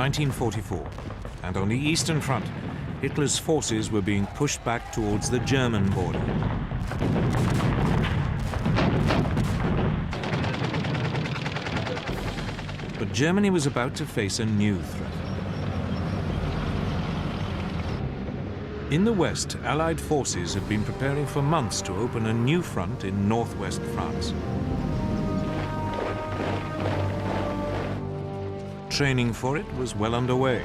1944, and on the Eastern Front, Hitler's forces were being pushed back towards the German border. But Germany was about to face a new threat. In the west, Allied forces had been preparing for months to open a new front in northwest France. Training for it was well underway.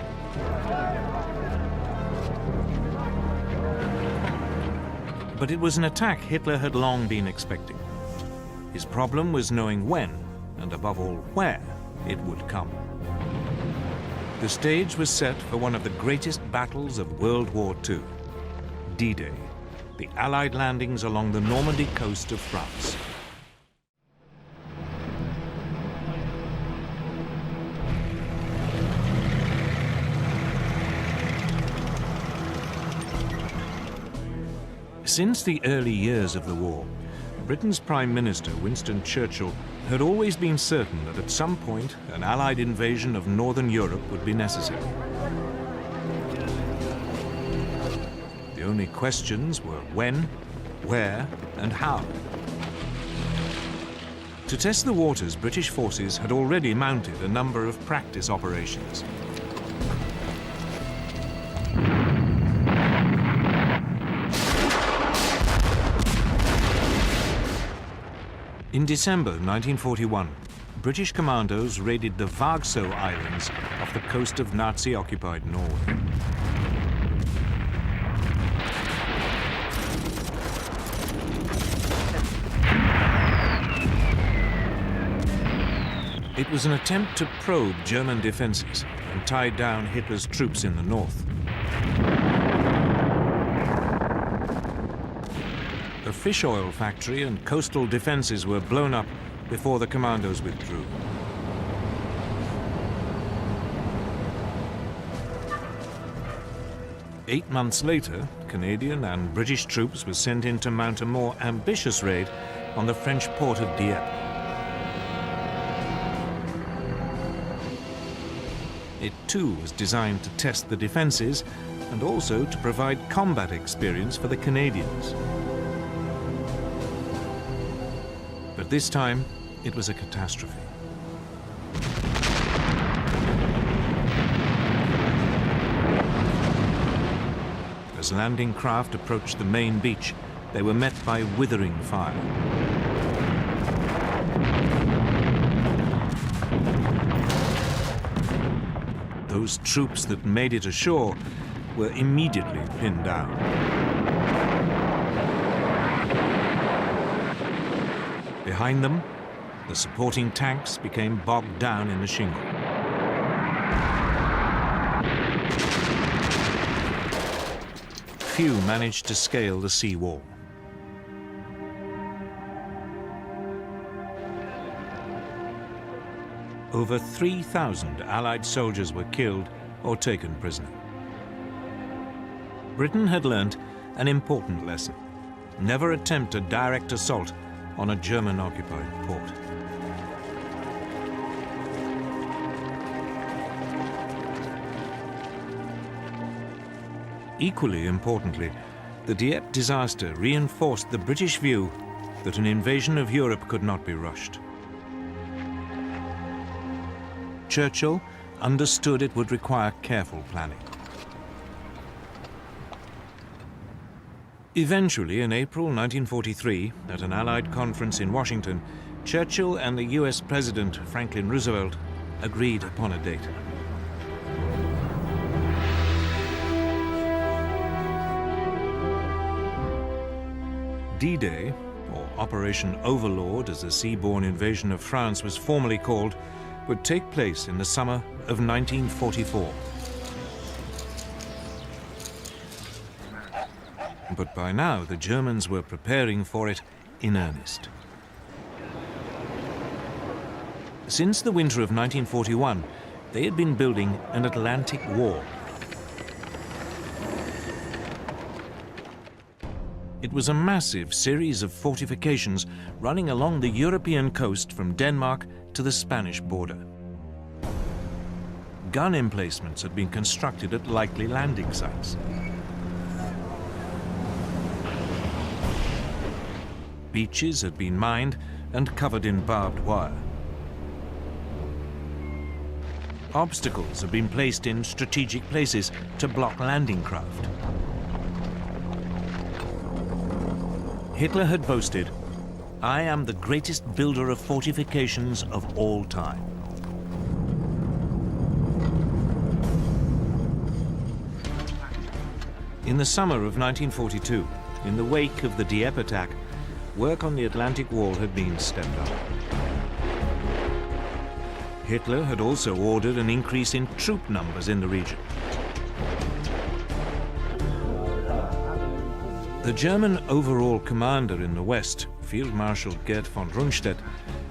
But it was an attack Hitler had long been expecting. His problem was knowing when, and above all where, it would come. The stage was set for one of the greatest battles of World War II, D-Day, the Allied landings along the Normandy coast of France. Since the early years of the war, Britain's Prime Minister, Winston Churchill, had always been certain that at some point an Allied invasion of Northern Europe would be necessary. The only questions were when, where, and how. To test the waters, British forces had already mounted a number of practice operations. In December 1941, British commandos raided the Vargso Islands off the coast of Nazi-occupied Norway. It was an attempt to probe German defenses and tie down Hitler's troops in the north. A fish oil factory and coastal defenses were blown up before the commandos withdrew. Eight months later, Canadian and British troops were sent in to mount a more ambitious raid on the French port of Dieppe. It too was designed to test the defenses and also to provide combat experience for the Canadians. But this time, it was a catastrophe. As landing craft approached the main beach, they were met by withering fire. Those troops that made it ashore were immediately pinned down. Behind them, the supporting tanks became bogged down in the shingle. Few managed to scale the sea wall. Over 3,000 Allied soldiers were killed or taken prisoner. Britain had learnt an important lesson. Never attempt a direct assault on a German-occupied port. Equally importantly, the Dieppe disaster reinforced the British view that an invasion of Europe could not be rushed. Churchill understood it would require careful planning. Eventually, in April 1943, at an Allied conference in Washington, Churchill and the US President Franklin Roosevelt agreed upon a date. D-Day, or Operation Overlord as the seaborne invasion of France was formally called, would take place in the summer of 1944. But by now, the Germans were preparing for it in earnest. Since the winter of 1941, they had been building an Atlantic wall. It was a massive series of fortifications running along the European coast from Denmark to the Spanish border. gun emplacements had been constructed at likely landing sites. Beaches had been mined and covered in barbed wire. Obstacles had been placed in strategic places to block landing craft. Hitler had boasted, "I am the greatest builder of fortifications of all time." In the summer of 1942, in the wake of the Dieppe attack, work on the Atlantic Wall had been stepped up. Hitler had also ordered an increase in troop numbers in the region. The German overall commander in the west, Field Marshal Gerd von Rundstedt,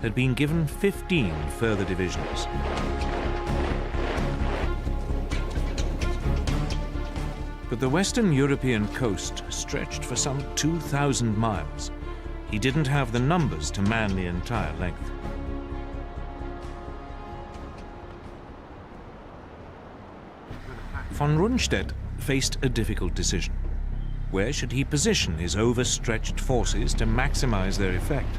had been given 15 further divisions. But the Western European coast stretched for some 2,000 miles. He didn't have the numbers to man the entire length. Von Rundstedt faced a difficult decision. Where should he position his overstretched forces to maximize their effect?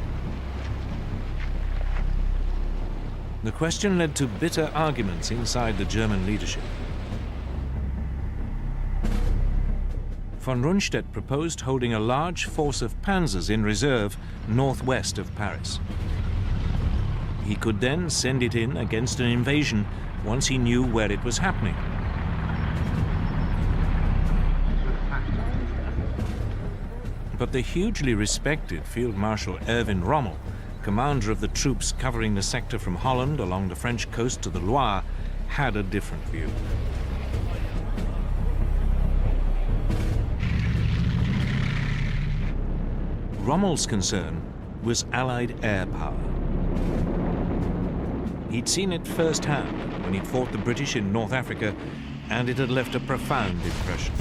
The question led to bitter arguments inside the German leadership. Von Rundstedt proposed holding a large force of panzers in reserve northwest of Paris. He could then send it in against an invasion once he knew where it was happening. But the hugely respected Field Marshal Erwin Rommel, commander of the troops covering the sector from Holland along the French coast to the Loire, had a different view. Rommel's concern was Allied air power. He'd seen it firsthand when he'd fought the British in North Africa, and it had left a profound impression.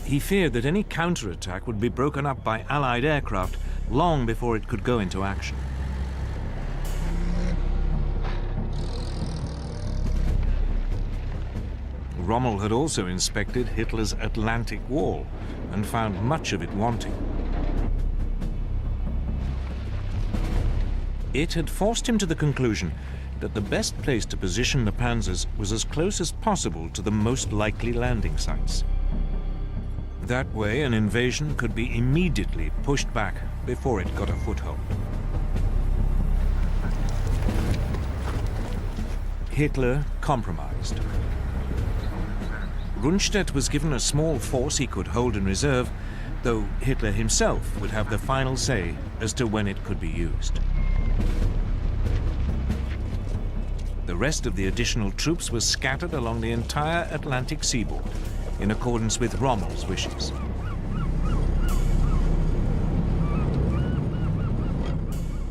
He feared that any counterattack would be broken up by Allied aircraft long before it could go into action. Rommel had also inspected Hitler's Atlantic Wall and found much of it wanting. It had forced him to the conclusion that the best place to position the panzers was as close as possible to the most likely landing sites. That way, an invasion could be immediately pushed back before it got a foothold. Hitler compromised. Rundstedt was given a small force he could hold in reserve, though Hitler himself would have the final say as to when it could be used. The rest of the additional troops was scattered along the entire Atlantic seaboard, in accordance with Rommel's wishes.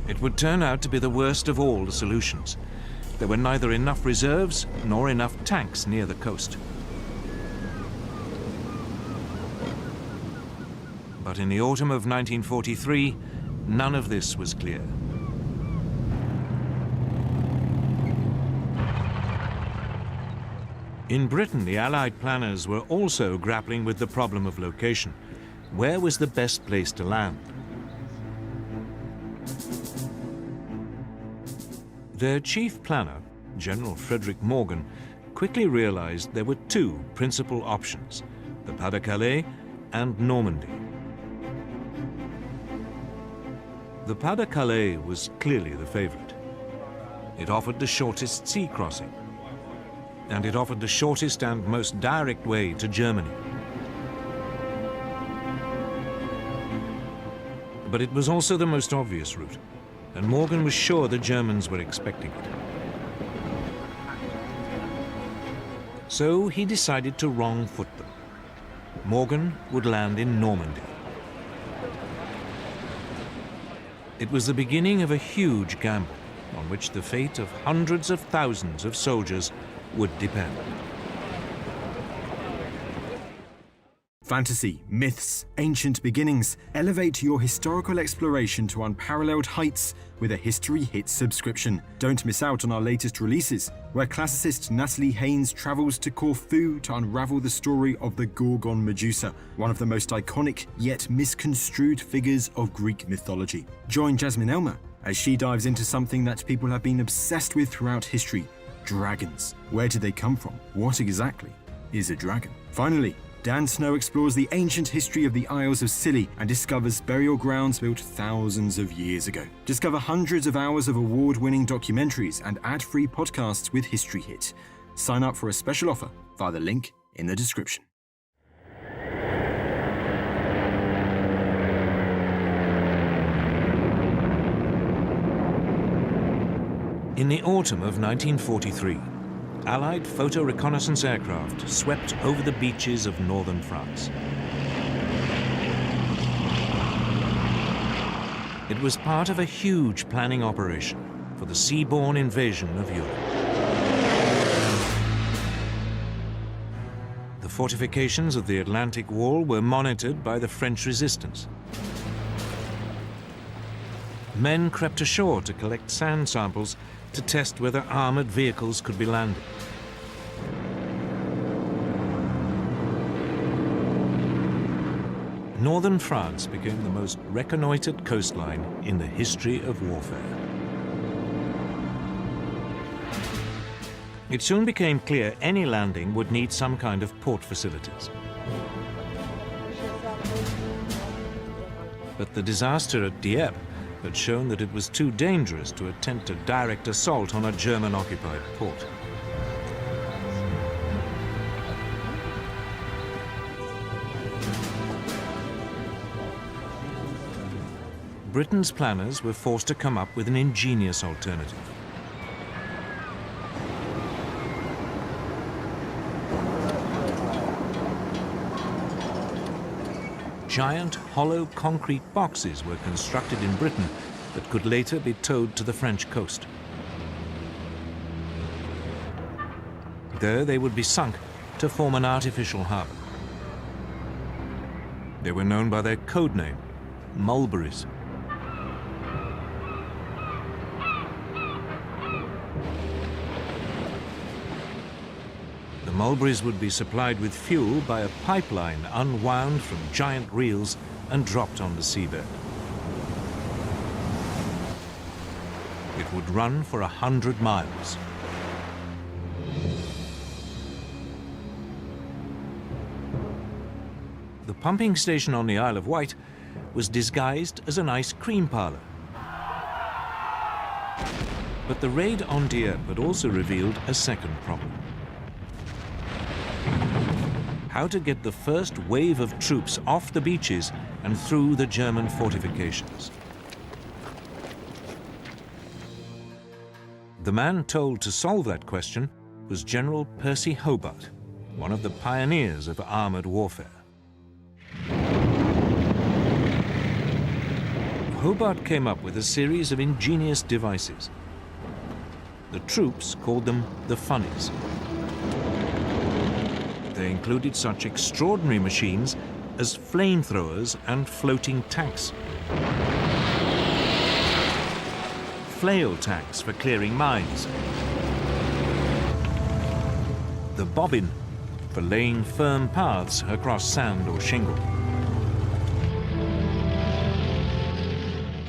It would turn out to be the worst of all the solutions. There were neither enough reserves nor enough tanks near the coast. But in the autumn of 1943, none of this was clear. In Britain, the Allied planners were also grappling with the problem of location. Where was the best place to land? Their chief planner, General Frederick Morgan, quickly realized there were two principal options: the Pas-de-Calais and Normandy. The Pas-de-Calais was clearly the favorite. It offered the shortest sea crossing, and it offered the shortest and most direct way to Germany. But it was also the most obvious route, and Morgan was sure the Germans were expecting it. So he decided to wrong-foot them. Morgan would land in Normandy. It was the beginning of a huge gamble on which the fate of hundreds of thousands of soldiers would depend. Fantasy, myths, ancient beginnings. Elevate your historical exploration to unparalleled heights with a History Hit subscription. Don't miss out on our latest releases, where classicist Natalie Haynes travels to Corfu to unravel the story of the Gorgon Medusa, one of the most iconic yet misconstrued figures of Greek mythology. Join Jasmine Elmer as she dives into something that people have been obsessed with throughout history: dragons. Where did they come from? What exactly is a dragon? Finally, Dan Snow explores the ancient history of the Isles of Scilly and discovers burial grounds built thousands of years ago. Discover hundreds of hours of award-winning documentaries and ad-free podcasts with History Hit. Sign up for a special offer via the link in the description. In the autumn of 1943, Allied photo reconnaissance aircraft swept over the beaches of northern France. It was part of a huge planning operation for the seaborne invasion of Europe. The fortifications of the Atlantic Wall were monitored by the French resistance. Men crept ashore to collect sand samples to test whether armored vehicles could be landed. Northern France became the most reconnoitered coastline in the history of warfare. It soon became clear any landing would need some kind of port facilities. But the disaster at Dieppe had shown that it was too dangerous to attempt a direct assault on a German-occupied port. Britain's planners were forced to come up with an ingenious alternative. Giant hollow concrete boxes were constructed in Britain that could later be towed to the French coast. There they would be sunk to form an artificial harbour. They were known by their code name, mulberries. The mulberries would be supplied with fuel by a pipeline unwound from giant reels and dropped on the seabed. It would run for 100 miles. The pumping station on the Isle of Wight was disguised as an ice cream parlour. But the raid on Dieppe had also revealed a second problem: how to get the first wave of troops off the beaches and through the German fortifications. The man told to solve that question was General Percy Hobart, one of the pioneers of armoured warfare. Hobart came up with a series of ingenious devices. The troops called them the funnies. They included such extraordinary machines as flamethrowers and floating tanks, flail tanks for clearing mines, the bobbin for laying firm paths across sand or shingle,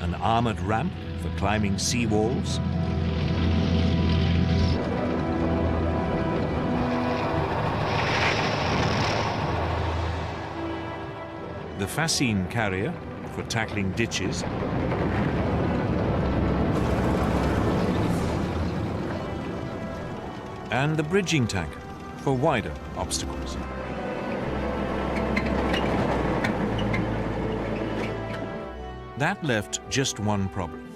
an armoured ramp for climbing sea walls, the fascine carrier for tackling ditches, and the bridging tank for wider obstacles. That left just one problem: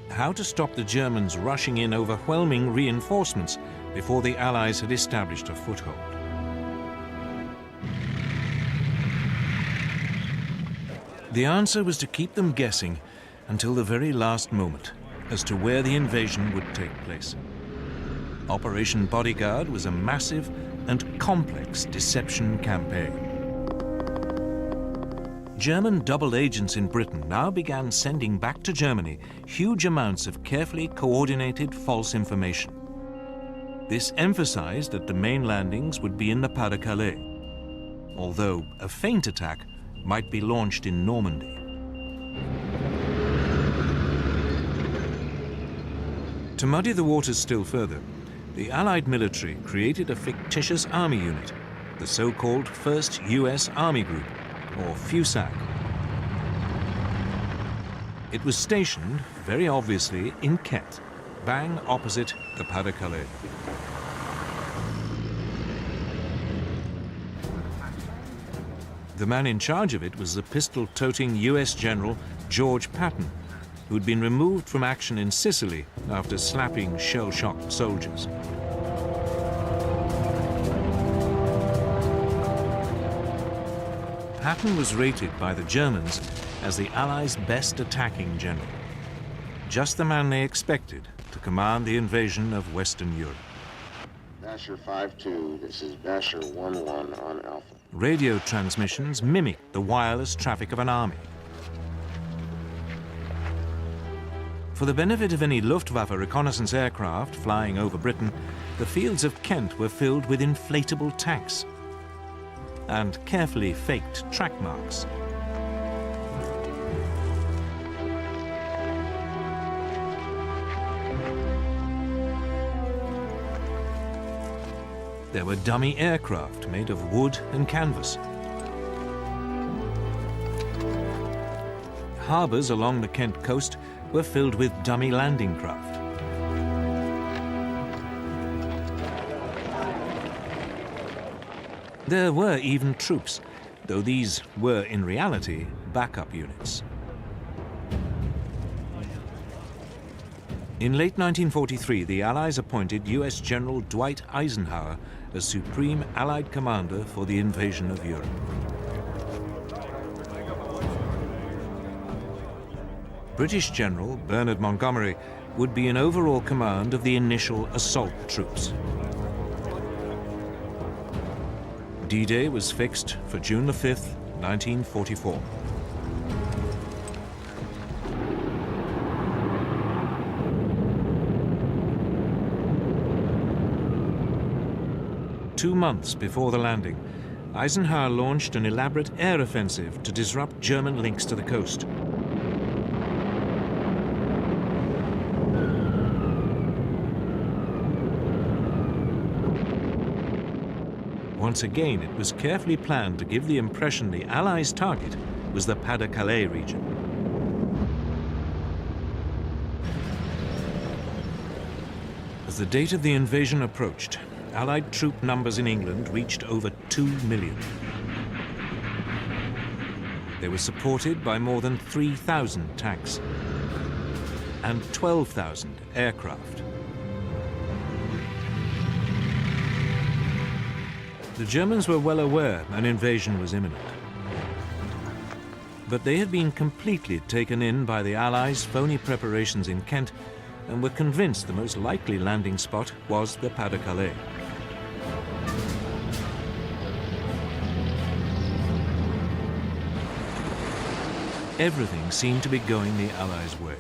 how to stop the Germans rushing in overwhelming reinforcements before the Allies had established a foothold. The answer was to keep them guessing until the very last moment as to where the invasion would take place. Operation Bodyguard was a massive and complex deception campaign. German double agents in Britain now began sending back to Germany huge amounts of carefully coordinated false information. This emphasized that the main landings would be in the Pas-de-Calais, although a feint attack might be launched in Normandy. To muddy the waters still further, the Allied military created a fictitious army unit, the so-called 1st US Army Group, or FUSAG. It was stationed, very obviously, in Kent, bang opposite the Pas-de-Calais. The man in charge of it was the pistol-toting US General George Patton, who'd been removed from action in Sicily after slapping shell-shocked soldiers. Patton was rated by the Germans as the Allies' best attacking general, just the man they expected to command the invasion of Western Europe. Basher 5-2, this is Basher 1-1 on Alpha. Radio transmissions mimicked the wireless traffic of an army. For the benefit of any Luftwaffe reconnaissance aircraft flying over Britain, the fields of Kent were filled with inflatable tanks and carefully faked track marks. There were dummy aircraft made of wood and canvas. Harbors along the Kent coast were filled with dummy landing craft. There were even troops, though these were in reality backup units. In late 1943, the Allies appointed US General Dwight Eisenhower as Supreme Allied Commander for the invasion of Europe. British General Bernard Montgomery would be in overall command of the initial assault troops. D-Day was fixed for June the 5th, 1944. Two months before the landing, Eisenhower launched an elaborate air offensive to disrupt German links to the coast. Once again, it was carefully planned to give the impression the Allies' target was the Pas-de-Calais region. As the date of the invasion approached, Allied troop numbers in England reached over 2 million. They were supported by more than 3,000 tanks and 12,000 aircraft. The Germans were well aware an invasion was imminent. But they had been completely taken in by the Allies' phony preparations in Kent and were convinced the most likely landing spot was the Pas-de-Calais. Everything seemed to be going the Allies' way.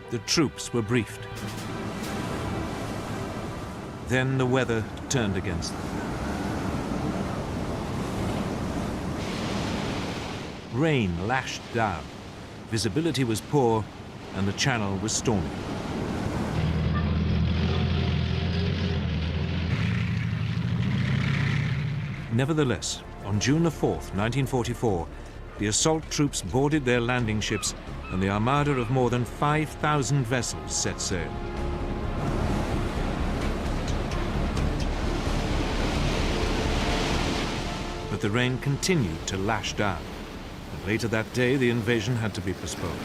The troops were briefed. Then the weather turned against them. Rain lashed down, visibility was poor, and the channel was stormy. Nevertheless, on June the 4th, 1944, the assault troops boarded their landing ships and the armada of more than 5,000 vessels set sail. But the rain continued to lash down, and later that day the invasion had to be postponed.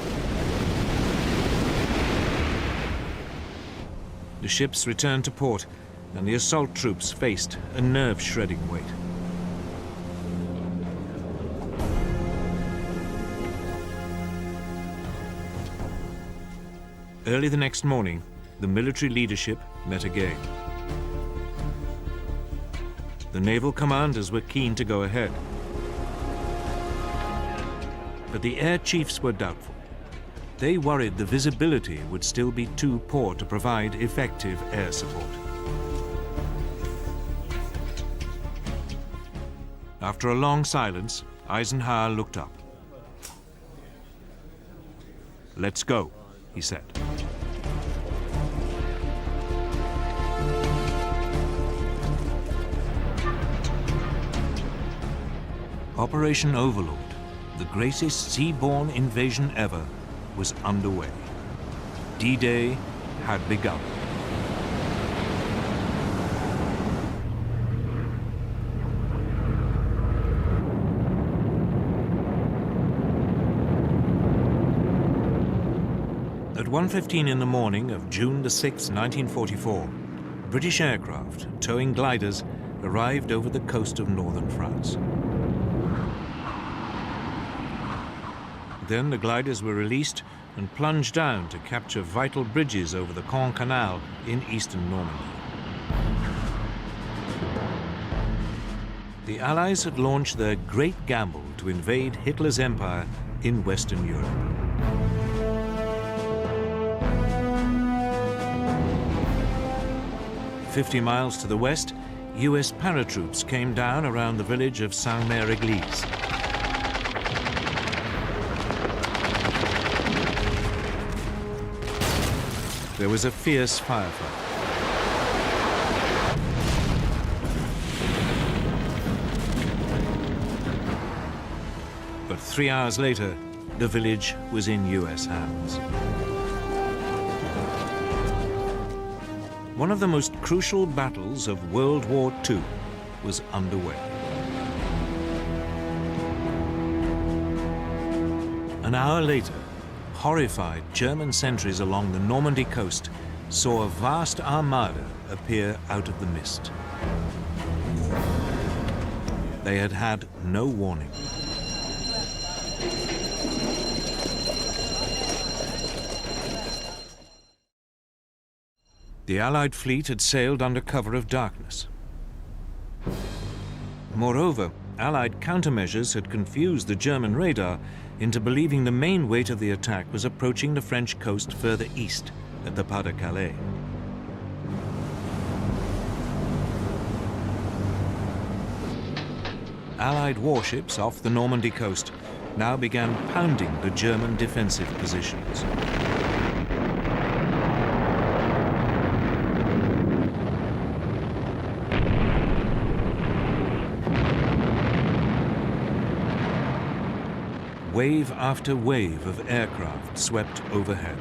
The ships returned to port, and the assault troops faced a nerve-shredding wait. Early the next morning, the military leadership met again. The naval commanders were keen to go ahead. But the air chiefs were doubtful. They worried the visibility would still be too poor to provide effective air support. After a long silence, Eisenhower looked up. "Let's go," he said. Operation Overlord, the greatest seaborne invasion ever, was underway. D-Day had begun. At 1:15 in the morning of June the 6th, 1944, British aircraft towing gliders arrived over the coast of northern France. Then the gliders were released and plunged down to capture vital bridges over the Caen Canal in eastern Normandy. The Allies had launched their great gamble to invade Hitler's empire in Western Europe. "50 miles to the west, US paratroops came down around the village of Saint-Mère-Église. There was a fierce firefight. But 3 hours later, the village was in US hands. One of the most crucial battles of World War II was underway. An hour later, horrified German sentries along the Normandy coast saw a vast armada appear out of the mist. They had had no warning. The Allied fleet had sailed under cover of darkness. Moreover, Allied countermeasures had confused the German radar into believing the main weight of the attack was approaching the French coast further east at the Pas-de-Calais. Allied warships off the Normandy coast now began pounding the German defensive positions. Wave after wave of aircraft swept overhead.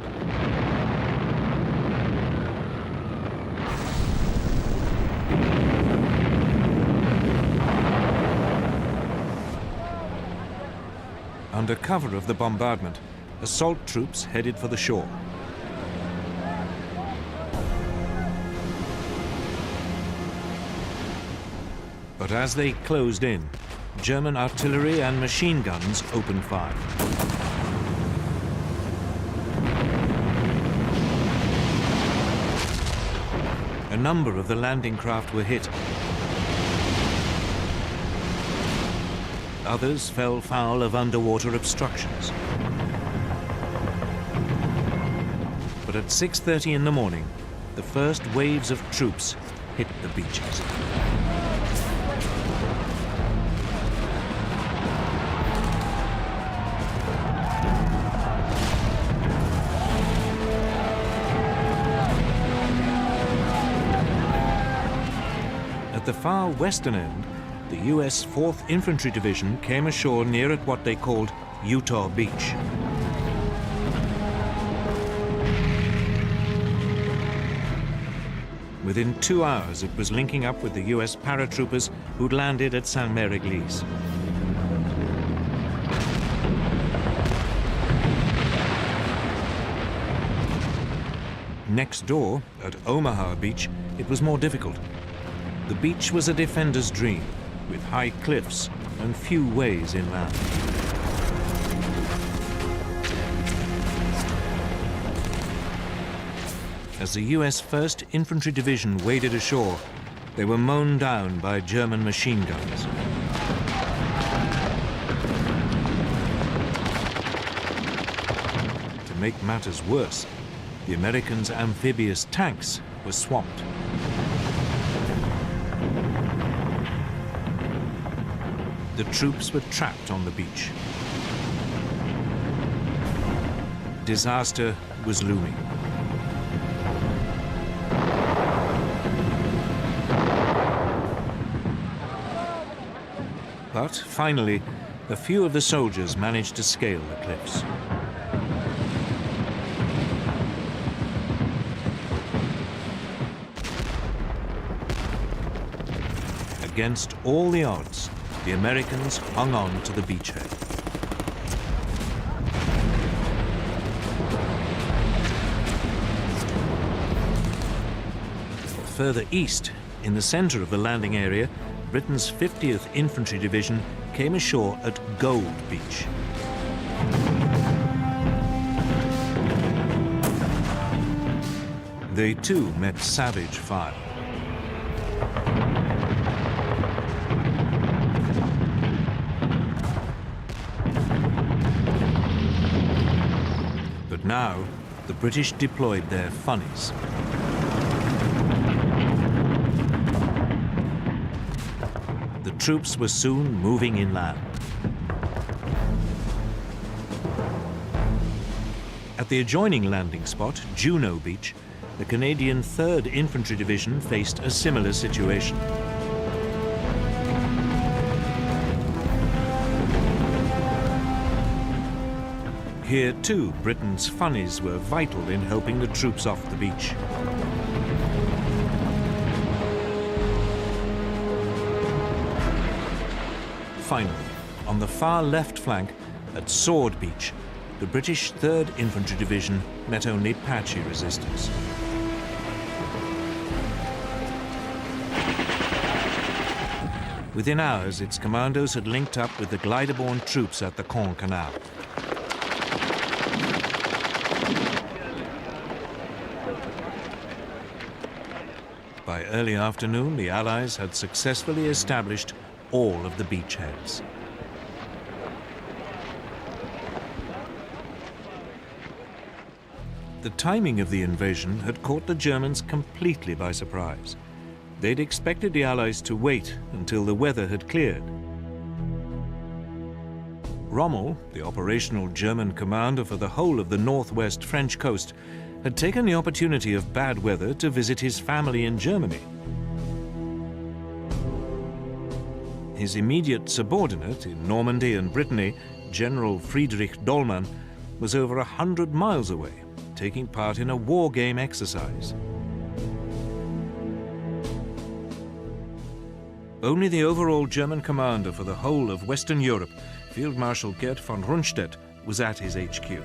Under cover of the bombardment, assault troops headed for the shore. But as they closed in, German artillery and machine guns opened fire. A number of the landing craft were hit. Others fell foul of underwater obstructions. But at 6:30 in the morning, the first waves of troops hit the beaches. At the far western end, the US 4th Infantry Division came ashore near at what they called Utah Beach. Within 2 hours, it was linking up with the US paratroopers who'd landed at Saint-Mère-Église. Next door, at Omaha Beach, it was more difficult. The beach was a defender's dream, with high cliffs and few ways inland. As the US 1st Infantry Division waded ashore, They were mown down by German machine guns. To make matters worse, the Americans' amphibious tanks were swamped. The troops were trapped on the beach. Disaster was looming. But finally, a few of the soldiers managed to scale the cliffs. Against all the odds, the Americans hung on to the beachhead. Further east, in the center of the landing area, Britain's 50th Infantry Division came ashore at Gold Beach. They too met savage fire. But now, the British deployed their funnies. The troops were soon moving inland. At the adjoining landing spot, Juno Beach, the Canadian 3rd Infantry Division faced a similar situation. Here too, Britain's funnies were vital in helping the troops off the beach. Finally, on the far left flank, at Sword Beach, the British 3rd Infantry Division met only patchy resistance. Within hours, its commandos had linked up with the glider-borne troops at the Caen Canal. By early afternoon, the Allies had successfully established all of the beachheads. The timing of the invasion had caught the Germans completely by surprise. They'd expected the Allies to wait until the weather had cleared. Rommel, the operational German commander for the whole of the northwest French coast, had taken the opportunity of bad weather to visit his family in Germany. His immediate subordinate in Normandy and Brittany, General Friedrich Dollmann, was over 100 miles away, taking part in a war game exercise. Only the overall German commander for the whole of Western Europe, Field Marshal Gerd von Rundstedt, was at his HQ.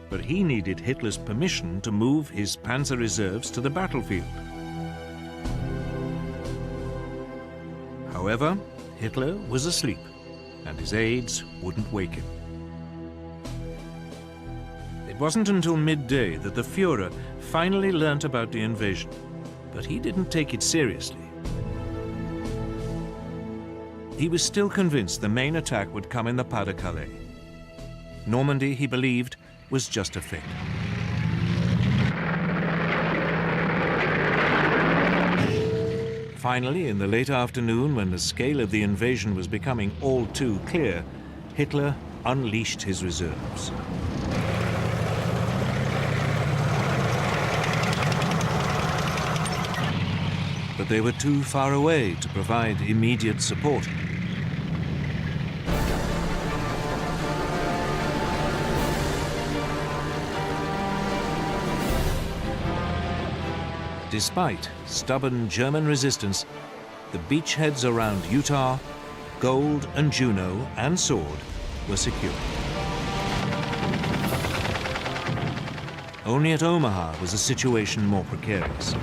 But he needed Hitler's permission to move his panzer reserves to the battlefield. However, Hitler was asleep, and his aides wouldn't wake him. It wasn't until midday that the Führer finally learnt about the invasion, but he didn't take it seriously. He was still convinced the main attack would come in the Pas-de-Calais. Normandy, he believed, was just a feint. Finally, in the late afternoon, when the scale of the invasion was becoming all too clear, Hitler unleashed his reserves. But they were too far away to provide immediate support. Despite stubborn German resistance, the beachheads around Utah, Gold and Juno and Sword were secure. Only at Omaha was the situation more precarious.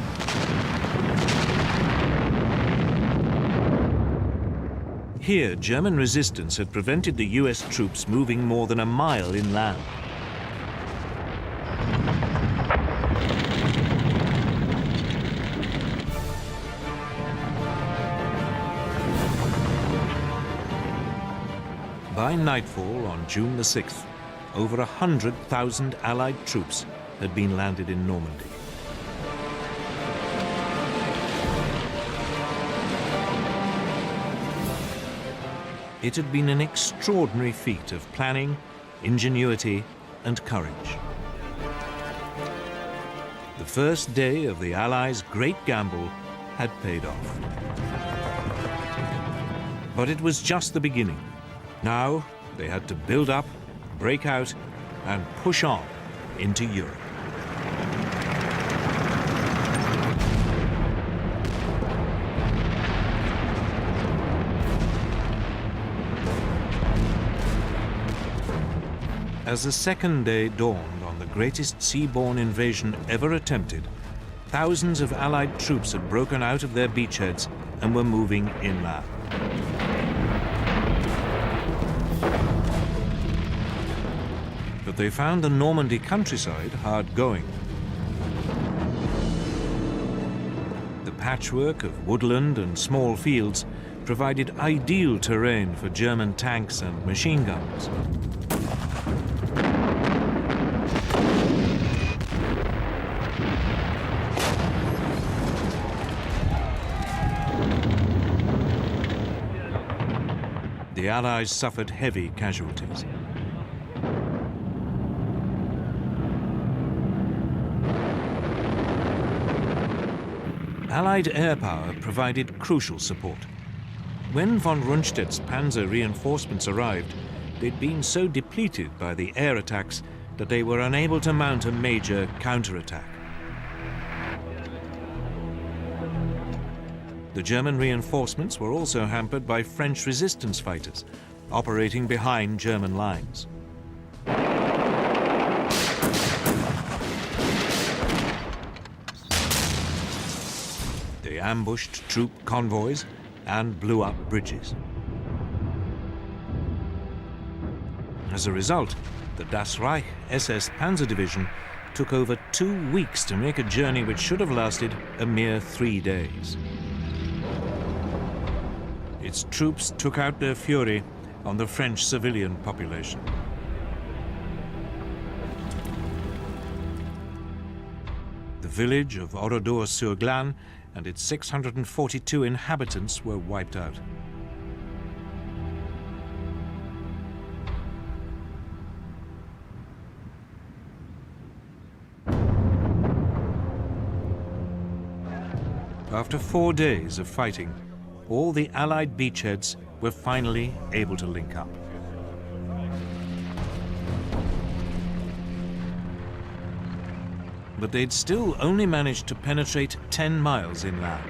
Here, German resistance had prevented the US troops moving more than a mile inland. By nightfall on June the 6th, over 100,000 Allied troops had been landed in Normandy. It had been an extraordinary feat of planning, ingenuity, and courage. The first day of the Allies' great gamble had paid off. But it was just the beginning. Now they had to build up, break out, and push on into Europe. As the second day dawned on the greatest seaborne invasion ever attempted, thousands of Allied troops had broken out of their beachheads and were moving inland. But they found the Normandy countryside hard going. The patchwork of woodland and small fields provided ideal terrain for German tanks and machine guns. The Allies suffered heavy casualties. Allied air power provided crucial support. When von Rundstedt's panzer reinforcements arrived, they'd been so depleted by the air attacks that they were unable to mount a major counterattack. The German reinforcements were also hampered by French resistance fighters, operating behind German lines. They ambushed troop convoys and blew up bridges. As a result, the Das Reich SS Panzer Division took over 2 weeks to make a journey which should have lasted a mere 3 days. Its troops took out their fury on the French civilian population. The village of Oradour-sur-Glane and its 642 inhabitants were wiped out. After 4 days of fighting, all the Allied beachheads were finally able to link up. But they'd still only managed to penetrate 10 miles inland.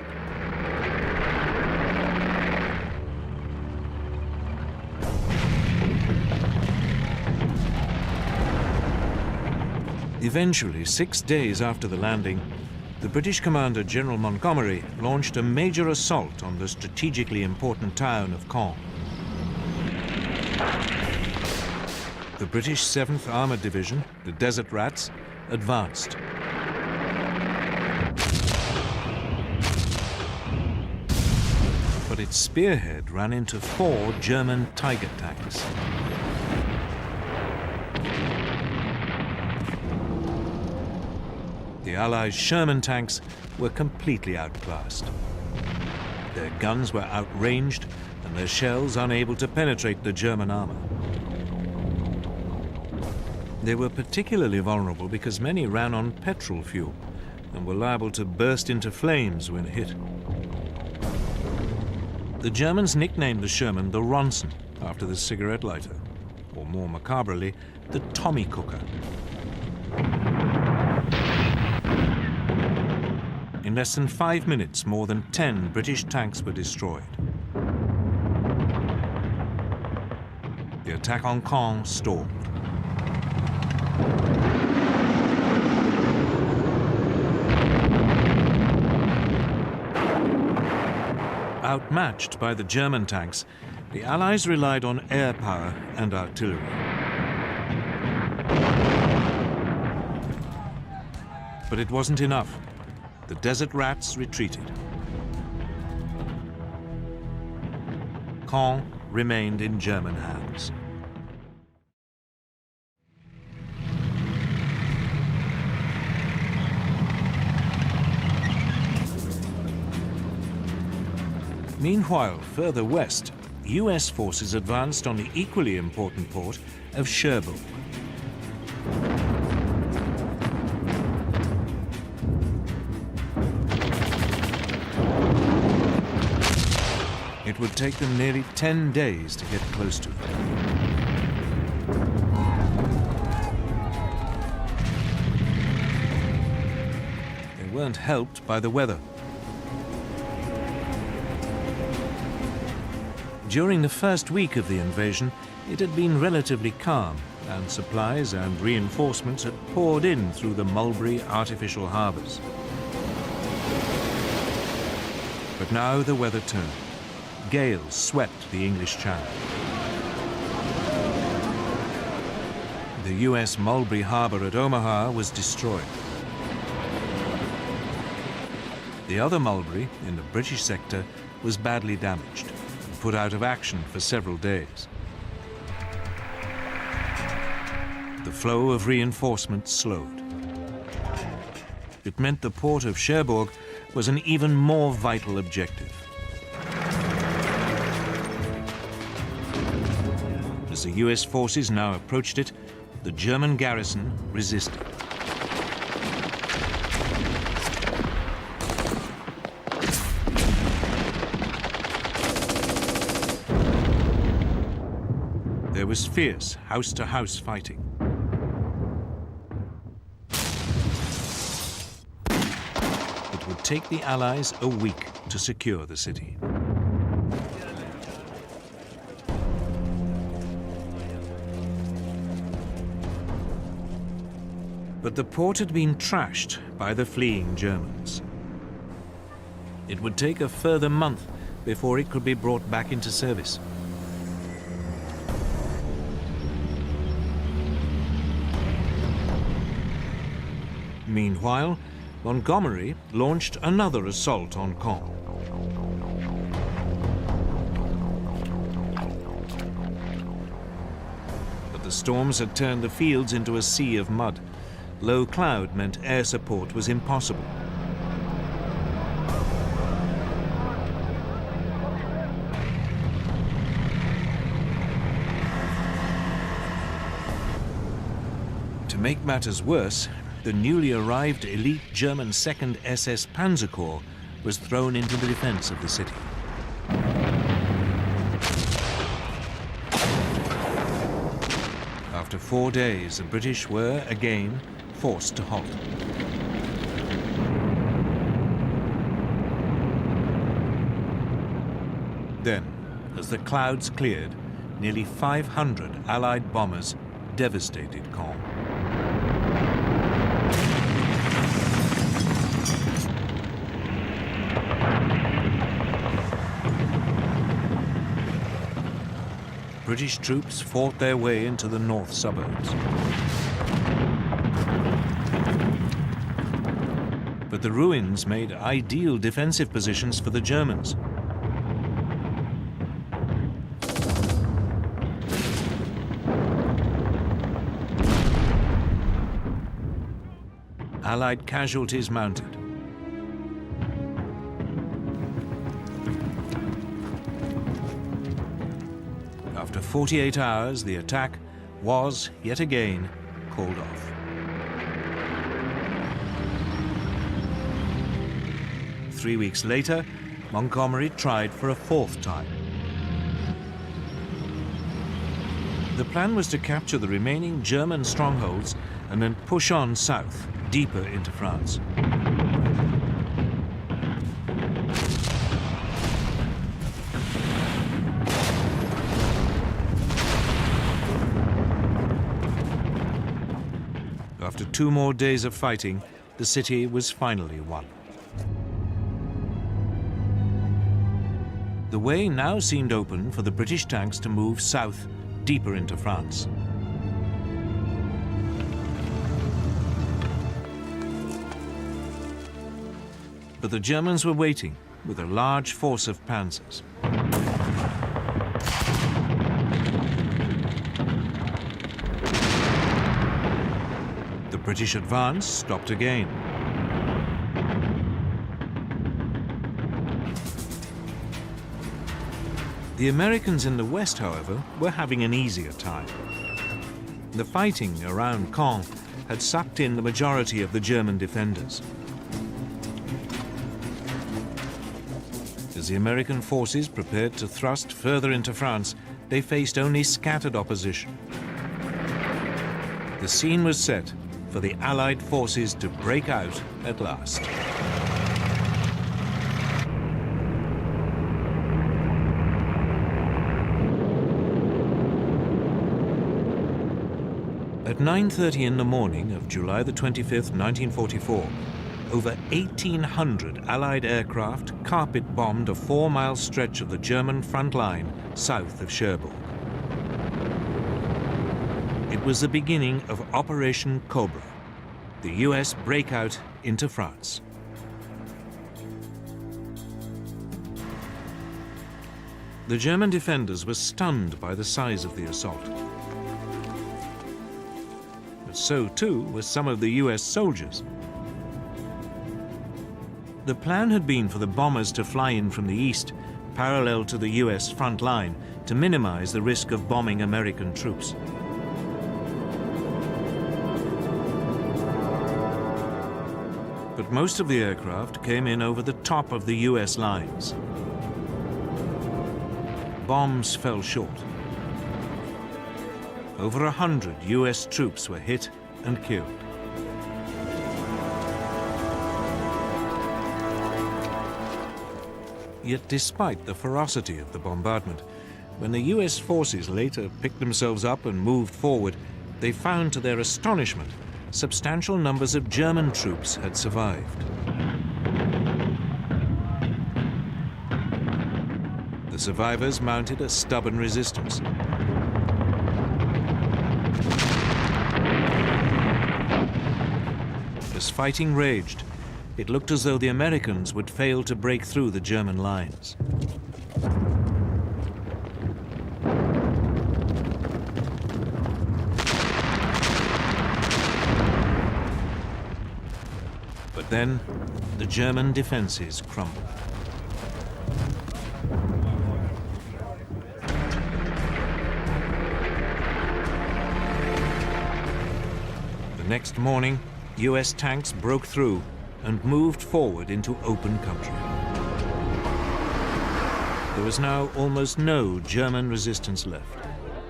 Eventually, 6 days after the landing, the British commander, General Montgomery, launched a major assault on the strategically important town of Caen. The British 7th Armoured Division, the Desert Rats, advanced. But its spearhead ran into 4 German Tiger tanks. The Allies' Sherman tanks were completely outclassed. Their guns were outranged and their shells unable to penetrate the German armor. They were particularly vulnerable because many ran on petrol fuel and were liable to burst into flames when hit. The Germans nicknamed the Sherman the Ronson, after the cigarette lighter, or more macabrely, the Tommy Cooker. In less than 5 minutes, more than 10 British tanks were destroyed. The attack on Caen stalled. Outmatched by the German tanks, the Allies relied on air power and artillery. But it wasn't enough. The Desert Rats retreated. Caen remained in German hands. Meanwhile, further west, US forces advanced on the equally important port of Cherbourg. It would take them nearly 10 days to get close to it. They weren't helped by the weather. During the first week of the invasion, it had been relatively calm, and supplies and reinforcements had poured in through the Mulberry artificial harbours. But now the weather turned. Gales swept the English Channel. The US Mulberry Harbour at Omaha was destroyed. The other Mulberry, in the British sector, was badly damaged and put out of action for several days. The flow of reinforcements slowed. It meant the port of Cherbourg was an even more vital objective. As the US forces now approached it, the German garrison resisted. There was fierce house-to-house fighting. It would take the Allies a week to secure the city. But the port had been trashed by the fleeing Germans. It would take a further month before it could be brought back into service. Meanwhile, Montgomery launched another assault on Caen. But the storms had turned the fields into a sea of mud. Low cloud meant air support was impossible. To make matters worse, the newly arrived elite German 2nd SS Panzer Corps was thrown into the defense of the city. After 4 days, the British were, again, forced to halt. Then, as the clouds cleared, nearly 500 Allied bombers devastated Caen. British troops fought their way into the north suburbs. But the ruins made ideal defensive positions for the Germans. Allied casualties mounted. After 48 hours, the attack was, yet again, called off. 3 weeks later, Montgomery tried for a 4th time. The plan was to capture the remaining German strongholds and then push on south, deeper into France. After 2 more days of fighting, the city was finally won. The way now seemed open for the British tanks to move south, deeper into France. But the Germans were waiting with a large force of panzers. The British advance stopped again. The Americans in the west, however, were having an easier time. The fighting around Caen had sucked in the majority of the German defenders. As the American forces prepared to thrust further into France, they faced only scattered opposition. The scene was set for the Allied forces to break out at last. At 9:30 in the morning of July the 25th, 1944, over 1,800 Allied aircraft carpet-bombed a 4-mile stretch of the German front line south of Cherbourg. It was the beginning of Operation Cobra, the US breakout into France. The German defenders were stunned by the size of the assault. But so too were some of the US soldiers. The plan had been for the bombers to fly in from the east, parallel to the US front line, to minimize the risk of bombing American troops. But most of the aircraft came in over the top of the US lines. Bombs fell short. Over 100 US troops were hit and killed. Yet despite the ferocity of the bombardment, when the US forces later picked themselves up and moved forward, they found to their astonishment substantial numbers of German troops had survived. The survivors mounted a stubborn resistance. As fighting raged, it looked as though the Americans would fail to break through the German lines. But then, the German defenses crumbled. The next morning, US tanks broke through and moved forward into open country. There was now almost no German resistance left,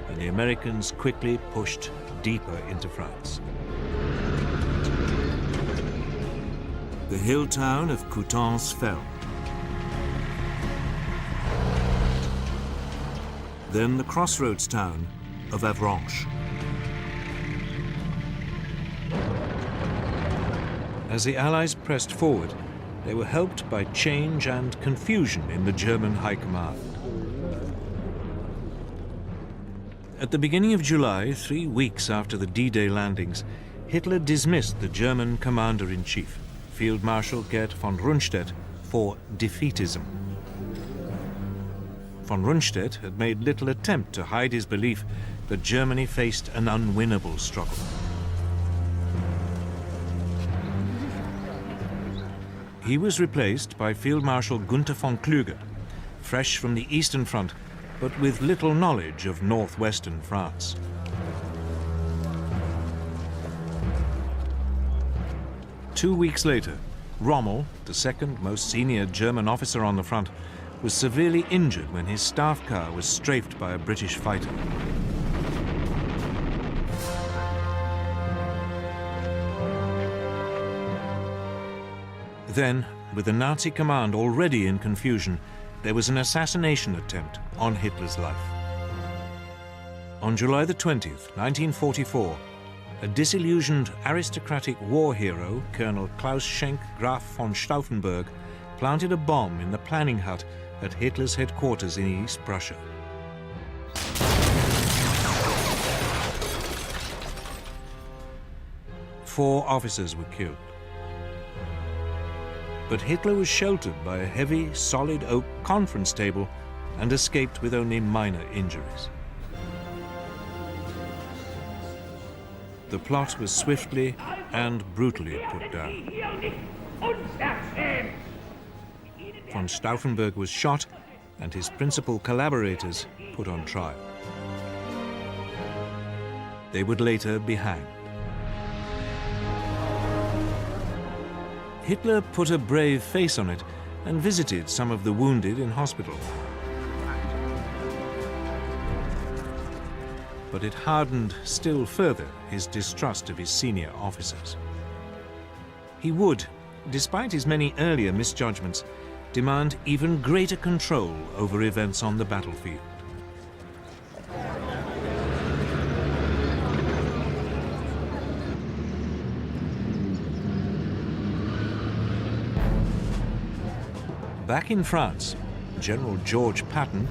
and the Americans quickly pushed deeper into France. The hill town of Coutances fell. Then the crossroads town of Avranches. As the Allies pressed forward, they were helped by change and confusion in the German high command. At the beginning of July, 3 weeks after the D-Day landings, Hitler dismissed the German commander-in-chief, Field Marshal Gerd von Rundstedt, for defeatism. Von Rundstedt had made little attempt to hide his belief that Germany faced an unwinnable struggle. He was replaced by Field Marshal Gunther von Kluge, fresh from the Eastern Front, but with little knowledge of northwestern France. Two weeks later, Rommel, the second most senior German officer on the front, was severely injured when his staff car was strafed by a British fighter. Then, with the Nazi command already in confusion, there was an assassination attempt on Hitler's life. On July the 20th, 1944, a disillusioned aristocratic war hero, Colonel Klaus Schenk Graf von Stauffenberg, planted a bomb in the planning hut at Hitler's headquarters in East Prussia. Four officers were killed. But Hitler was sheltered by a heavy, solid oak conference table and escaped with only minor injuries. The plot was swiftly and brutally put down. Von Stauffenberg was shot, and his principal collaborators put on trial. They would later be hanged. Hitler put a brave face on it and visited some of the wounded in hospital. But it hardened still further his distrust of his senior officers. He would, despite his many earlier misjudgments, demand even greater control over events on the battlefield. Back in France, General George Patton,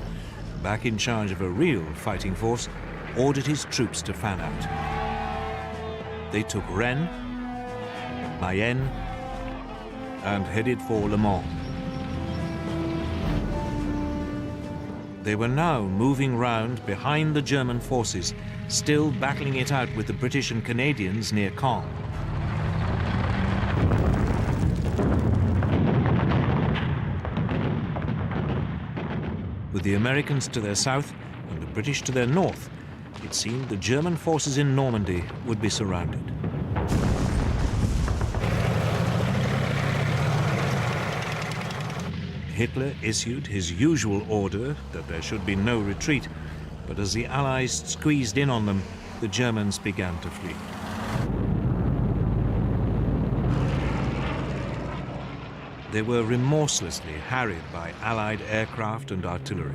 back in charge of a real fighting force, ordered his troops to fan out. They took Rennes, Mayenne, and headed for Le Mans. They were now moving round behind the German forces, still battling it out with the British and Canadians near Caen. With the Americans to their south and the British to their north, it seemed the German forces in Normandy would be surrounded. Hitler issued his usual order that there should be no retreat, but as the Allies squeezed in on them, the Germans began to flee. They were remorselessly harried by Allied aircraft and artillery.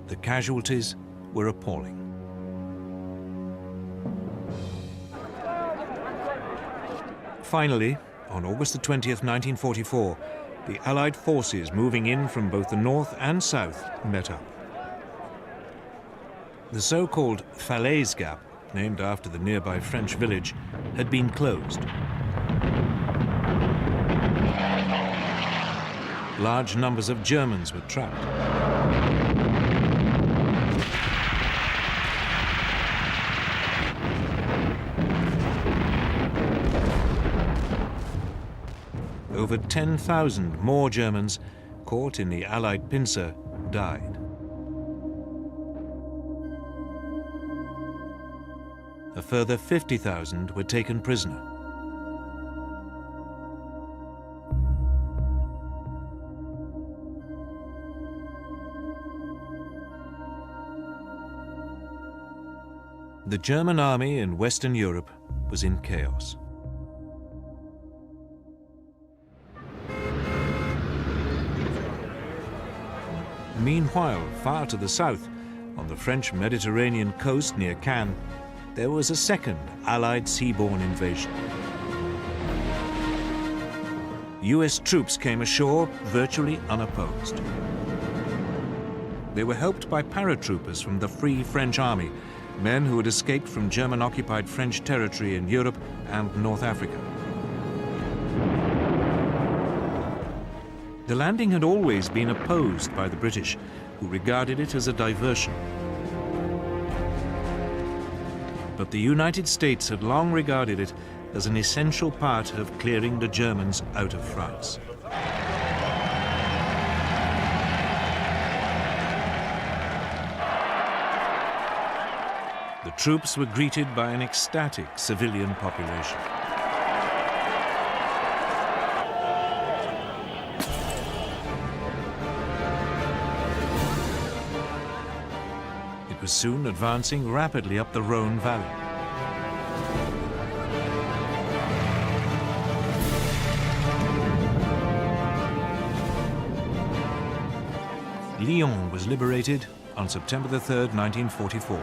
The casualties were appalling. Finally, on August the 20th, 1944, the Allied forces moving in from both the north and south met up. The so-called Falaise Gap, named after the nearby French village, had been closed. Large numbers of Germans were trapped. Over 10,000 more Germans, caught in the Allied pincer, died. A further 50,000 were taken prisoner. The German army in Western Europe was in chaos. Meanwhile, far to the south, on the French Mediterranean coast near Cannes, there was a second Allied seaborne invasion. US troops came ashore virtually unopposed. They were helped by paratroopers from the Free French Army, men who had escaped from German-occupied French territory in Europe and North Africa. The landing had always been opposed by the British, who regarded it as a diversion. But the United States had long regarded it as an essential part of clearing the Germans out of France. The troops were greeted by an ecstatic civilian population. It was soon advancing rapidly up the Rhone Valley. Lyon was liberated on September the 3rd, 1944.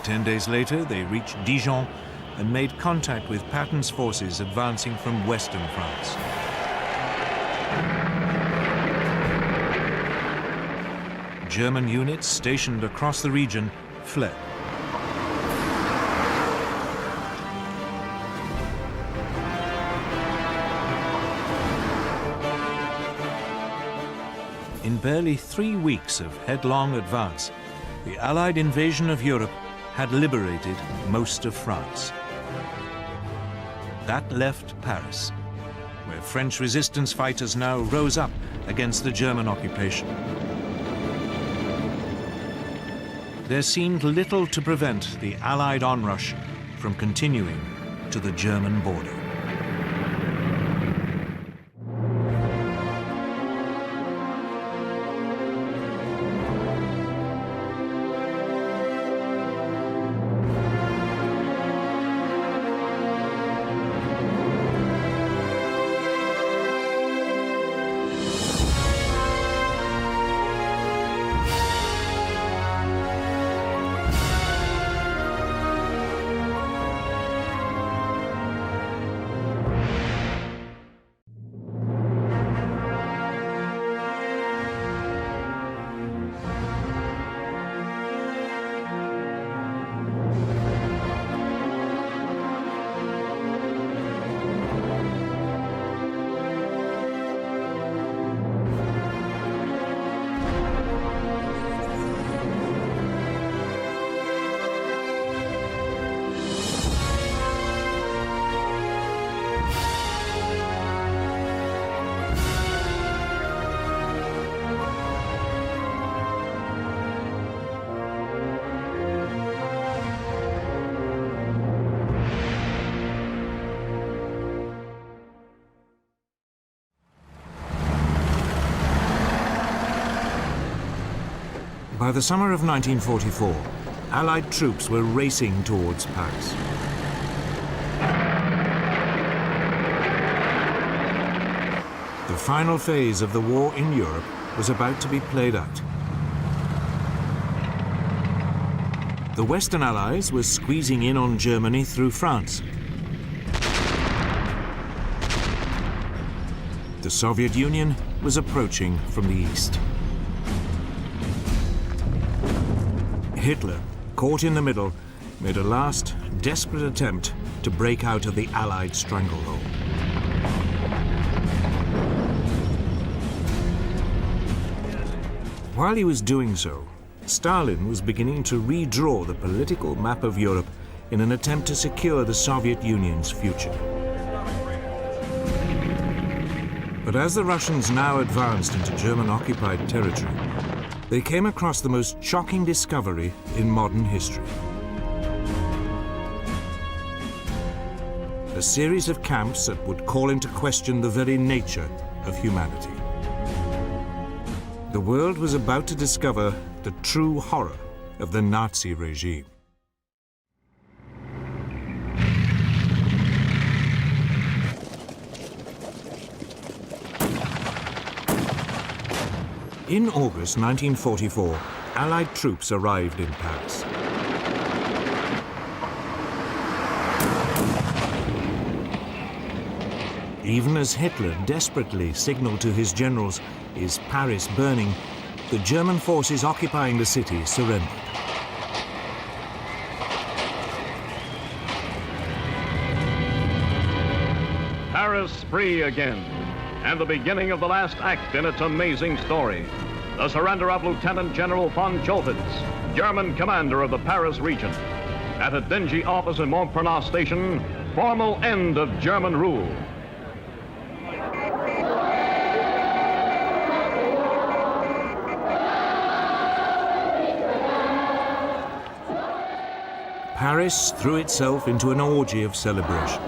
Ten days later, they reached Dijon and made contact with Patton's forces advancing from western France. German units stationed across the region fled. In barely 3 weeks of headlong advance, the Allied invasion of Europe had liberated most of France. That left Paris, where French resistance fighters now rose up against the German occupation. There seemed little to prevent the Allied onrush from continuing to the German border. By the summer of 1944, Allied troops were racing towards Paris. The final phase of the war in Europe was about to be played out. The Western Allies were squeezing in on Germany through France. The Soviet Union was approaching from the east. Hitler, caught in the middle, made a last, desperate attempt to break out of the Allied stranglehold. While he was doing so, Stalin was beginning to redraw the political map of Europe in an attempt to secure the Soviet Union's future. But as the Russians now advanced into German-occupied territory, they came across the most shocking discovery in modern history. A series of camps that would call into question the very nature of humanity. The world was about to discover the true horror of the Nazi regime. In August 1944, Allied troops arrived in Paris. Even as Hitler desperately signaled to his generals, "Is Paris burning?" the German forces occupying the city surrendered. Paris free again, and the beginning of the last act in its amazing story. The surrender of Lieutenant General von Cholwitz, German commander of the Paris region. At a dingy office in Montparnasse station, formal end of German rule. Paris threw itself into an orgy of celebration.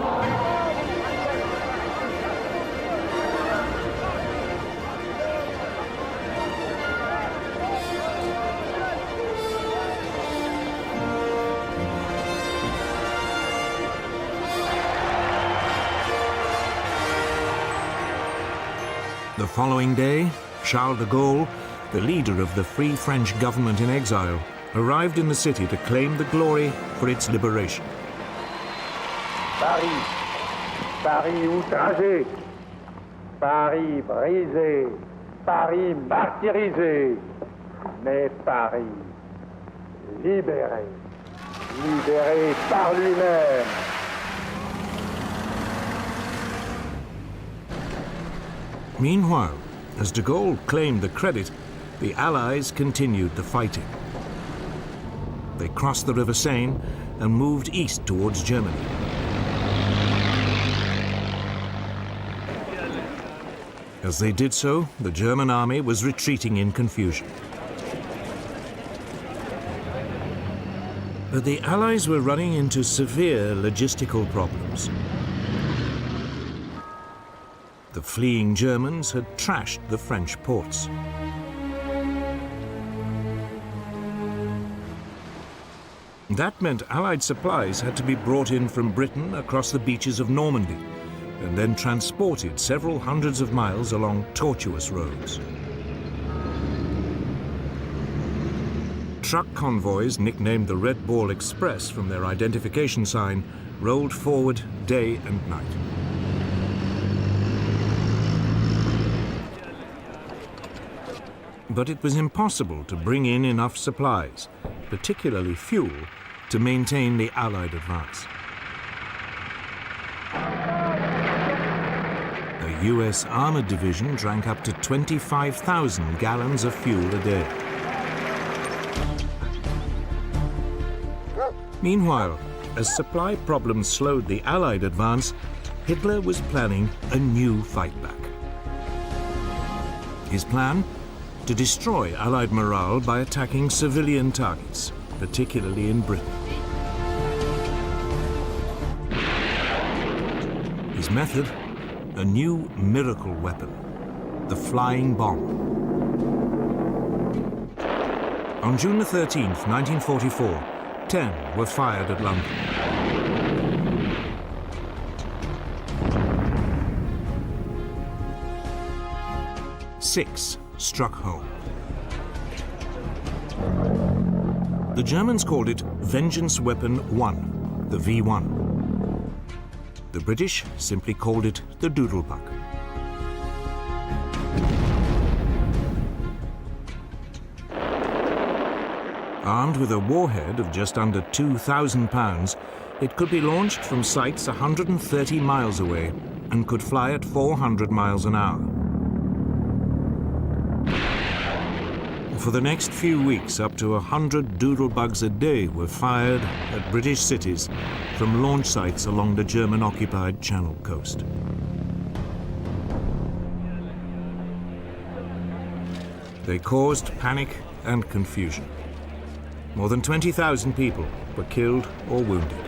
The following day, Charles de Gaulle, the leader of the Free French government in exile, arrived in the city to claim the glory for its liberation. Paris, Paris outragé, Paris brisé, Paris martyrisé, mais Paris libéré, libéré par lui-même. Meanwhile, As de Gaulle claimed the credit, the Allies continued the fighting. They crossed the River Seine and moved east towards Germany. As they did so, the German army was retreating in confusion. But the Allies were running into severe logistical problems. The fleeing Germans had trashed the French ports. That meant Allied supplies had to be brought in from Britain across the beaches of Normandy and then transported several hundreds of miles along tortuous roads. Truck convoys, nicknamed the Red Ball Express from their identification sign, rolled forward day and night. But it was impossible to bring in enough supplies, particularly fuel, to maintain the Allied advance. A US armored division drank up to 25,000 gallons of fuel a day. Meanwhile, as supply problems slowed the Allied advance, Hitler was planning a new fightback. His plan? To destroy Allied morale by attacking civilian targets, particularly in Britain. His method? A new miracle weapon, the flying bomb. On June the 13th, 1944, 10 were fired at London. 6 struck home. The Germans called it Vengeance Weapon 1, the V1. The British simply called it the Doodlebug. Armed with a warhead of just under 2,000 pounds, it could be launched from sites 130 miles away and could fly at 400 miles an hour. For the next few weeks, up to 100 Doodlebugs a day were fired at British cities from launch sites along the German-occupied Channel coast. They caused panic and confusion. More than 20,000 people were killed or wounded.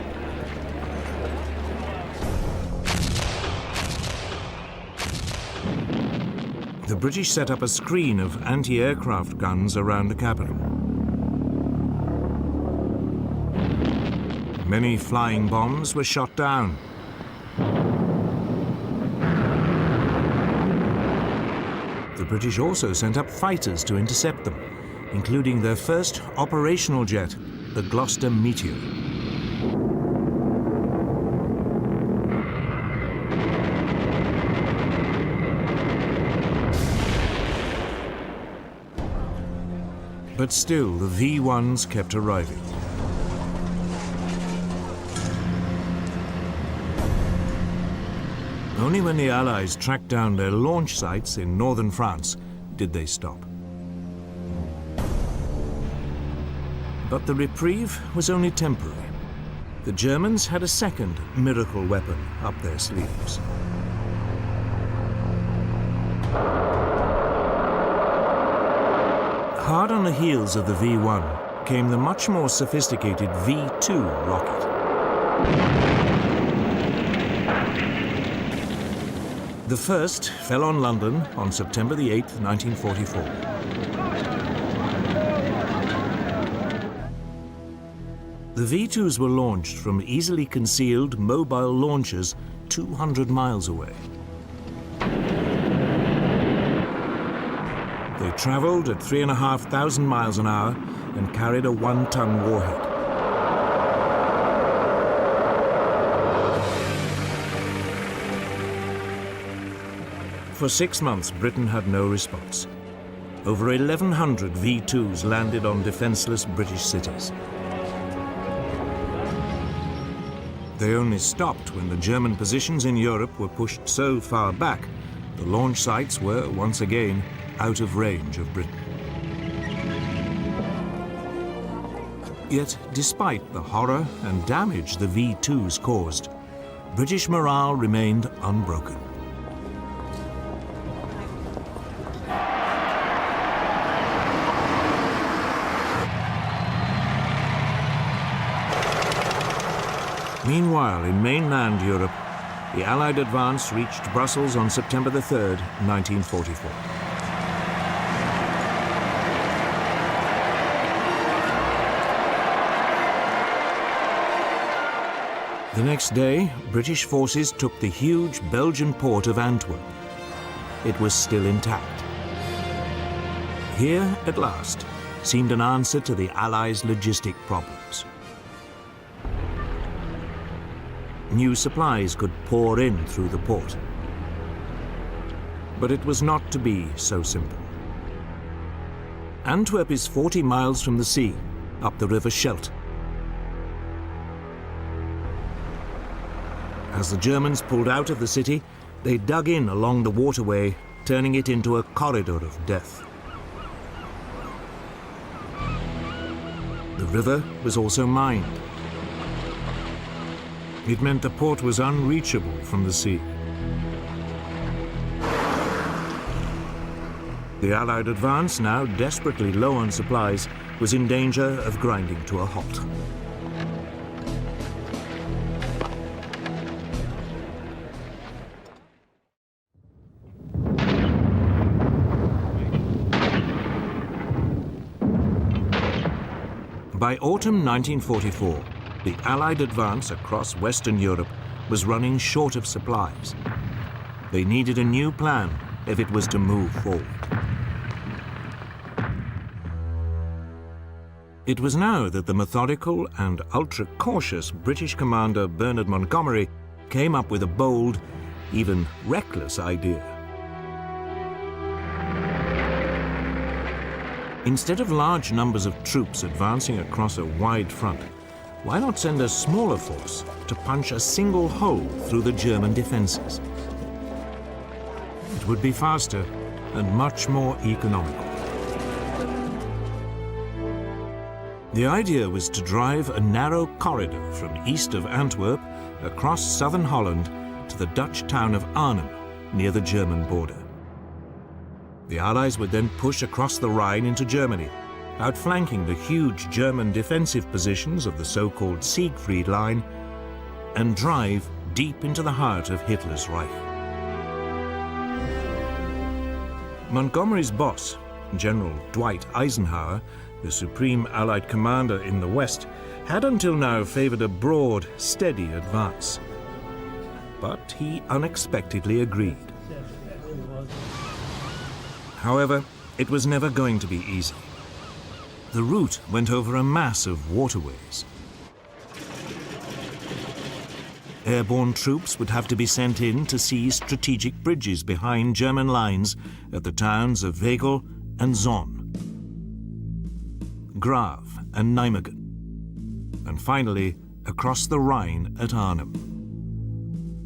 The British set up a screen of anti-aircraft guns around the capital. Many flying bombs were shot down. The British also sent up fighters to intercept them, including their first operational jet, the Gloucester Meteor. But still, the V-1s kept arriving. Only when the Allies tracked down their launch sites in northern France did they stop. But the reprieve was only temporary. The Germans had a second miracle weapon up their sleeves. Hard on the heels of the V-1 came the much more sophisticated V-2 rocket. The first fell on London on September the 8th, 1944. The V-2s were launched from easily concealed mobile launchers 200 miles away. They traveled at 3,500 miles an hour and carried a 1-ton warhead. For 6 months, Britain had no response. Over 1,100 V-2s landed on defenseless British cities. They only stopped when the German positions in Europe were pushed so far back the launch sites were once again out of range of Britain. Yet, despite the horror and damage the V-2s caused, British morale remained unbroken. Meanwhile, in mainland Europe, the Allied advance reached Brussels on September the 3rd, 1944. The next day, British forces took the huge Belgian port of Antwerp. It was still intact. Here, at last, seemed an answer to the Allies' logistic problems. New supplies could pour in through the port. But it was not to be so simple. Antwerp is 40 miles from the sea, up the River Scheldt. As the Germans pulled out of the city, they dug in along the waterway, turning it into a corridor of death. The river was also mined. It meant the port was unreachable from the sea. The Allied advance, now desperately low on supplies, was in danger of grinding to a halt. By autumn 1944, the Allied advance across Western Europe was running short of supplies. They needed a new plan if it was to move forward. It was now that the methodical and ultra-cautious British commander Bernard Montgomery came up with a bold, even reckless idea. Instead of large numbers of troops advancing across a wide front, why not send a smaller force to punch a single hole through the German defenses? It would be faster and much more economical. The idea was to drive a narrow corridor from east of Antwerp across southern Holland to the Dutch town of Arnhem, near the German border. The Allies would then push across the Rhine into Germany, outflanking the huge German defensive positions of the so-called Siegfried Line, and drive deep into the heart of Hitler's Reich. Montgomery's boss, General Dwight Eisenhower, the supreme Allied commander in the West, had until now favored a broad, steady advance. But he unexpectedly agreed. However, it was never going to be easy. The route went over a mass of waterways. Airborne troops would have to be sent in to seize strategic bridges behind German lines at the towns of Wegel and Zonn, Grave and Nijmegen, and finally across the Rhine at Arnhem.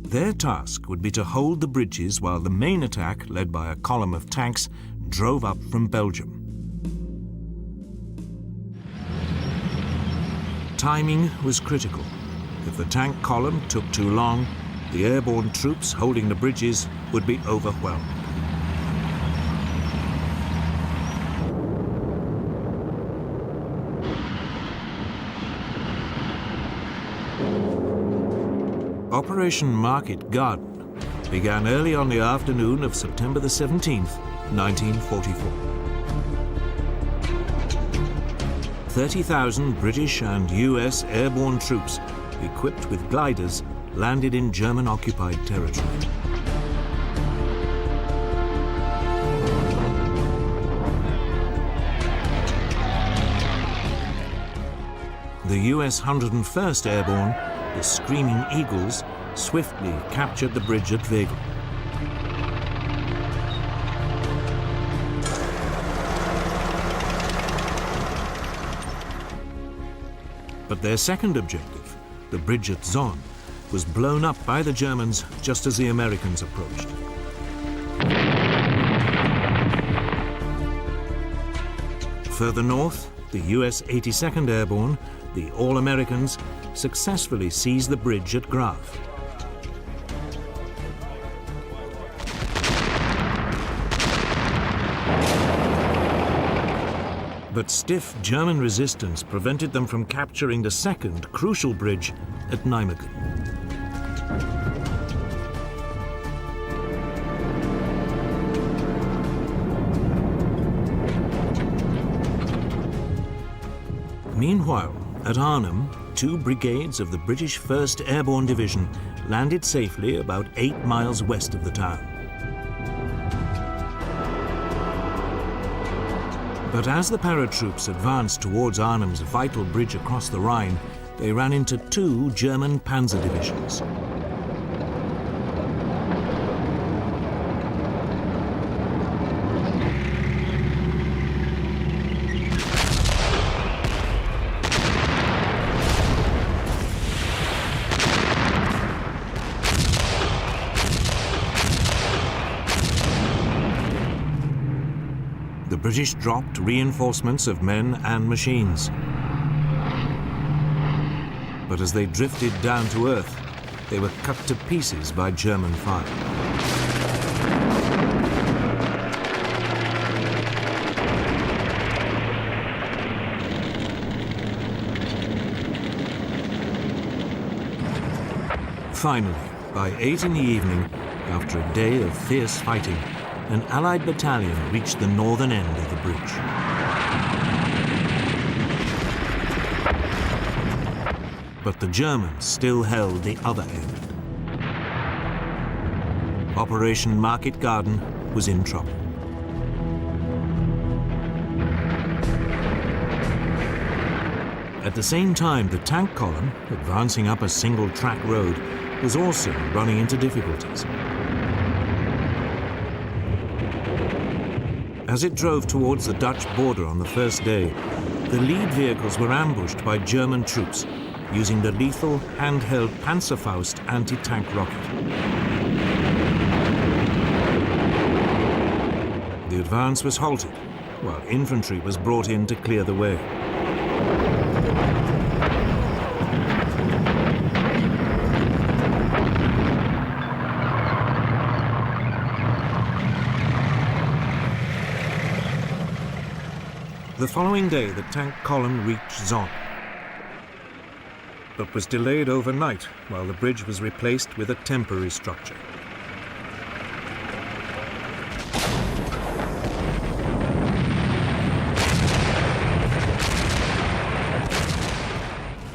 Their task would be to hold the bridges while the main attack, led by a column of tanks, drove up from Belgium. Timing was critical. If the tank column took too long, the airborne troops holding the bridges would be overwhelmed. Operation Market Garden began early on the afternoon of September the 17th, 1944. 30,000 British and US airborne troops, equipped with gliders, landed in German-occupied territory. The US 101st Airborne, the Screaming Eagles, swiftly captured the bridge at Wegel. But their second objective, the bridge at Zonn, was blown up by the Germans just as the Americans approached. Further north, the US 82nd Airborne, the All-Americans, successfully seized the bridge at Grave. But stiff German resistance prevented them from capturing the second crucial bridge at Nijmegen. Meanwhile, at Arnhem, 2 brigades of the British 1st Airborne Division landed safely about 8 miles west of the town. But as the paratroops advanced towards Arnhem's vital bridge across the Rhine, they ran into 2 German panzer divisions. The British dropped reinforcements of men and machines. But as they drifted down to earth, they were cut to pieces by German fire. Finally, by 8 in the evening, after a day of fierce fighting, an Allied battalion reached the northern end of the bridge. But the Germans still held the other end. Operation Market Garden was in trouble. At the same time, the tank column, advancing up a single-track road, was also running into difficulties. As it drove towards the Dutch border on the first day, the lead vehicles were ambushed by German troops using the lethal handheld Panzerfaust anti-tank rocket. The advance was halted, while infantry was brought in to clear the way. The following day, the tank column reached Zon, but was delayed overnight while the bridge was replaced with a temporary structure.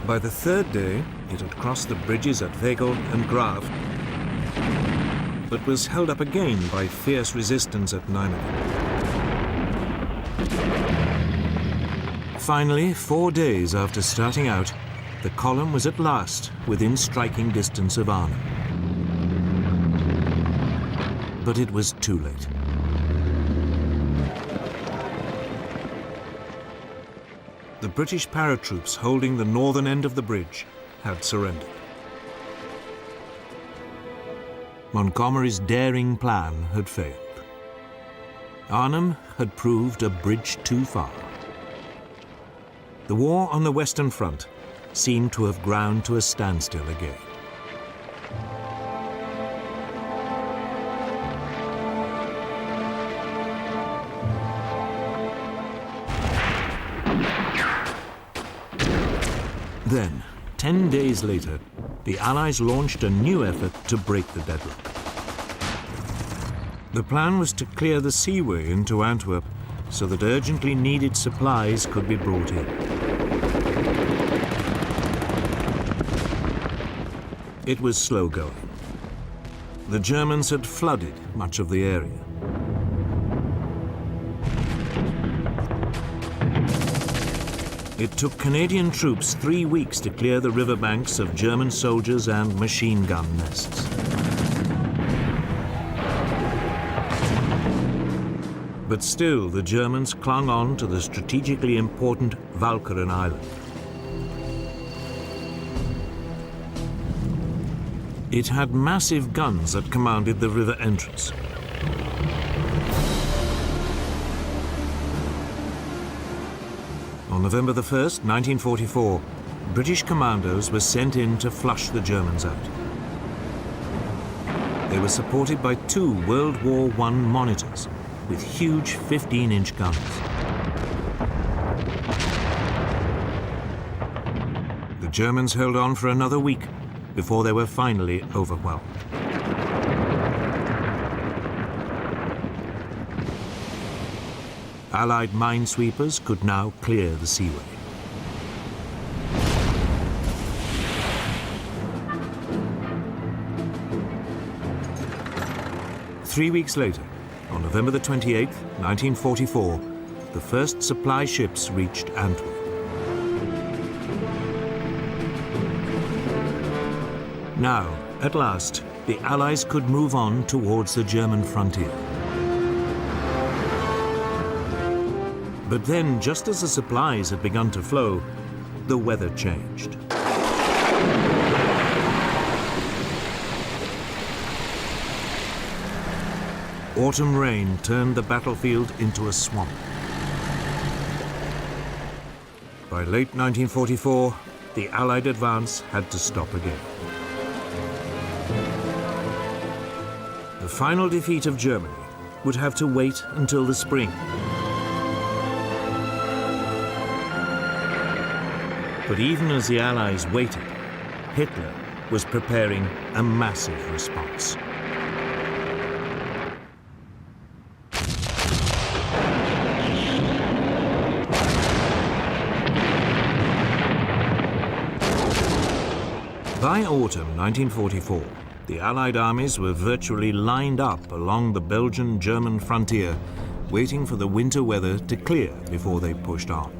By the third day, it had crossed the bridges at Wegel and Grave, but was held up again by fierce resistance at Nijmegen. Finally, 4 days after starting out, the column was at last within striking distance of Arnhem. But it was too late. The British paratroops holding the northern end of the bridge had surrendered. Montgomery's daring plan had failed. Arnhem had proved a bridge too far. The war on the Western Front seemed to have ground to a standstill again. Then, 10 days later, the Allies launched a new effort to break the deadlock. The plan was to clear the seaway into Antwerp so that urgently needed supplies could be brought in. It was slow going. The Germans had flooded much of the area. It took Canadian troops 3 weeks to clear the riverbanks of German soldiers and machine gun nests. But still, the Germans clung on to the strategically important Walcheren Island. It had massive guns that commanded the river entrance. On November the 1st, 1944, British commandos were sent in to flush the Germans out. They were supported by 2 World War I monitors with huge 15-inch guns. The Germans held on for another week before they were finally overwhelmed. Allied minesweepers could now clear the seaway. Three weeks later, on November the 28th, 1944, the first supply ships reached Antwerp. Now, at last, the Allies could move on towards the German frontier. But then, just as the supplies had begun to flow, the weather changed. Autumn rain turned the battlefield into a swamp. By late 1944, the Allied advance had to stop again. The final defeat of Germany would have to wait until the spring. But even as the Allies waited, Hitler was preparing a massive response. By autumn 1944, the Allied armies were virtually lined up along the Belgian-German frontier, waiting for the winter weather to clear before they pushed on.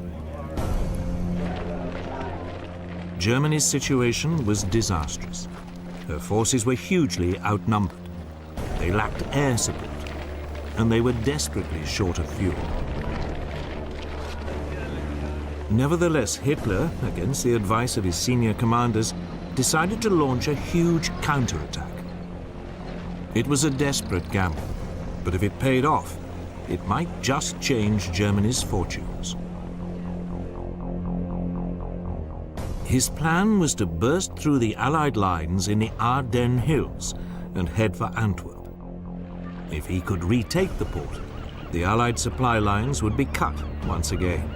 Germany's situation was disastrous. Her forces were hugely outnumbered. They lacked air support, and they were desperately short of fuel. Nevertheless, Hitler, against the advice of his senior commanders, decided to launch a huge counterattack. It was a desperate gamble, but if it paid off, it might just change Germany's fortunes. His plan was to burst through the Allied lines in the Ardennes Hills and head for Antwerp. If he could retake the port, the Allied supply lines would be cut once again.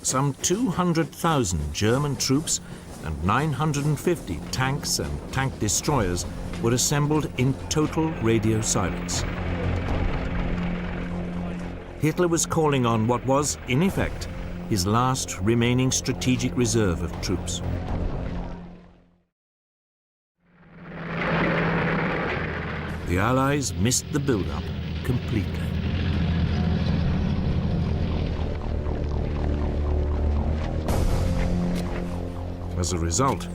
Some 200,000 German troops and 950 tanks and tank destroyers were assembled in total radio silence. Hitler was calling on what was, in effect, his last remaining strategic reserve of troops. The Allies missed the build-up completely. As a result,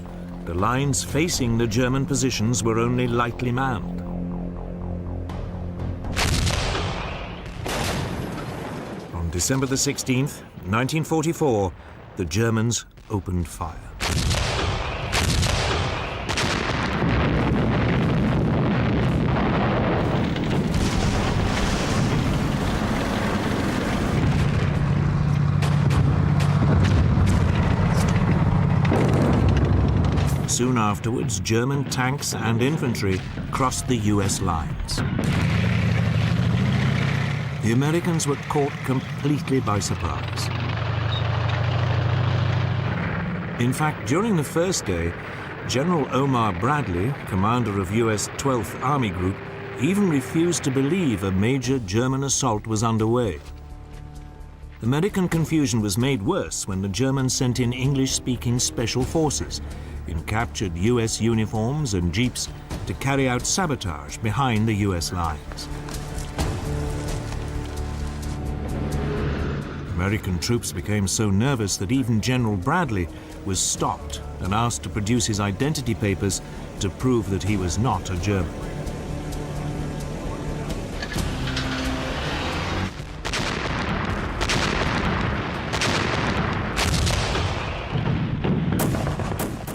the lines facing the German positions were only lightly manned. On December the 16th, 1944, the Germans opened fire. Soon afterwards, German tanks and infantry crossed the US lines. The Americans were caught completely by surprise. In fact, during the first day, General Omar Bradley, commander of US 12th Army Group, even refused to believe a major German assault was underway. American confusion was made worse when the Germans sent in English-speaking special forces in captured US uniforms and jeeps to carry out sabotage behind the US lines. American troops became so nervous that even General Bradley was stopped and asked to produce his identity papers to prove that he was not a German.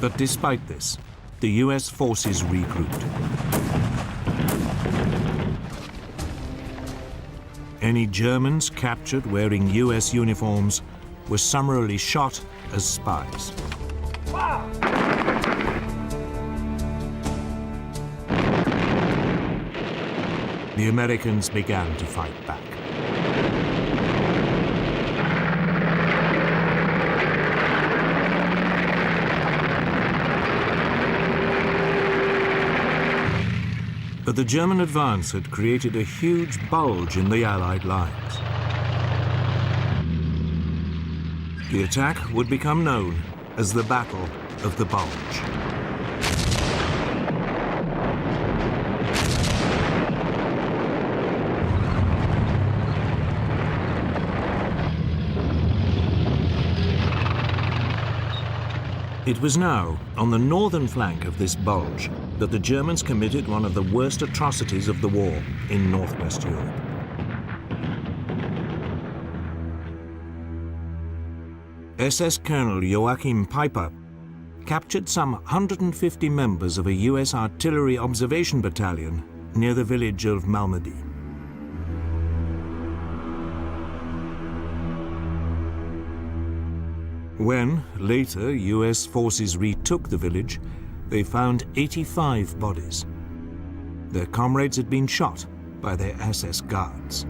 But despite this, the US forces regrouped. Any Germans captured wearing US uniforms were summarily shot as spies. The Americans began to fight back. But the German advance had created a huge bulge in the Allied lines. The attack would become known as the Battle of the Bulge. It was now on the northern flank of this bulge that the Germans committed one of the worst atrocities of the war in Northwest Europe. SS Colonel Joachim Peiper captured some 150 members of a US artillery observation battalion near the village of Malmedy. When, later, US forces retook the village, they found 85 bodies. Their comrades had been shot by their SS guards.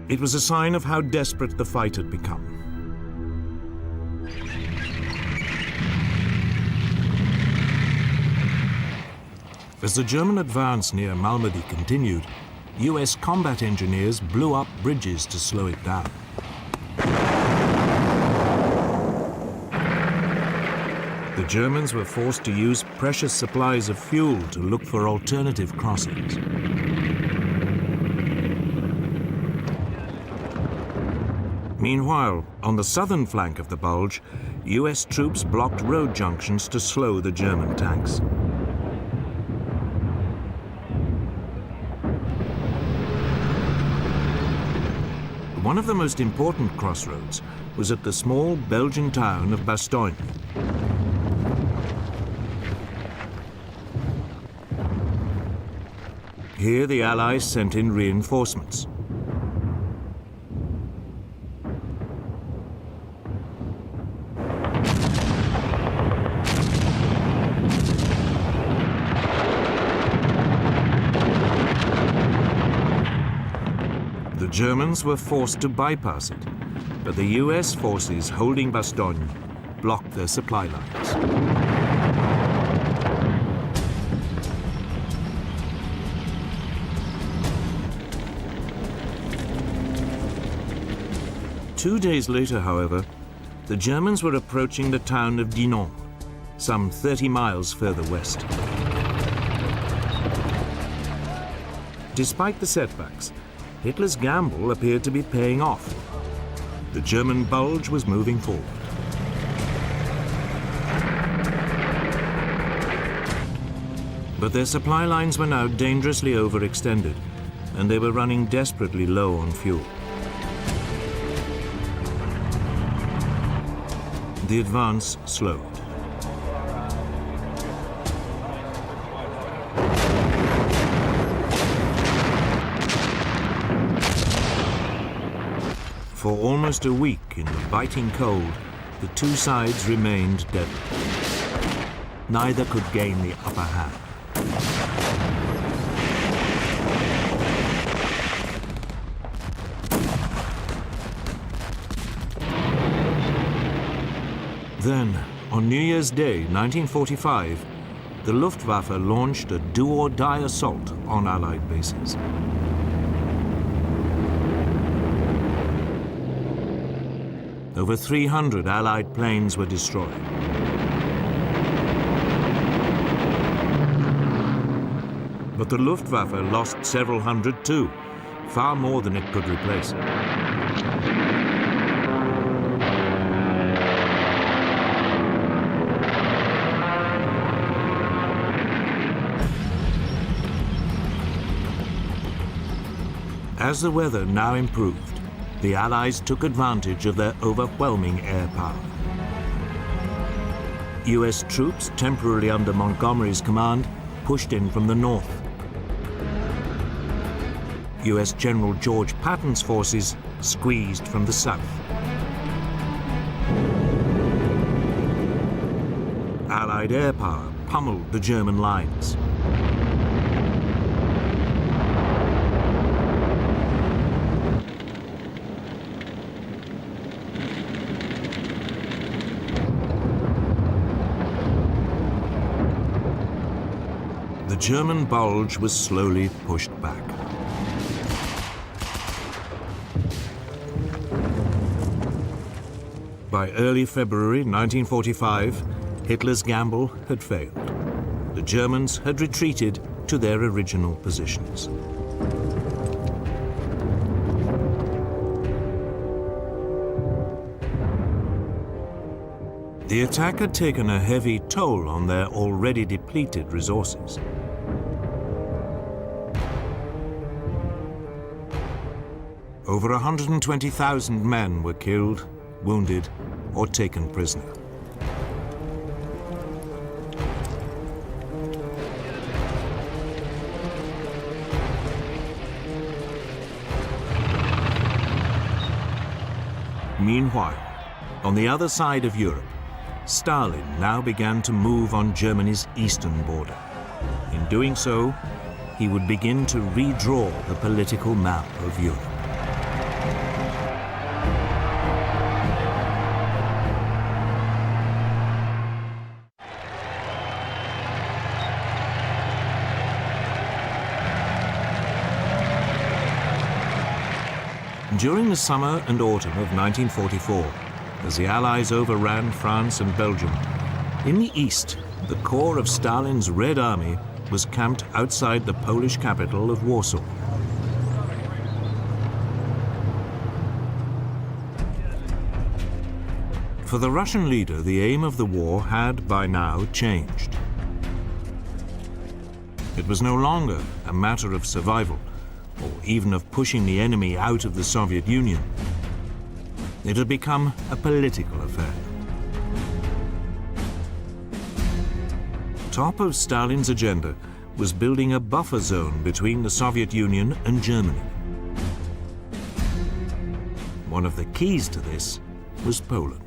It was a sign of how desperate the fight had become. As the German advance near Malmedy continued, US combat engineers blew up bridges to slow it down. The Germans were forced to use precious supplies of fuel to look for alternative crossings. Meanwhile, on the southern flank of the bulge, US troops blocked road junctions to slow the German tanks. One of the most important crossroads was at the small Belgian town of Bastogne. Here the Allies sent in reinforcements. The Germans were forced to bypass it, but the US forces holding Bastogne blocked their supply lines. 2 days later, however, the Germans were approaching the town of Dinant, some 30 miles further west. Despite the setbacks, Hitler's gamble appeared to be paying off. The German bulge was moving forward. But their supply lines were now dangerously overextended, and they were running desperately low on fuel. The advance slowed. For almost a week in the biting cold, the two sides remained deadly. Neither could gain the upper hand. Then, on New Year's Day, 1945, the Luftwaffe launched a do-or-die assault on Allied bases. Over 300 Allied planes were destroyed. But the Luftwaffe lost several hundred too, far more than it could replace. As the weather now improved, the Allies took advantage of their overwhelming air power. US troops, temporarily under Montgomery's command, pushed in from the north. US General George Patton's forces squeezed from the south. Allied air power pummeled the German lines. The German bulge was slowly pushed back. By early February 1945, Hitler's gamble had failed. The Germans had retreated to their original positions. The attack had taken a heavy toll on their already depleted resources. Over 120,000 men were killed, wounded, or taken prisoner. Meanwhile, on the other side of Europe, Stalin now began to move on Germany's eastern border. In doing so, he would begin to redraw the political map of Europe. During the summer and autumn of 1944, as the Allies overran France and Belgium, in the east, the core of Stalin's Red Army was camped outside the Polish capital of Warsaw. For the Russian leader, the aim of the war had by now changed. It was no longer a matter of survival, or even of pushing the enemy out of the Soviet Union. It had become a political affair. Top of Stalin's agenda was building a buffer zone between the Soviet Union and Germany. One of the keys to this was Poland.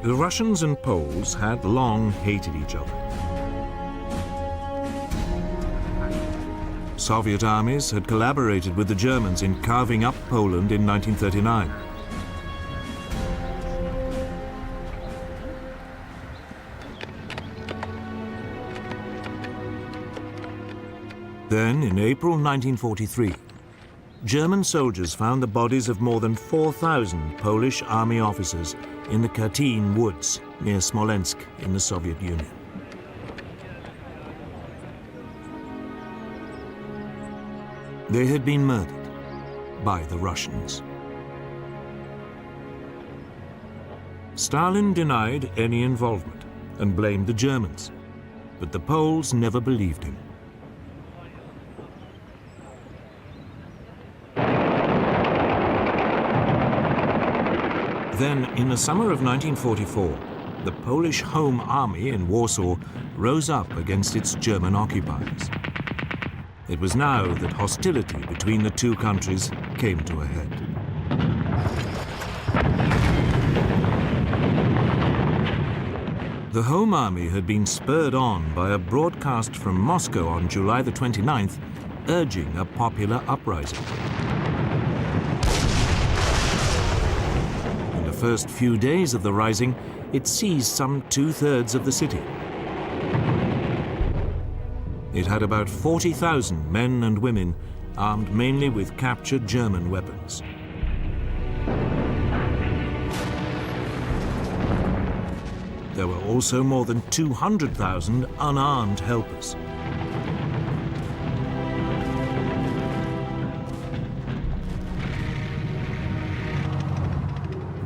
The Russians and Poles had long hated each other. Soviet armies had collaborated with the Germans in carving up Poland in 1939. Then, in April 1943, German soldiers found the bodies of more than 4,000 Polish army officers in the Katyn woods near Smolensk in the Soviet Union. They had been murdered by the Russians. Stalin denied any involvement and blamed the Germans, but the Poles never believed him. Then, in the summer of 1944, the Polish Home Army in Warsaw rose up against its German occupiers. It was now that hostility between the two countries came to a head. The Home Army had been spurred on by a broadcast from Moscow on July the 29th, urging a popular uprising. In the first few days of the rising, it seized some 2/3 of the city. It had about 40,000 men and women, armed mainly with captured German weapons. There were also more than 200,000 unarmed helpers.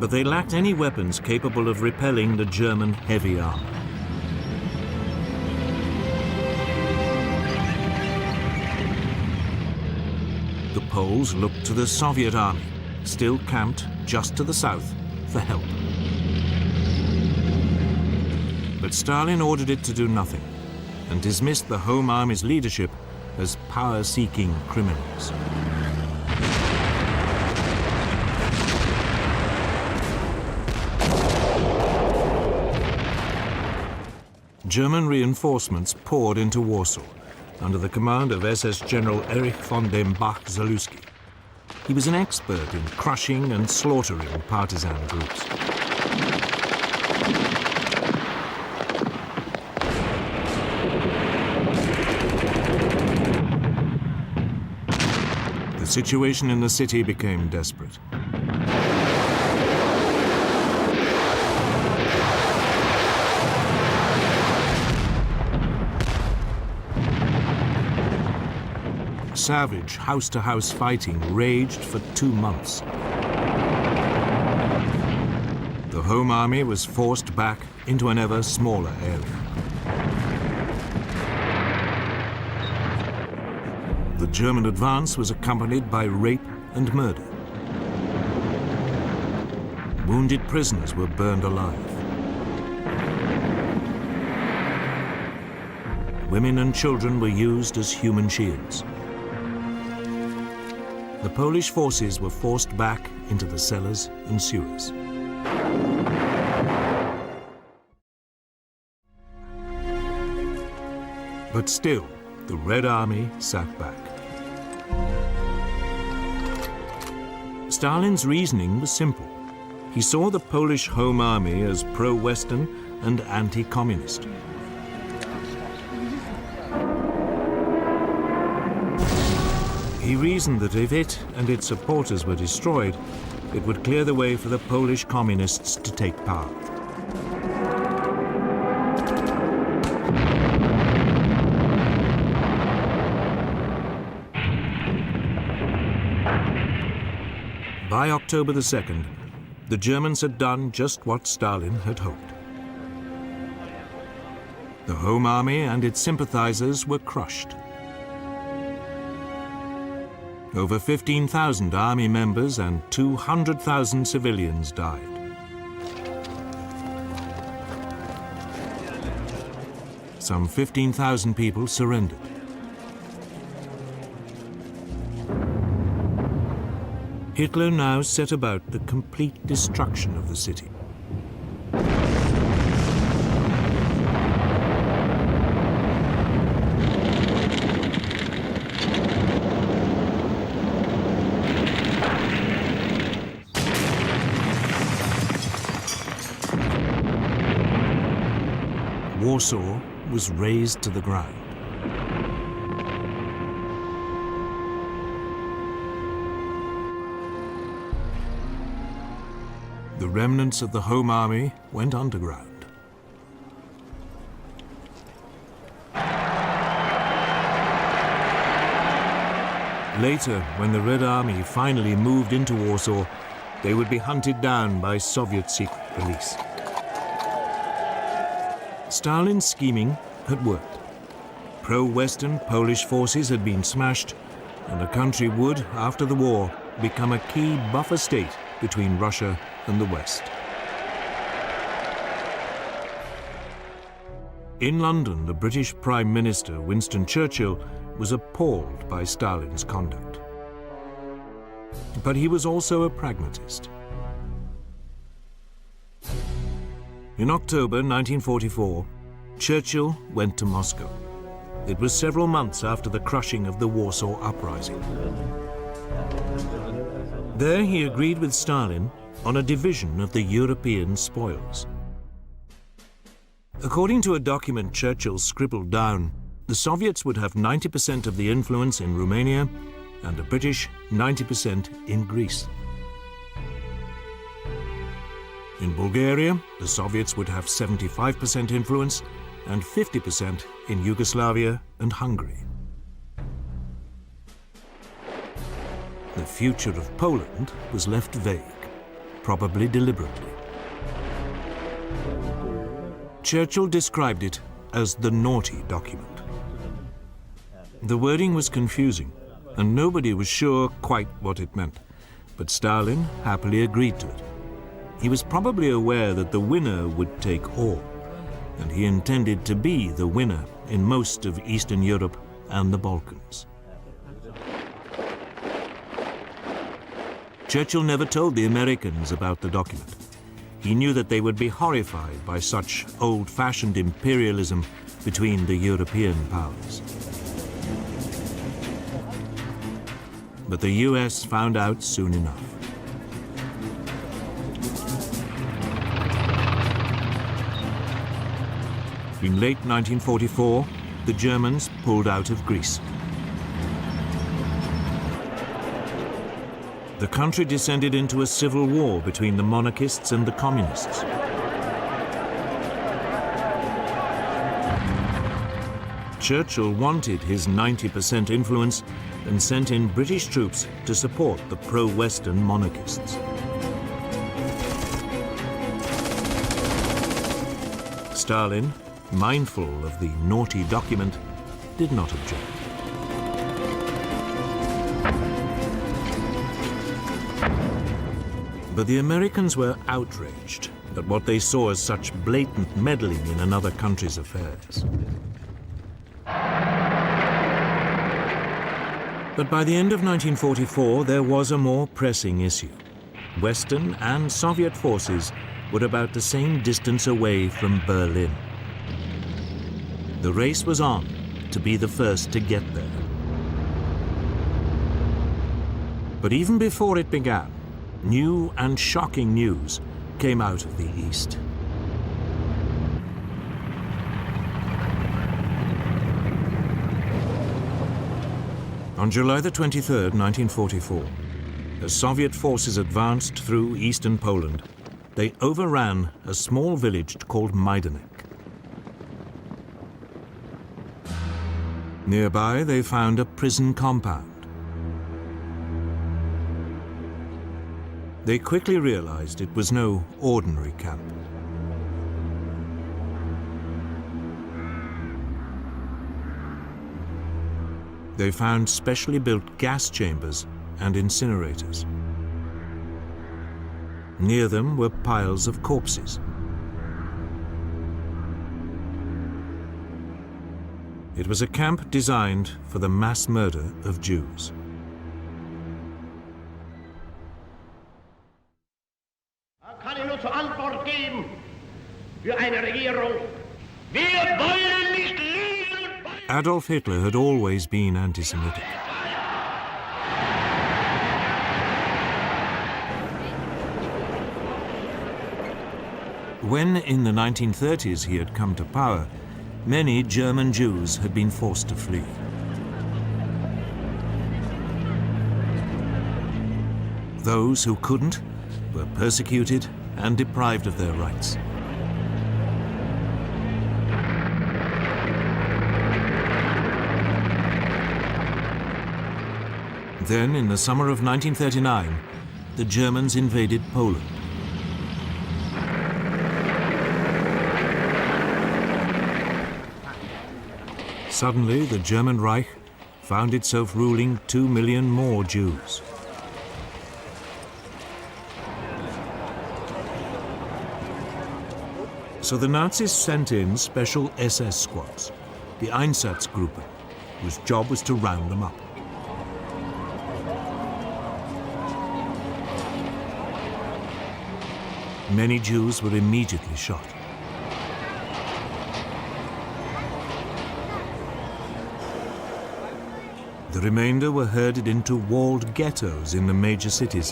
But they lacked any weapons capable of repelling the German heavy armor. The Poles looked to the Soviet army, still camped just to the south, for help. But Stalin ordered it to do nothing and dismissed the Home Army's leadership as power-seeking criminals. German reinforcements poured into Warsaw under the command of SS General Erich von dem Bach-Zalewski. He was an expert in crushing and slaughtering partisan groups. The situation in the city became desperate. Savage house-to-house fighting raged for 2 months. The Home Army was forced back into an ever smaller area. The German advance was accompanied by rape and murder. Wounded prisoners were burned alive. Women and children were used as human shields. The Polish forces were forced back into the cellars and sewers. But still, the Red Army sat back. Stalin's reasoning was simple. He saw the Polish Home Army as pro-Western and anti-communist. He reasoned that if it and its supporters were destroyed, it would clear the way for the Polish communists to take power. By October the 2nd, the Germans had done just what Stalin had hoped. The Home Army and its sympathizers were crushed. Over 15,000 army members and 200,000 civilians died. Some 15,000 people surrendered. Hitler now set about the complete destruction of the city. Warsaw was razed to the ground. The remnants of the Home Army went underground. Later, when the Red Army finally moved into Warsaw, they would be hunted down by Soviet secret police. Stalin's scheming had worked. Pro-Western Polish forces had been smashed, and the country would, after the war, become a key buffer state between Russia and the West. In London, the British Prime Minister, Winston Churchill, was appalled by Stalin's conduct. But he was also a pragmatist. In October 1944, Churchill went to Moscow. It was several months after the crushing of the Warsaw Uprising. There he agreed with Stalin on a division of the European spoils. According to a document Churchill scribbled down, the Soviets would have 90% of the influence in Romania and the British 90% in Greece. In Bulgaria, the Soviets would have 75% influence and 50% in Yugoslavia and Hungary. The future of Poland was left vague, probably deliberately. Churchill described it as the naughty document. The wording was confusing, and nobody was sure quite what it meant, but Stalin happily agreed to it. He was probably aware that the winner would take all, and he intended to be the winner in most of Eastern Europe and the Balkans. Churchill never told the Americans about the document. He knew that they would be horrified by such old-fashioned imperialism between the European powers. But the US found out soon enough. In late 1944, the Germans pulled out of Greece. The country descended into a civil war between the monarchists and the communists. Churchill wanted his 90% influence and sent in British troops to support the pro-Western monarchists. Stalin, mindful of the naughty document, did not object. But the Americans were outraged at what they saw as such blatant meddling in another country's affairs. But by the end of 1944, there was a more pressing issue. Western and Soviet forces were about the same distance away from Berlin. The race was on to be the first to get there. But even before it began, new and shocking news came out of the East. On July the 23rd, 1944, as Soviet forces advanced through eastern Poland, they overran a small village called Majdanek. Nearby, they found a prison compound. They quickly realized it was no ordinary camp. They found specially built gas chambers and incinerators. Near them were piles of corpses. It was a camp designed for the mass murder of Jews. Kann ich nur zur Antwort geben für eine Regierung. Wir wollen nicht leben. Adolf Hitler had always been anti-Semitic. When in the 1930s he had come to power, many German Jews had been forced to flee. Those who couldn't were persecuted and deprived of their rights. Then, in the summer of 1939, the Germans invaded Poland. Suddenly, the German Reich found itself ruling 2 million more Jews. So the Nazis sent in special SS squads, the Einsatzgruppen, whose job was to round them up. Many Jews were immediately shot. The remainder were herded into walled ghettos in the major cities,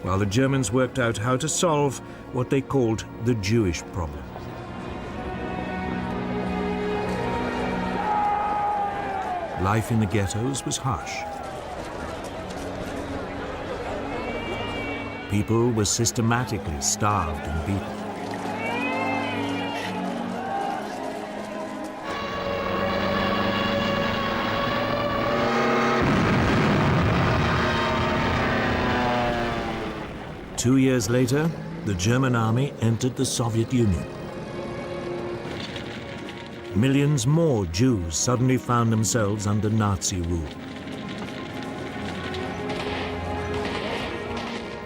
while the Germans worked out how to solve what they called the Jewish problem. Life in the ghettos was harsh. People were systematically starved and beaten. Two years later, the German army entered the Soviet Union. Millions more Jews suddenly found themselves under Nazi rule.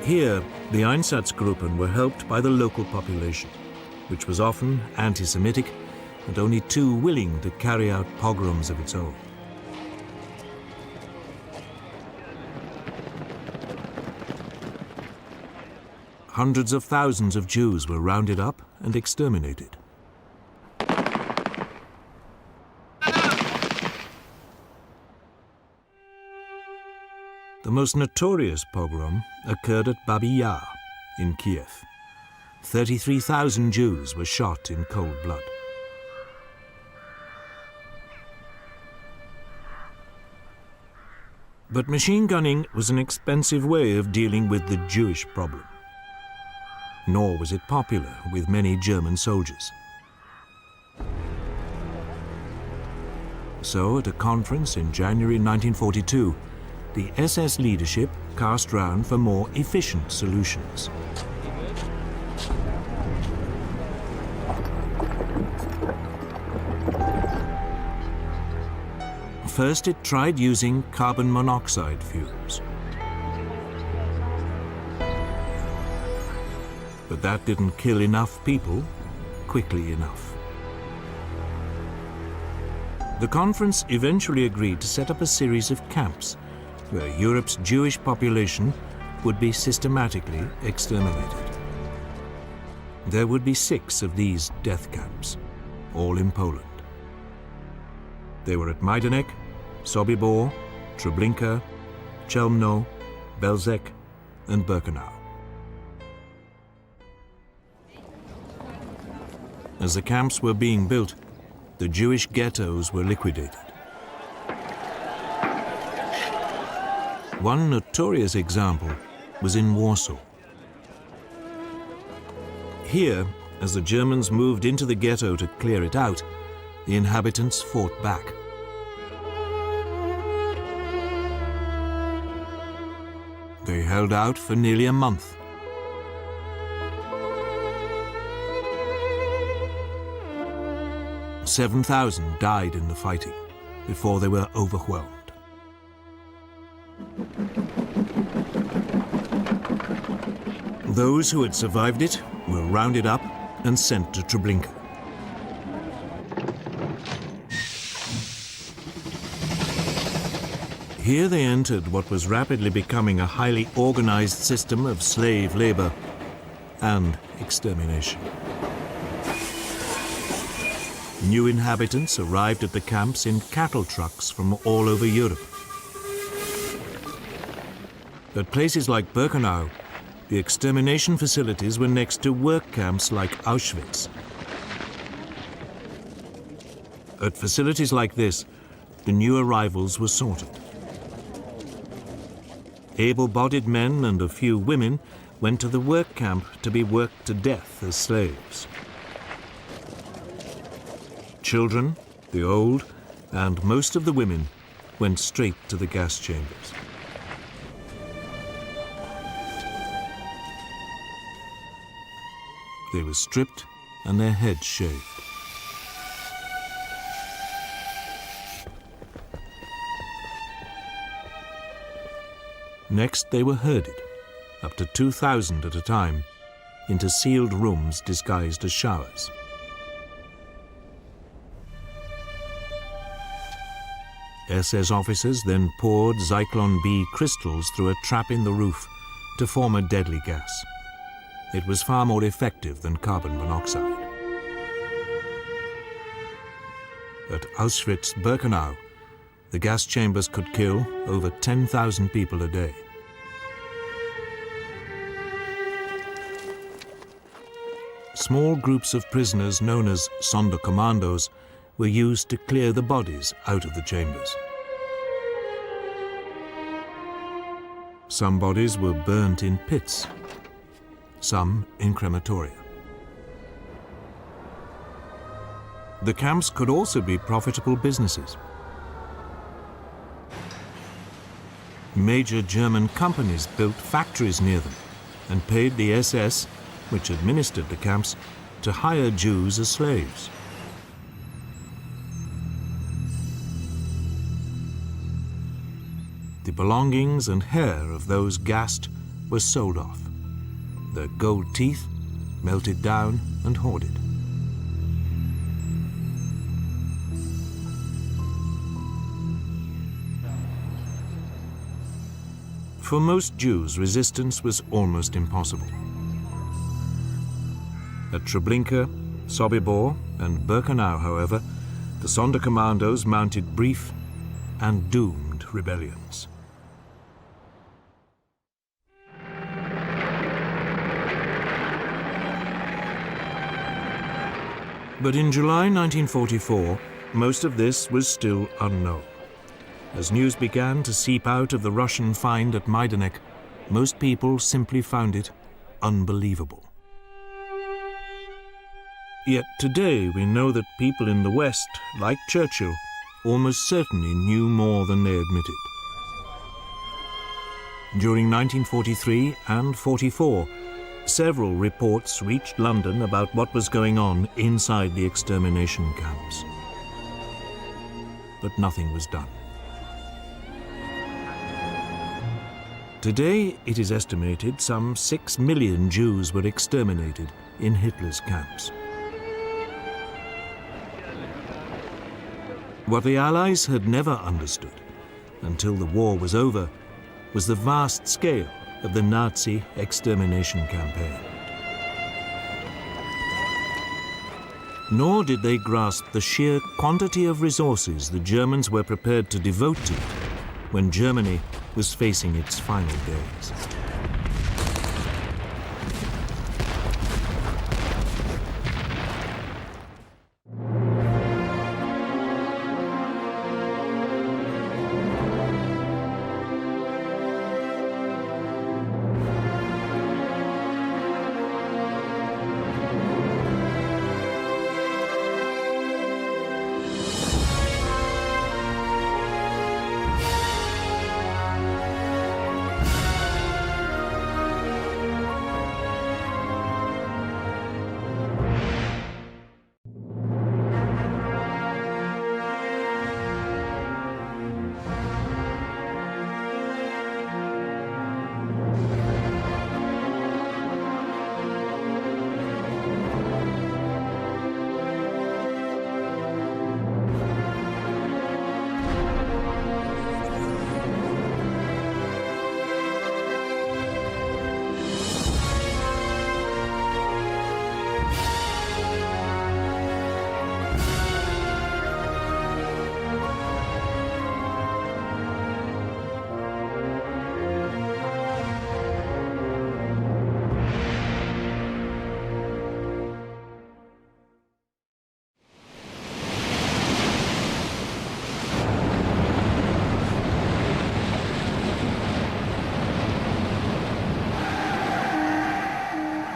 Here, the Einsatzgruppen were helped by the local population, which was often anti-Semitic and only too willing to carry out pogroms of its own. Hundreds of thousands of Jews were rounded up and exterminated. The most notorious pogrom occurred at Babi Yar in Kiev. 33,000 Jews were shot in cold blood. But machine gunning was an expensive way of dealing with the Jewish problem. Nor was it popular with many German soldiers. So, at a conference in January 1942, the SS leadership cast round for more efficient solutions. First, it tried using carbon monoxide fumes. But that didn't kill enough people quickly enough. The conference eventually agreed to set up a series of camps where Europe's Jewish population would be systematically exterminated. There would be 6 of these death camps, all in Poland. They were at Majdanek, Sobibor, Treblinka, Chelmno, Belzec, and Birkenau. As the camps were being built, the Jewish ghettos were liquidated. One notorious example was in Warsaw. Here, as the Germans moved into the ghetto to clear it out, the inhabitants fought back. They held out for nearly a month. "7,000 died in the fighting before they were overwhelmed. Those who had survived it were rounded up and sent to Treblinka. Here they entered what was rapidly becoming a highly organized system of slave labor and extermination. New inhabitants arrived at the camps in cattle trucks from all over Europe. At places like Birkenau, the extermination facilities were next to work camps like Auschwitz. At facilities like this, the new arrivals were sorted. Able-bodied men and a few women went to the work camp to be worked to death as slaves. Children, the old, and most of the women went straight to the gas chambers. They were stripped and their heads shaved. Next, they were herded, up to 2,000 at a time, into sealed rooms disguised as showers. SS officers then poured Zyklon B crystals through a trap in the roof to form a deadly gas. It was far more effective than carbon monoxide. At Auschwitz-Birkenau, the gas chambers could kill over 10,000 people a day. Small groups of prisoners known as Sonderkommandos were used to clear the bodies out of the chambers. Some bodies were burnt in pits, some in crematoria. The camps could also be profitable businesses. Major German companies built factories near them and paid the SS, which administered the camps, to hire Jews as slaves. The belongings and hair of those gassed were sold off, their gold teeth melted down and hoarded. For most Jews, resistance was almost impossible. At Treblinka, Sobibor and Birkenau, however, the Sonderkommandos mounted brief and doomed rebellions. But in July 1944, most of this was still unknown. As news began to seep out of the Russian find at Majdanek, most people simply found it unbelievable. Yet today we know that people in the West, like Churchill, almost certainly knew more than they admitted. During 1943 and 44, several reports reached London about what was going on inside the extermination camps. But nothing was done. Today, it is estimated some 6 million Jews were exterminated in Hitler's camps. What the Allies had never understood, until the war was over, was the vast scale of the Nazi extermination campaign. Nor did they grasp the sheer quantity of resources the Germans were prepared to devote to it when Germany was facing its final days.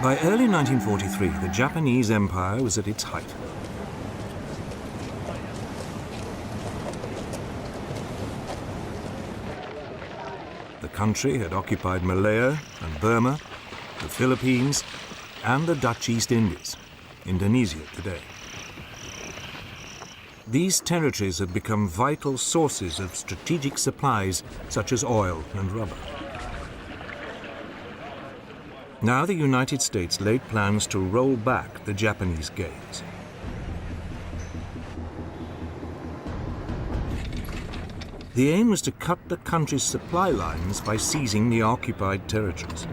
By early 1943, the Japanese Empire was at its height. The country had occupied Malaya and Burma, the Philippines, and the Dutch East Indies, Indonesia today. These territories had become vital sources of strategic supplies such as oil and rubber. Now the United States laid plans to roll back the Japanese gains. The aim was to cut the country's supply lines by seizing the occupied territories.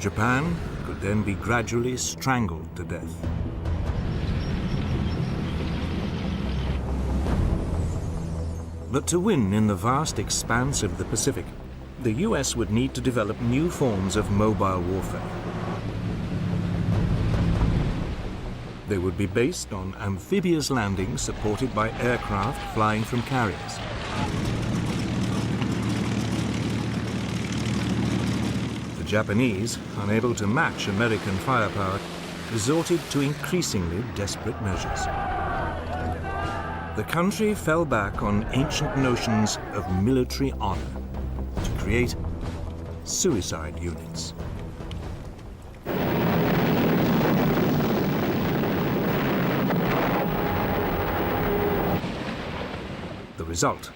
Japan could then be gradually strangled to death. But to win in the vast expanse of the Pacific, the US would need to develop new forms of mobile warfare. They would be based on amphibious landings supported by aircraft flying from carriers. The Japanese, unable to match American firepower, resorted to increasingly desperate measures. The country fell back on ancient notions of military honor to create suicide units. The result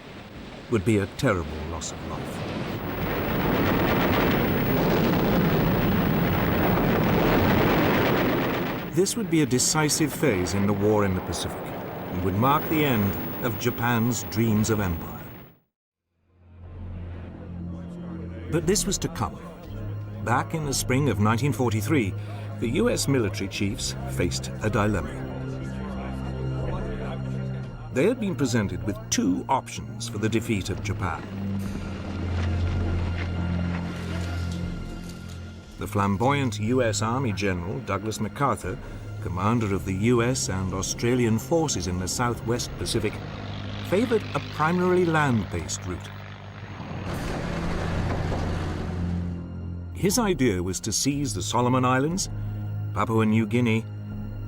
would be a terrible loss of life. This would be a decisive phase in the war in the Pacific and would mark the end of Japan's dreams of empire. But this was to come. Back in the spring of 1943, the US military chiefs faced a dilemma. They had been presented with two options for the defeat of Japan. The flamboyant US Army General Douglas MacArthur, commander of the US and Australian forces in the Southwest Pacific, favored a primarily land-based route. His idea was to seize the Solomon Islands, Papua New Guinea,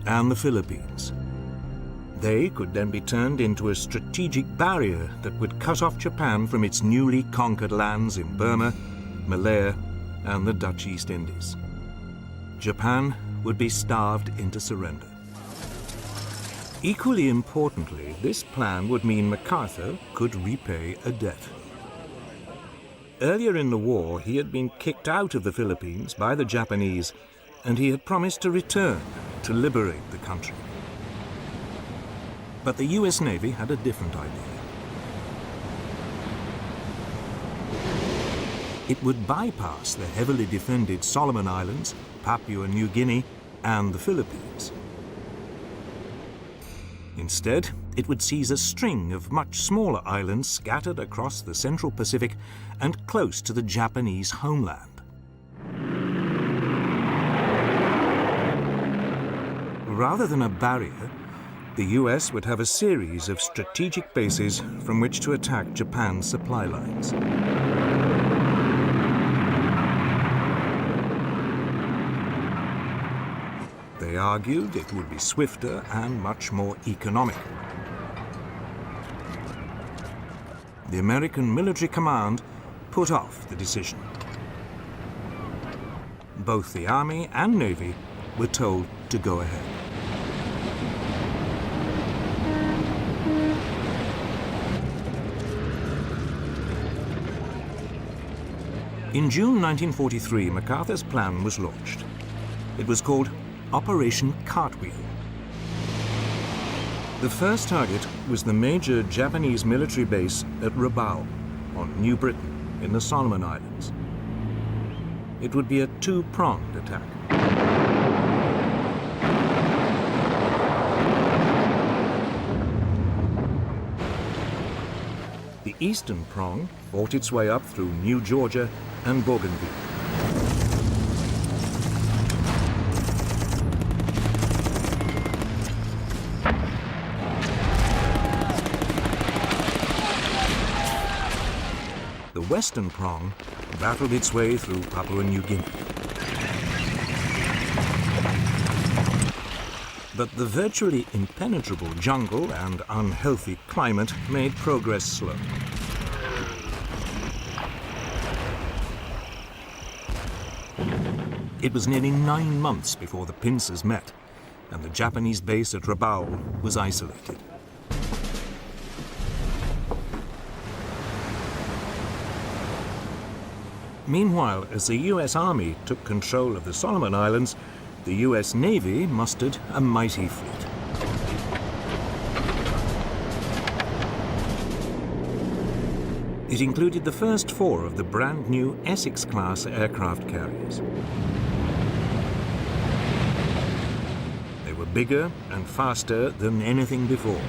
and the Philippines. They could then be turned into a strategic barrier that would cut off Japan from its newly conquered lands in Burma, Malaya, and the Dutch East Indies. Japan would be starved into surrender. Equally importantly, this plan would mean MacArthur could repay a debt. Earlier in the war, he had been kicked out of the Philippines by the Japanese, and he had promised to return to liberate the country. But the US Navy had a different idea. It would bypass the heavily defended Solomon Islands, Papua New Guinea, and the Philippines. Instead, it would seize a string of much smaller islands scattered across the Central Pacific and close to the Japanese homeland. Rather than a barrier, the US would have a series of strategic bases from which to attack Japan's supply lines. They argued it would be swifter and much more economical. The American military command put off the decision. Both the Army and Navy were told to go ahead. In June 1943, MacArthur's plan was launched. It was called Operation Cartwheel. The first target was the major Japanese military base at Rabaul on New Britain in the Solomon Islands. It would be a two-pronged attack. The eastern prong fought its way up through New Georgia and Bougainville. The western prong battled its way through Papua New Guinea. But the virtually impenetrable jungle and unhealthy climate made progress slow. It was nearly 9 months before the pincers met, and the Japanese base at Rabaul was isolated. Meanwhile, as the US Army took control of the Solomon Islands, the US Navy mustered a mighty fleet. It included the first 4 of the brand new Essex-class aircraft carriers. They were bigger and faster than anything before.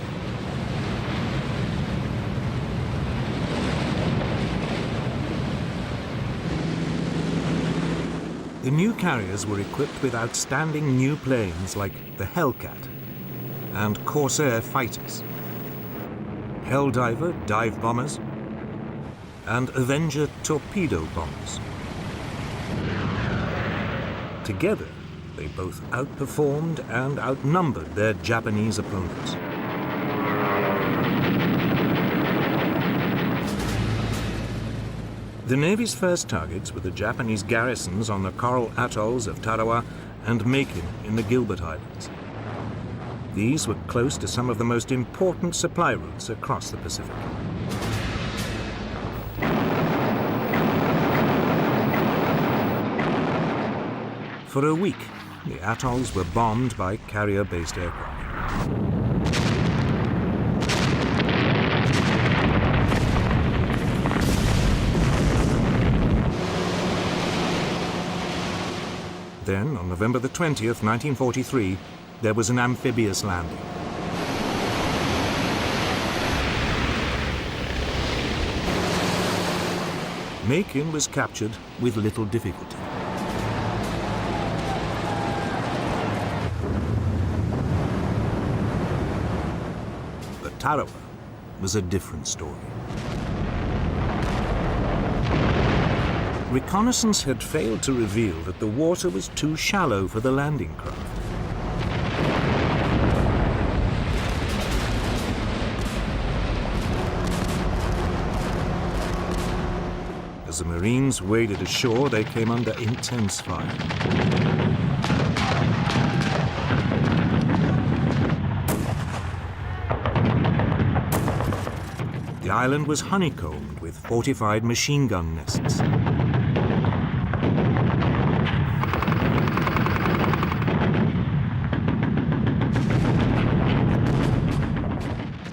The new carriers were equipped with outstanding new planes like the Hellcat and Corsair fighters, Helldiver dive bombers, and Avenger torpedo bombers. Together, they both outperformed and outnumbered their Japanese opponents. The Navy's first targets were the Japanese garrisons on the coral atolls of Tarawa and Makin in the Gilbert Islands. These were close to some of the most important supply routes across the Pacific. For a week, the atolls were bombed by carrier-based aircraft. Then, on November the 20th, 1943, there was an amphibious landing. Macon was captured with little difficulty. But Tarawa was a different story. Reconnaissance had failed to reveal that the water was too shallow for the landing craft. As the Marines waded ashore, they came under intense fire. The island was honeycombed with fortified machine gun nests.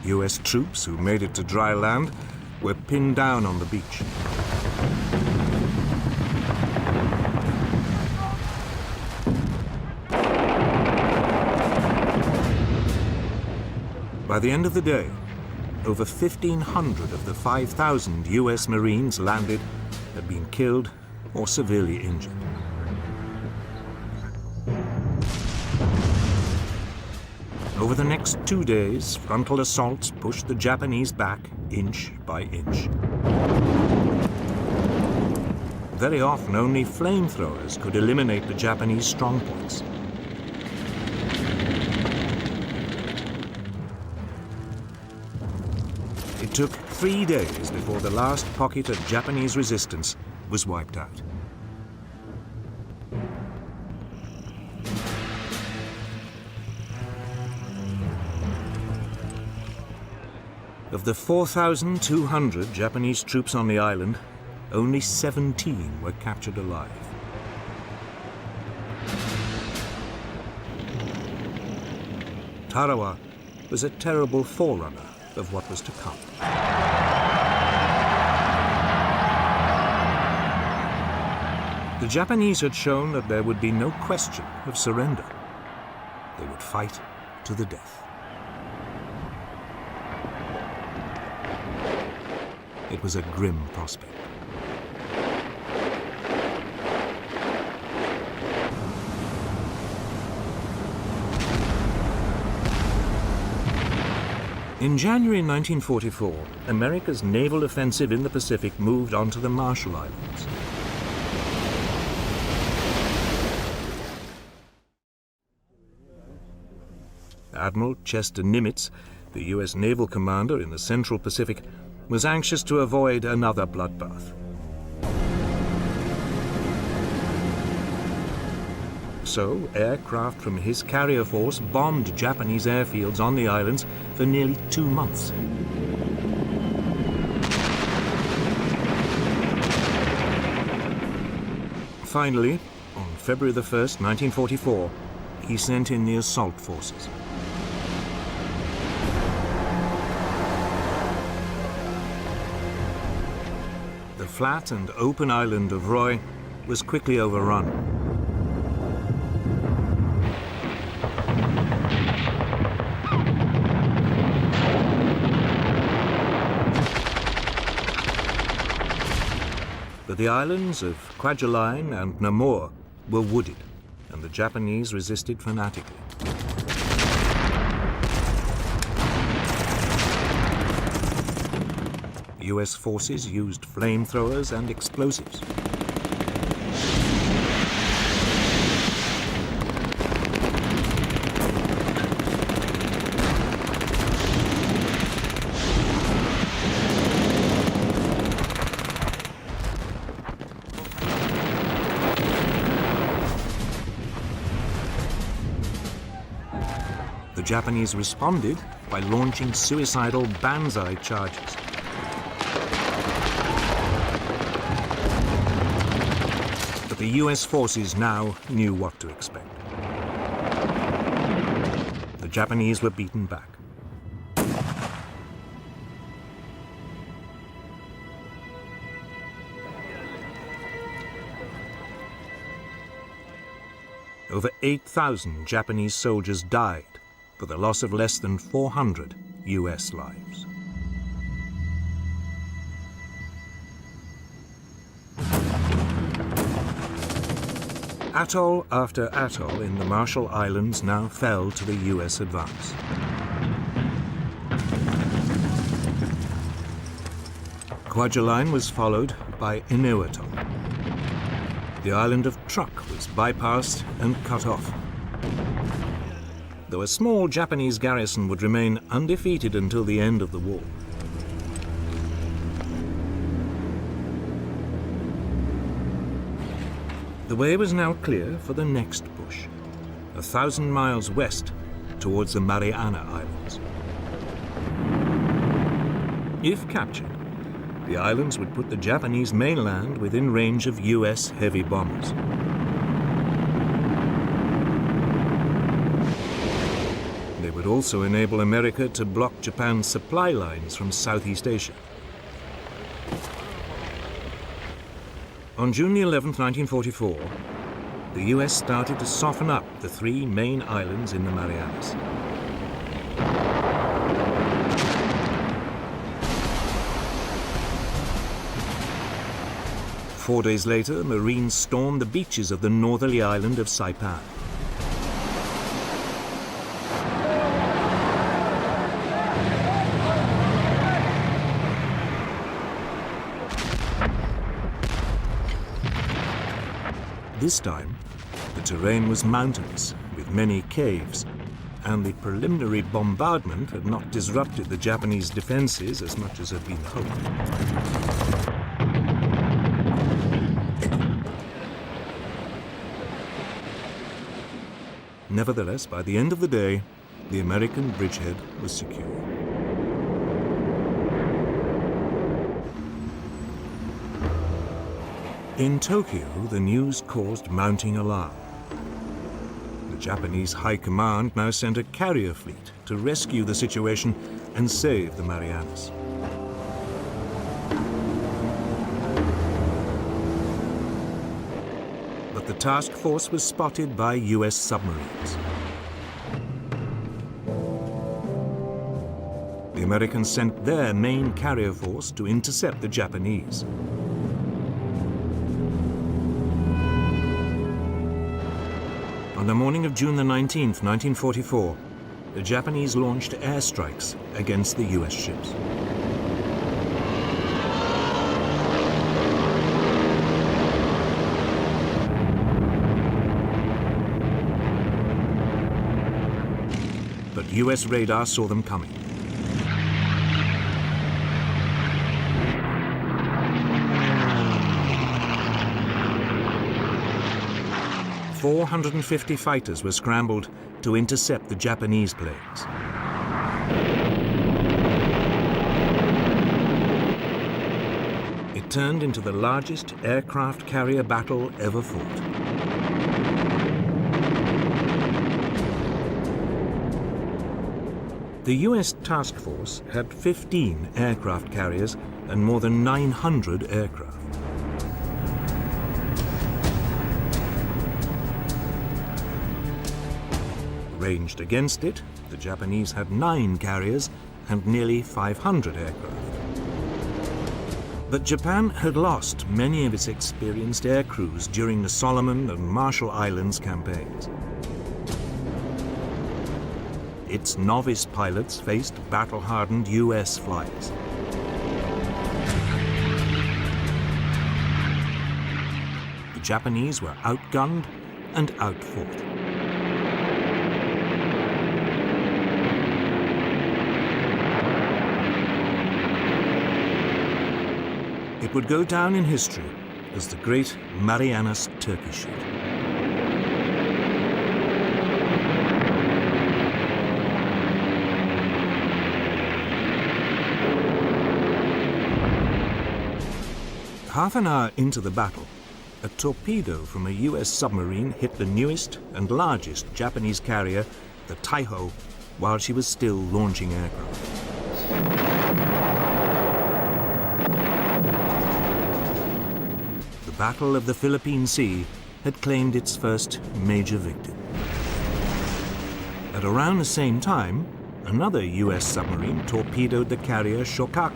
US troops who made it to dry land were pinned down on the beach. By the end of the day, over 1,500 of the 5,000 US Marines landed had been killed or severely injured. Over the next 2 days, frontal assaults pushed the Japanese back inch by inch. Very often, only flamethrowers could eliminate the Japanese strongpoints. It took 3 days before the last pocket of Japanese resistance was wiped out. Of the 4,200 Japanese troops on the island, only 17 were captured alive. Tarawa was a terrible forerunner of what was to come. The Japanese had shown that there would be no question of surrender. They would fight to the death. It was a grim prospect. In January 1944, America's naval offensive in the Pacific moved on to the Marshall Islands. Admiral Chester Nimitz, the U.S. naval commander in the Central Pacific, was anxious to avoid another bloodbath. So, aircraft from his carrier force bombed Japanese airfields on the islands for nearly 2 months. Finally, on February the 1st, 1944, he sent in the assault forces. The flat and open island of Roy was quickly overrun. But the islands of Kwajalein and Namur were wooded, and the Japanese resisted fanatically. US forces used flamethrowers and explosives. The Japanese responded by launching suicidal banzai charges. But the US forces now knew what to expect. The Japanese were beaten back. over 8,000 Japanese soldiers died for the loss of less than 400 US lives. Atoll after atoll in the Marshall Islands now fell to the US advance. Kwajalein was followed by Inu Atoll. The island of Truk was bypassed and cut off. Though a small Japanese garrison would remain undefeated until the end of the war. The way was now clear for the next push, 1,000 miles west towards the Mariana Islands. If captured, the islands would put the Japanese mainland within range of US heavy bombers. They would also enable America to block Japan's supply lines from Southeast Asia. On June 11, 1944, the US started to soften up the three main islands in the Marianas. Four days later, Marines stormed the beaches of the northerly island of Saipan. This time, the terrain was mountainous, with many caves, and the preliminary bombardment had not disrupted the Japanese defenses as much as had been hoped. Nevertheless, by the end of the day, the American bridgehead was secure. In Tokyo, the news caused mounting alarm. The Japanese High Command now sent a carrier fleet to rescue the situation and save the Marianas. But the task force was spotted by US submarines. The Americans sent their main carrier force to intercept the Japanese. On the morning of June the 19th, 1944, the Japanese launched airstrikes against the US ships. But US radar saw them coming. .450 fighters were scrambled to intercept the Japanese planes. It turned into the largest aircraft carrier battle ever fought. The US task force had 15 aircraft carriers and more than 900 aircraft. Ranged against it, the Japanese had 9 carriers and nearly 500 aircraft. But Japan had lost many of its experienced air crews during the Solomon and Marshall Islands campaigns. Its novice pilots faced battle-hardened US flyers. The Japanese were outgunned and outfought. It would go down in history as the Great Marianas Turkey Shoot. Half an hour into the battle, a torpedo from a US submarine hit the newest and largest Japanese carrier, the Taiho, while she was still launching aircraft. The Battle of the Philippine Sea had claimed its first major victim. At around the same time, another US submarine torpedoed the carrier Shokaku.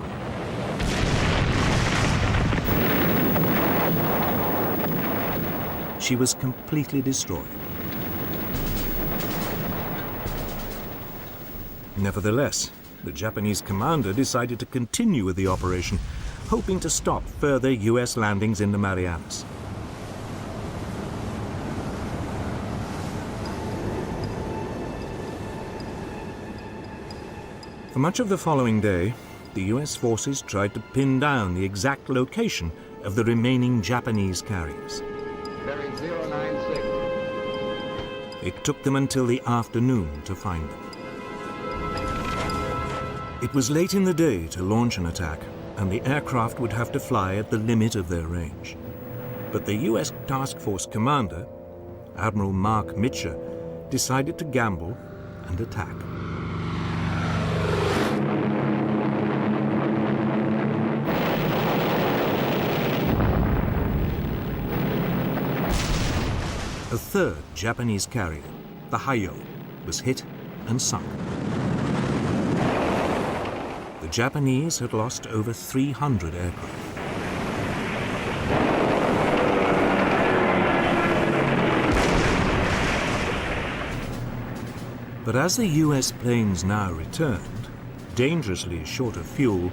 She was completely destroyed. Nevertheless, the Japanese commander decided to continue with the operation, hoping to stop further US landings in the Marianas. For much of the following day, the US forces tried to pin down the exact location of the remaining Japanese carriers. Bearing 096. It took them until the afternoon to find them. It was late in the day to launch an attack, and the aircraft would have to fly at the limit of their range. But the US Task Force commander, Admiral Mark Mitcher, decided to gamble and attack. A third Japanese carrier, the Hayo, was hit and sunk. The Japanese had lost over 300 aircraft. But as the US planes now returned, dangerously short of fuel,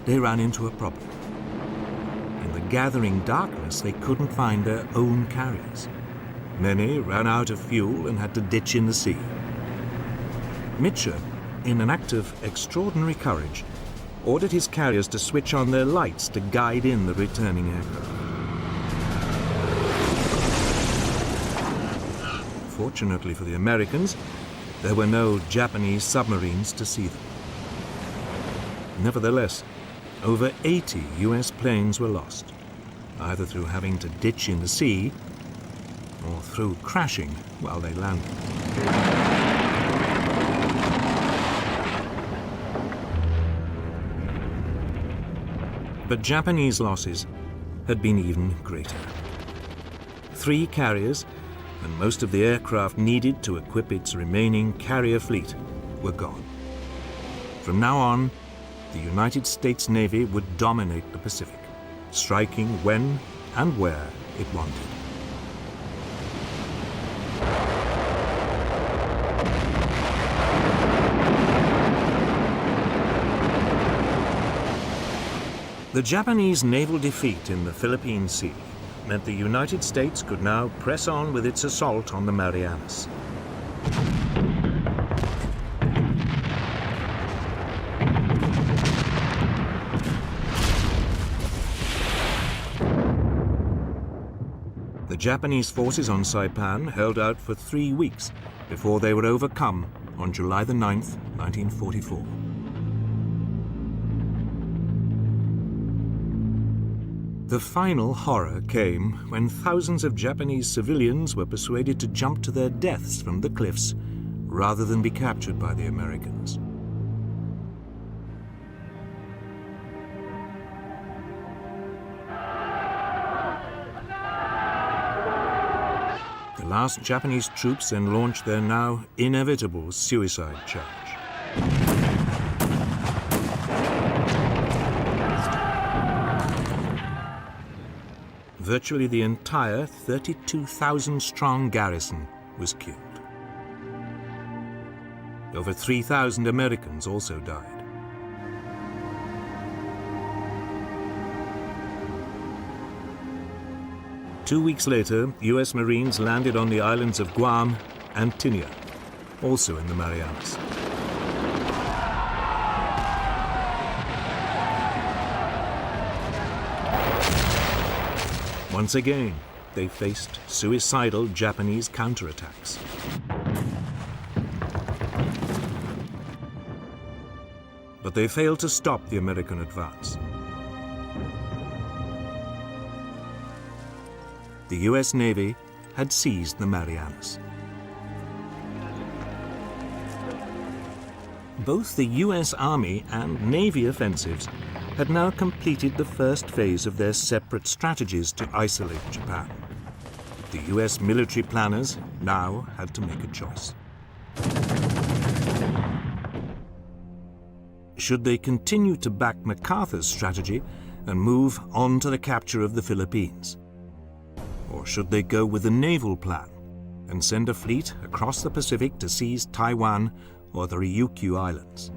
they ran into a problem. In the gathering darkness, they couldn't find their own carriers. Many ran out of fuel and had to ditch in the sea. Mitcher, in an act of extraordinary courage, ordered his carriers to switch on their lights to guide in the returning aircraft. Fortunately for the Americans, there were no Japanese submarines to see them. Nevertheless, over 80 US planes were lost, either through having to ditch in the sea or through crashing while they landed. But Japanese losses had been even greater. 3 carriers and most of the aircraft needed to equip its remaining carrier fleet were gone. From now on, the United States Navy would dominate the Pacific, striking when and where it wanted. The Japanese naval defeat in the Philippine Sea meant the United States could now press on with its assault on the Marianas. The Japanese forces on Saipan held out for 3 weeks before they were overcome on July the 9th, 1944. The final horror came when thousands of Japanese civilians were persuaded to jump to their deaths from the cliffs rather than be captured by the Americans. The last Japanese troops then launched their now inevitable suicide charge. Virtually the entire 32,000-strong garrison was killed. Over 3,000 Americans also died. Two weeks later, US Marines landed on the islands of Guam and Tinian, also in the Marianas. Once again, they faced suicidal Japanese counterattacks. But they failed to stop the American advance. The US Navy had seized the Marianas. Both the US Army and Navy offensives had now completed the first phase of their separate strategies to isolate Japan. The US military planners now had to make a choice. Should they continue to back MacArthur's strategy and move on to the capture of the Philippines? Or should they go with the naval plan and send a fleet across the Pacific to seize Taiwan or the Ryukyu Islands?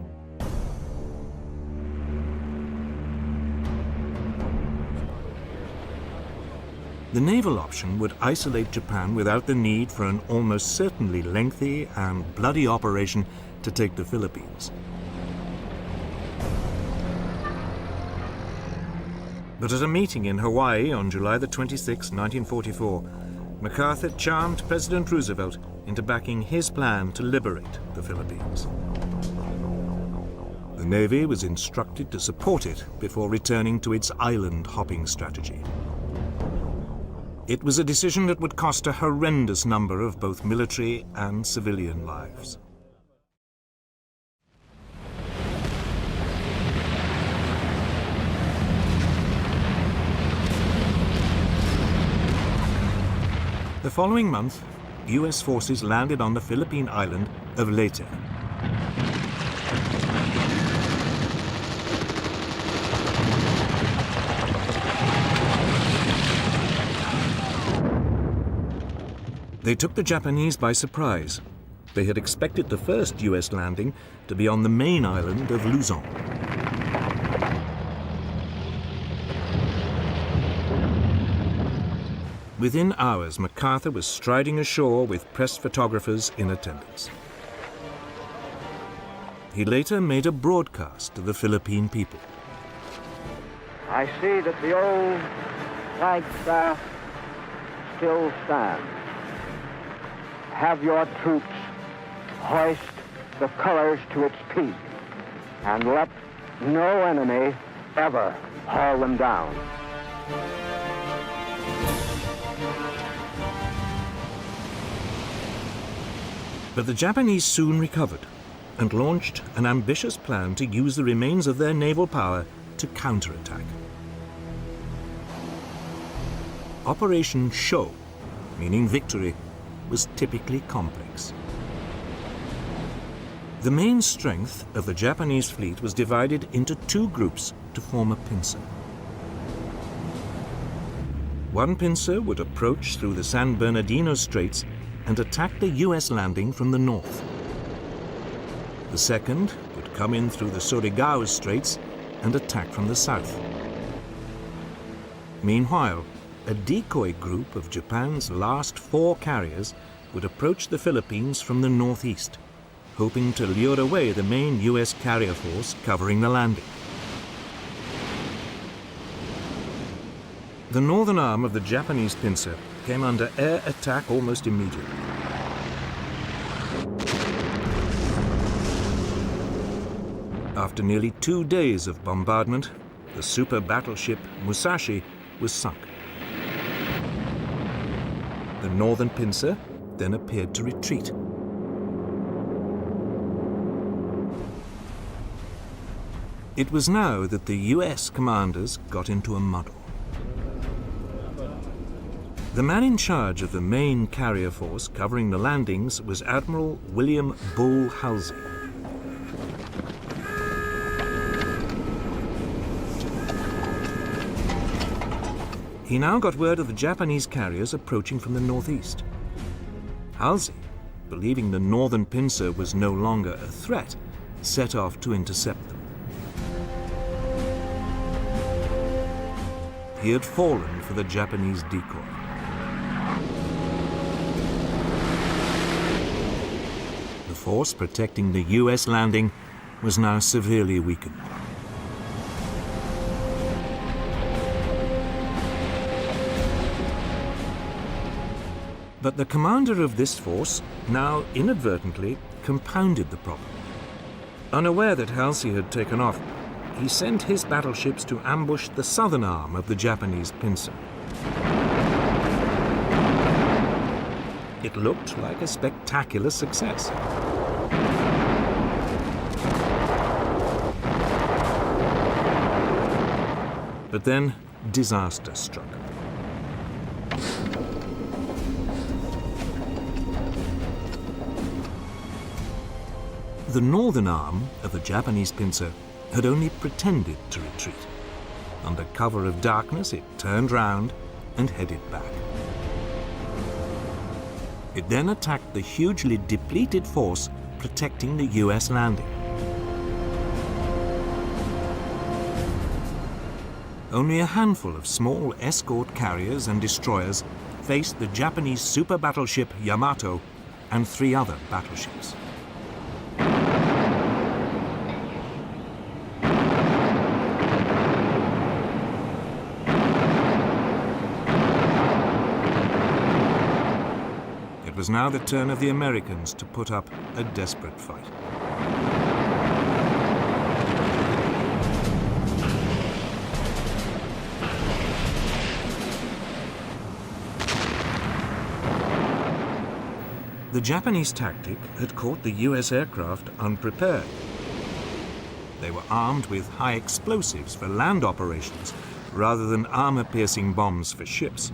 The naval option would isolate Japan without the need for an almost certainly lengthy and bloody operation to take the Philippines. But at a meeting in Hawaii on July the 26th, 1944, MacArthur charmed President Roosevelt into backing his plan to liberate the Philippines. The Navy was instructed to support it before returning to its island-hopping strategy. It was a decision that would cost a horrendous number of both military and civilian lives. The following month, US forces landed on the Philippine island of Leyte. They took the Japanese by surprise. They had expected the first US landing to be on the main island of Luzon. Within hours, MacArthur was striding ashore with press photographers in attendance. He later made a broadcast to the Philippine people. I see that the old flagstaff still stands. Have your troops hoist the colors to its peak, and let no enemy ever haul them down. But the Japanese soon recovered and launched an ambitious plan to use the remains of their naval power to counterattack. Operation Show, meaning victory, was typically complex. The main strength of the Japanese fleet was divided into two groups to form a pincer. One pincer would approach through the San Bernardino Straits and attack the US landing from the north. The second would come in through the Surigao Straits and attack from the south. Meanwhile, a decoy group of Japan's last 4 carriers would approach the Philippines from the northeast, hoping to lure away the main US carrier force covering the landing. The northern arm of the Japanese pincer came under air attack almost immediately. After nearly 2 days of bombardment, the super battleship Musashi was sunk. The northern pincer then appeared to retreat. It was now that the US commanders got into a muddle. The man in charge of the main carrier force covering the landings was Admiral William Bull Halsey. He now got word of the Japanese carriers approaching from the northeast. Halsey, believing the northern pincer was no longer a threat, set off to intercept them. He had fallen for the Japanese decoy. The force protecting the US landing was now severely weakened. But the commander of this force now inadvertently compounded the problem. Unaware that Halsey had taken off, he sent his battleships to ambush the southern arm of the Japanese pincer. It looked like a spectacular success. But then disaster struck. The northern arm of the Japanese pincer had only pretended to retreat. Under cover of darkness, it turned round and headed back. It then attacked the hugely depleted force protecting the US landing. Only a handful of small escort carriers and destroyers faced the Japanese super battleship Yamato and 3 other battleships. It was now the turn of the Americans to put up a desperate fight. The Japanese tactic had caught the US aircraft unprepared. They were armed with high explosives for land operations rather than armor-piercing bombs for ships.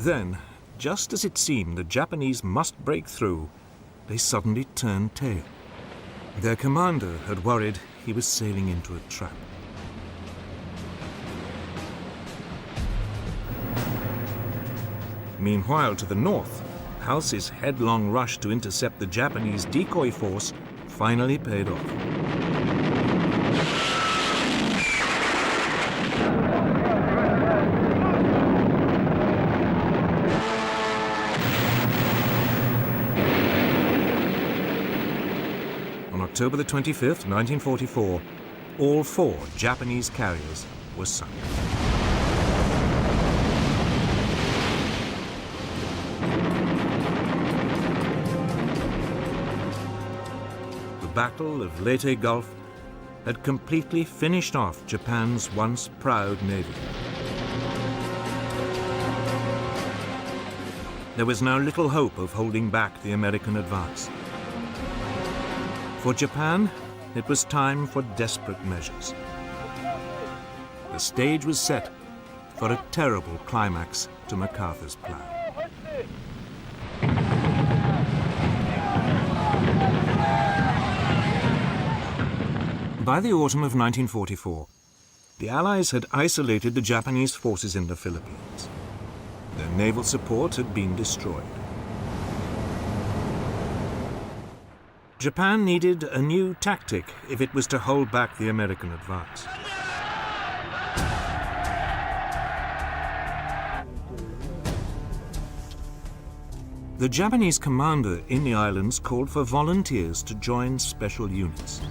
Then, just as it seemed the Japanese must break through, they suddenly turned tail. Their commander had worried he was sailing into a trap. Meanwhile, to the north, Halsey's headlong rush to intercept the Japanese decoy force finally paid off. On October the 25th, 1944, all 4 Japanese carriers were sunk. The Battle of Leyte Gulf had completely finished off Japan's once proud navy. There was now little hope of holding back the American advance. For Japan, it was time for desperate measures. The stage was set for a terrible climax to MacArthur's plan. By the autumn of 1944, the Allies had isolated the Japanese forces in the Philippines. Their naval support had been destroyed. Japan needed a new tactic if it was to hold back the American advance. The Japanese commander in the islands called for volunteers to join special units.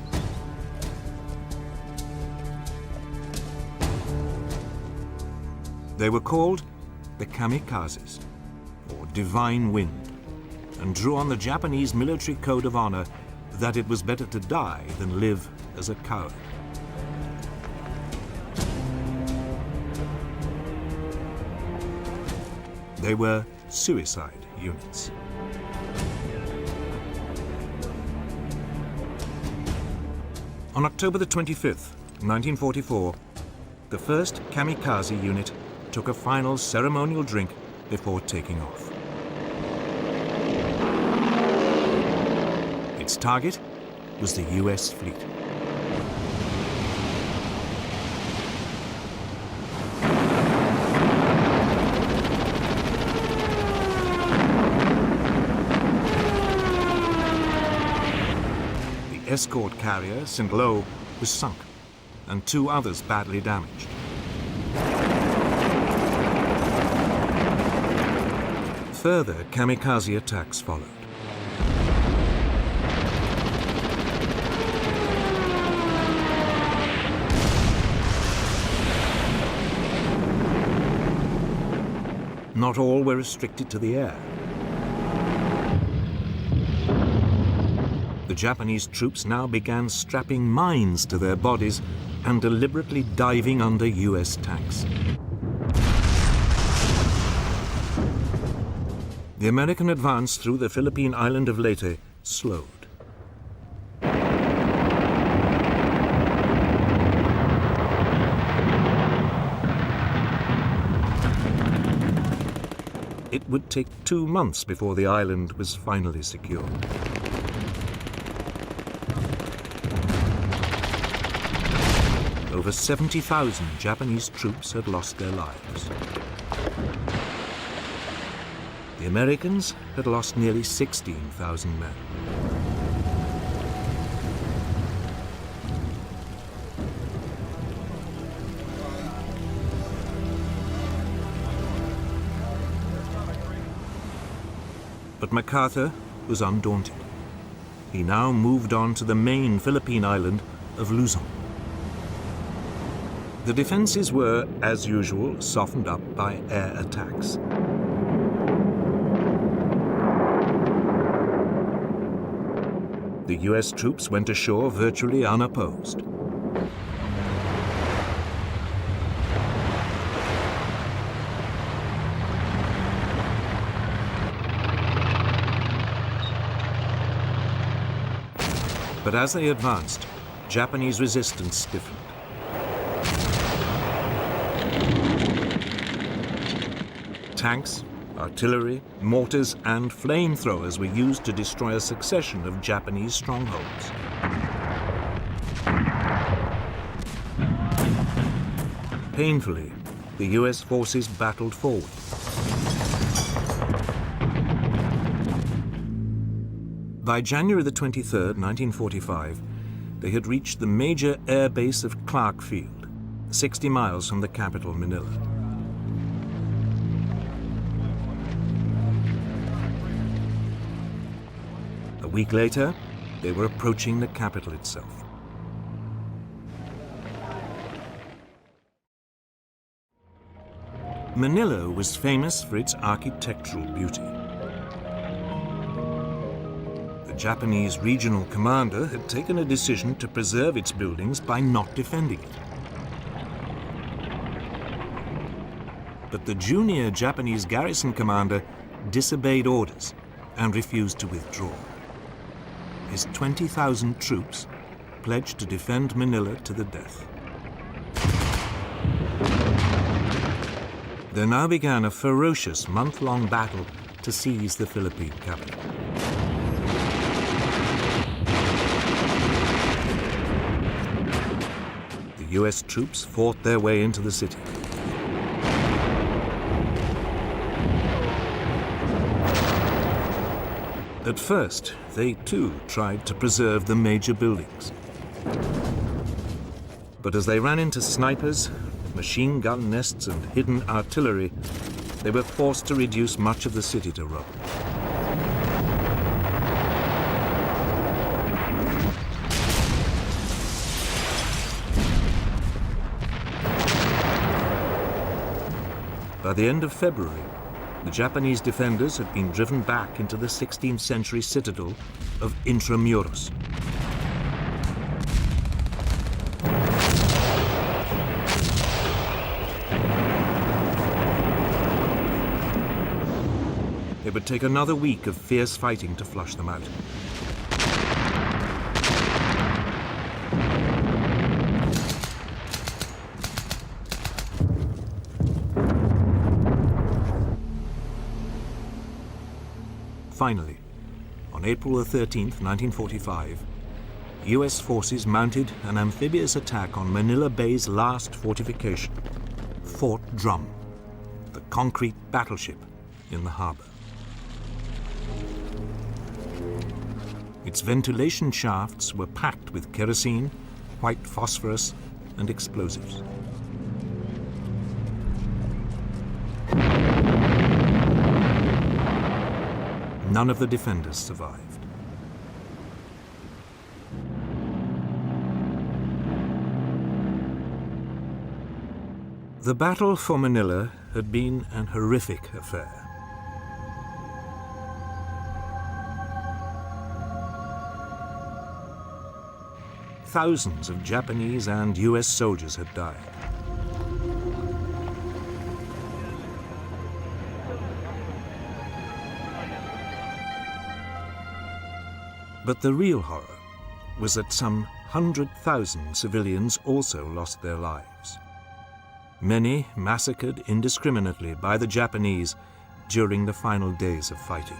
They were called the kamikazes, or divine wind, and drew on the Japanese military code of honor that it was better to die than live as a coward. They were suicide units. On October the 25th, 1944, the first kamikaze unit took a final ceremonial drink before taking off. Its target was the US fleet. The escort carrier, St. Lo, was sunk, and 2 others badly damaged. Further kamikaze attacks followed. Not all were restricted to the air. The Japanese troops now began strapping mines to their bodies and deliberately diving under US tanks. the American advance through the Philippine island of Leyte slowed. It would take 2 months before the island was finally secured. Over 70,000 Japanese troops had lost their lives. The Americans had lost nearly 16,000 men. But MacArthur was undaunted. He now moved on to the main Philippine island of Luzon. The defenses were, as usual, softened up by air attacks. The US troops went ashore virtually unopposed. But as they advanced, Japanese resistance stiffened. Tanks, artillery, mortars, and flamethrowers were used to destroy a succession of Japanese strongholds. Painfully, the US forces battled forward. By January the 23rd, 1945, they had reached the major air base of Clark Field, 60 miles from the capital, Manila. A week later, they were approaching the capital itself. Manila was famous for its architectural beauty. The Japanese regional commander had taken a decision to preserve its buildings by not defending it. But the junior Japanese garrison commander disobeyed orders and refused to withdraw. His 20,000 troops pledged to defend Manila to the death. There now began a ferocious month-long battle to seize the Philippine capital. The US troops fought their way into the city. At first, they too tried to preserve the major buildings. But as they ran into snipers, machine gun nests, and hidden artillery, they were forced to reduce much of the city to rubble. By the end of February, the Japanese defenders had been driven back into the 16th century citadel of Intramuros. It would take another week of fierce fighting to flush them out. Finally, on April 13th, 1945, US forces mounted an amphibious attack on Manila Bay's last fortification, Fort Drum, the concrete battleship in the harbor. Its ventilation shafts were packed with kerosene, white phosphorus, and explosives. None of the defenders survived. The battle for Manila had been an horrific affair. Thousands of Japanese and US soldiers had died. But the real horror was that some 100,000 civilians also lost their lives. Many massacred indiscriminately by the Japanese during the final days of fighting.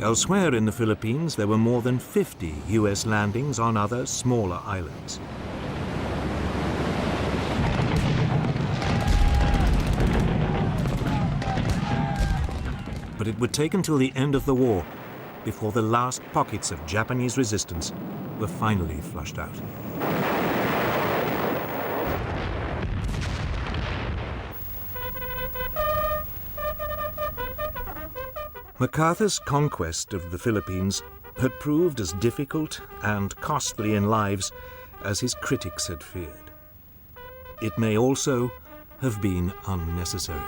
Elsewhere in the Philippines, there were more than 50 US landings on other smaller islands. But it would take until the end of the war before the last pockets of Japanese resistance were finally flushed out. MacArthur's conquest of the Philippines had proved as difficult and costly in lives as his critics had feared. It may also have been unnecessary.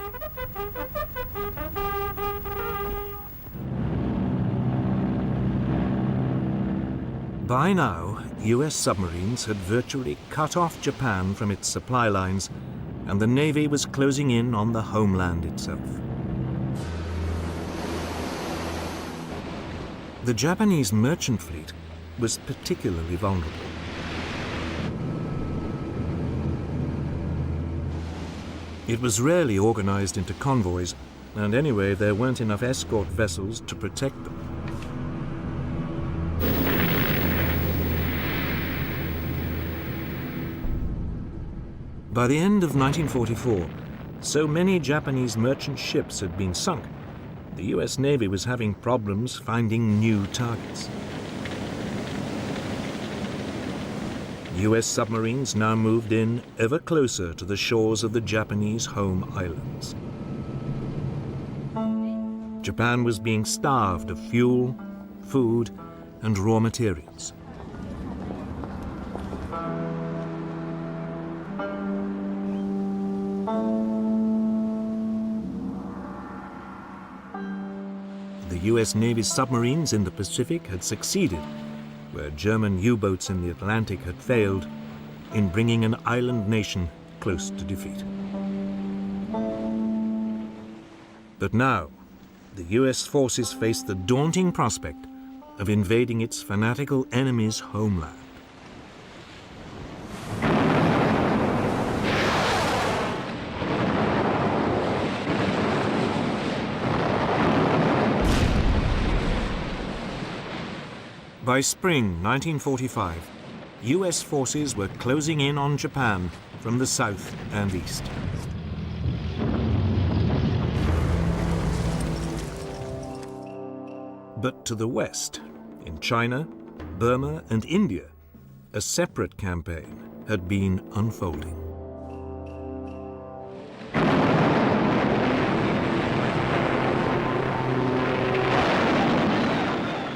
By now, US submarines had virtually cut off Japan from its supply lines, and the Navy was closing in on the homeland itself. The Japanese merchant fleet was particularly vulnerable. It was rarely organized into convoys, and anyway, there weren't enough escort vessels to protect them. By the end of 1944, so many Japanese merchant ships had been sunk, the US Navy was having problems finding new targets. US submarines now moved in ever closer to the shores of the Japanese home islands. Japan was being starved of fuel, food, and raw materials. The US Navy's submarines in the Pacific had succeeded, where German U-boats in the Atlantic had failed, in bringing an island nation close to defeat. But now, the US forces faced the daunting prospect of invading its fanatical enemy's homeland. By spring 1945, US forces were closing in on Japan from the south and east. But to the west, in China, Burma, and India, a separate campaign had been unfolding.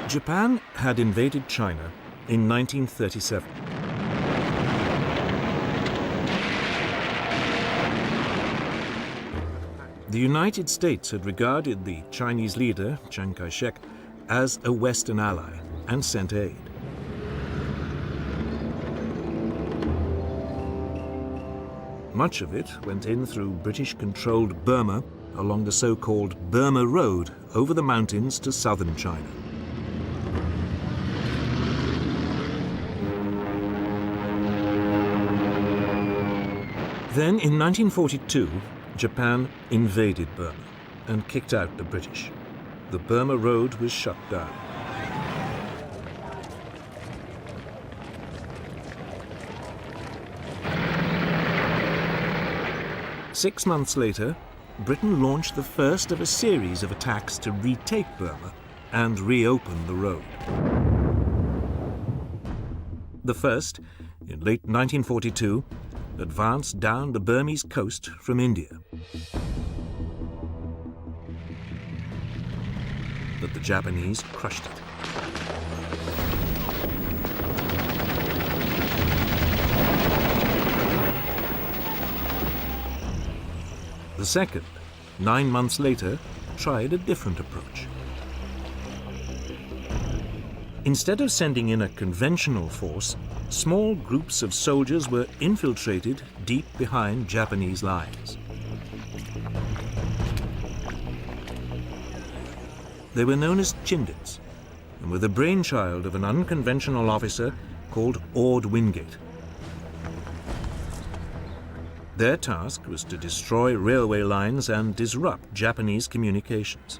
Japan had invaded China in 1937. The United States had regarded the Chinese leader, Chiang Kai-shek, as a Western ally and sent aid. Much of it went in through British-controlled Burma along the so-called Burma Road over the mountains to southern China. Then, in 1942, Japan invaded Burma and kicked out the British. The Burma Road was shut down. Six months later, Britain launched the first of a series of attacks to retake Burma and reopen the road. The first, in late 1942, advanced down the Burmese coast from India. But the Japanese crushed it. The second, 9 months later, tried a different approach. Instead of sending in a conventional force, small groups of soldiers were infiltrated deep behind Japanese lines. They were known as Chindits and were the brainchild of an unconventional officer called Ord Wingate. Their task was to destroy railway lines and disrupt Japanese communications.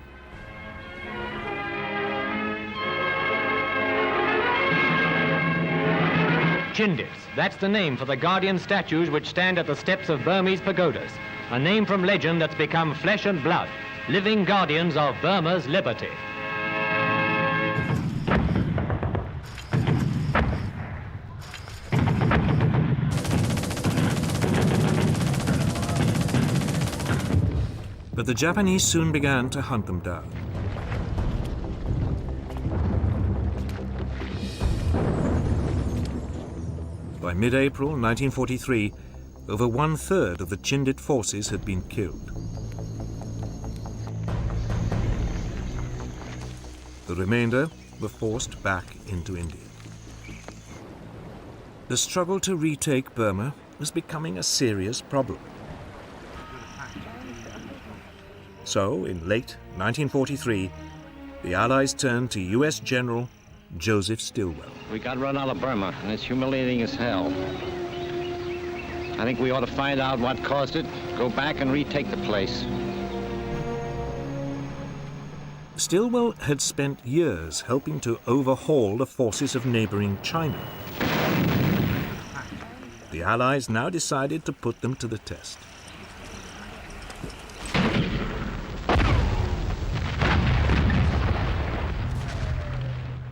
Chindits, that's the name for the guardian statues which stand at the steps of Burmese pagodas. A name from legend that's become flesh and blood, living guardians of Burma's liberty. But the Japanese soon began to hunt them down. By mid-April 1943, over 1/3 of the Chindit forces had been killed. The remainder were forced back into India. The struggle to retake Burma was becoming a serious problem. So, in late 1943, the Allies turned to US General Joseph Stilwell. We got run out of Burma, and it's humiliating as hell. I think we ought to find out what caused it, go back and retake the place. Stilwell had spent years helping to overhaul the forces of neighboring China. The Allies now decided to put them to the test.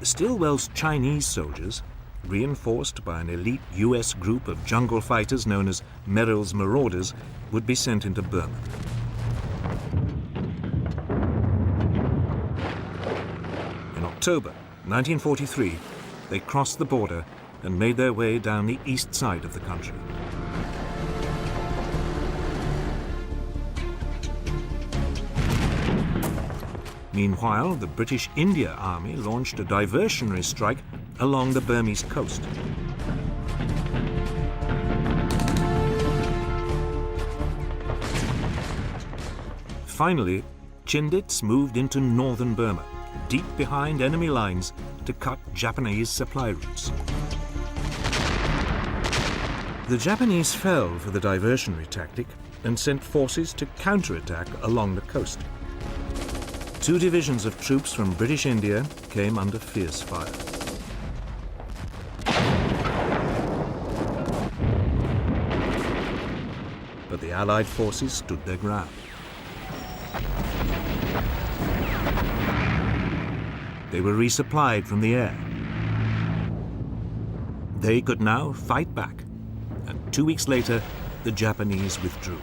Stilwell's Chinese soldiers, reinforced by an elite US group of jungle fighters known as Merrill's Marauders, would be sent into Burma. In October 1943, they crossed the border and made their way down the east side of the country. Meanwhile, the British India Army launched a diversionary strike along the Burmese coast. Finally, Chindits moved into northern Burma, deep behind enemy lines, to cut Japanese supply routes. The Japanese fell for the diversionary tactic and sent forces to counterattack along the coast. 2 divisions of troops from British India came under fierce fire. But the Allied forces stood their ground. They were resupplied from the air. They could now fight back, and 2 weeks later, the Japanese withdrew.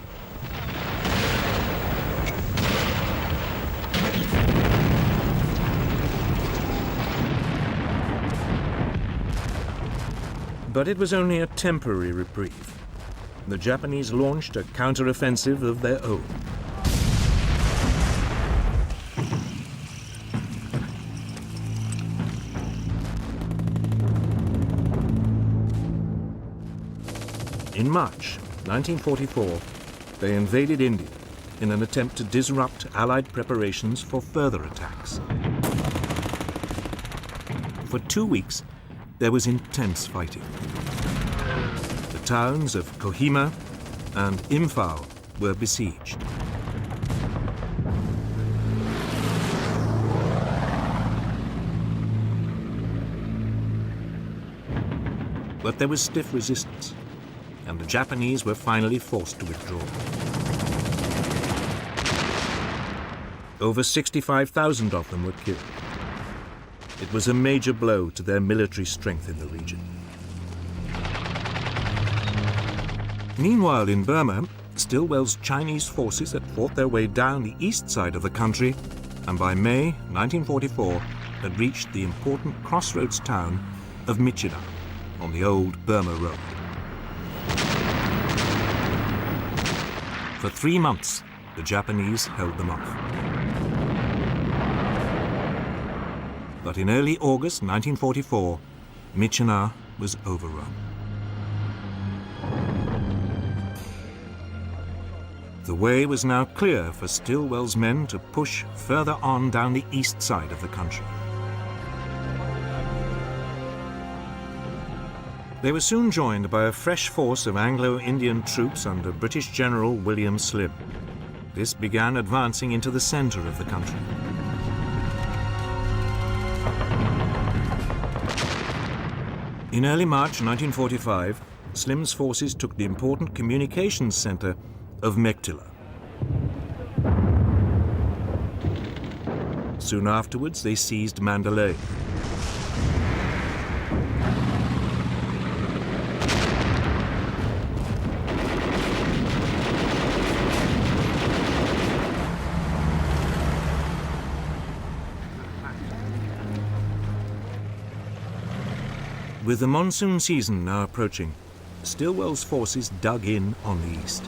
But it was only a temporary reprieve. The Japanese launched a counter-offensive of their own. In March 1944, they invaded India in an attempt to disrupt Allied preparations for further attacks. For 2 weeks, there was intense fighting. The towns of Kohima and Imphal were besieged. But there was stiff resistance, and the Japanese were finally forced to withdraw. Over 65,000 of them were killed. It was a major blow to their military strength in the region. Meanwhile, in Burma, Stilwell's Chinese forces had fought their way down the east side of the country, and by May 1944 had reached the important crossroads town of Michigan on the old Burma Road. For 3 months, the Japanese held them off. But in early August 1944, Myitkyina was overrun. The way was now clear for Stilwell's men to push further on down the east side of the country. They were soon joined by a fresh force of Anglo-Indian troops under British General William Slim. This began advancing into the center of the country. In early March 1945, Slim's forces took the important communications center of Myitkyina. Soon afterwards, they seized Mandalay. With the monsoon season now approaching, Stilwell's forces dug in on the east.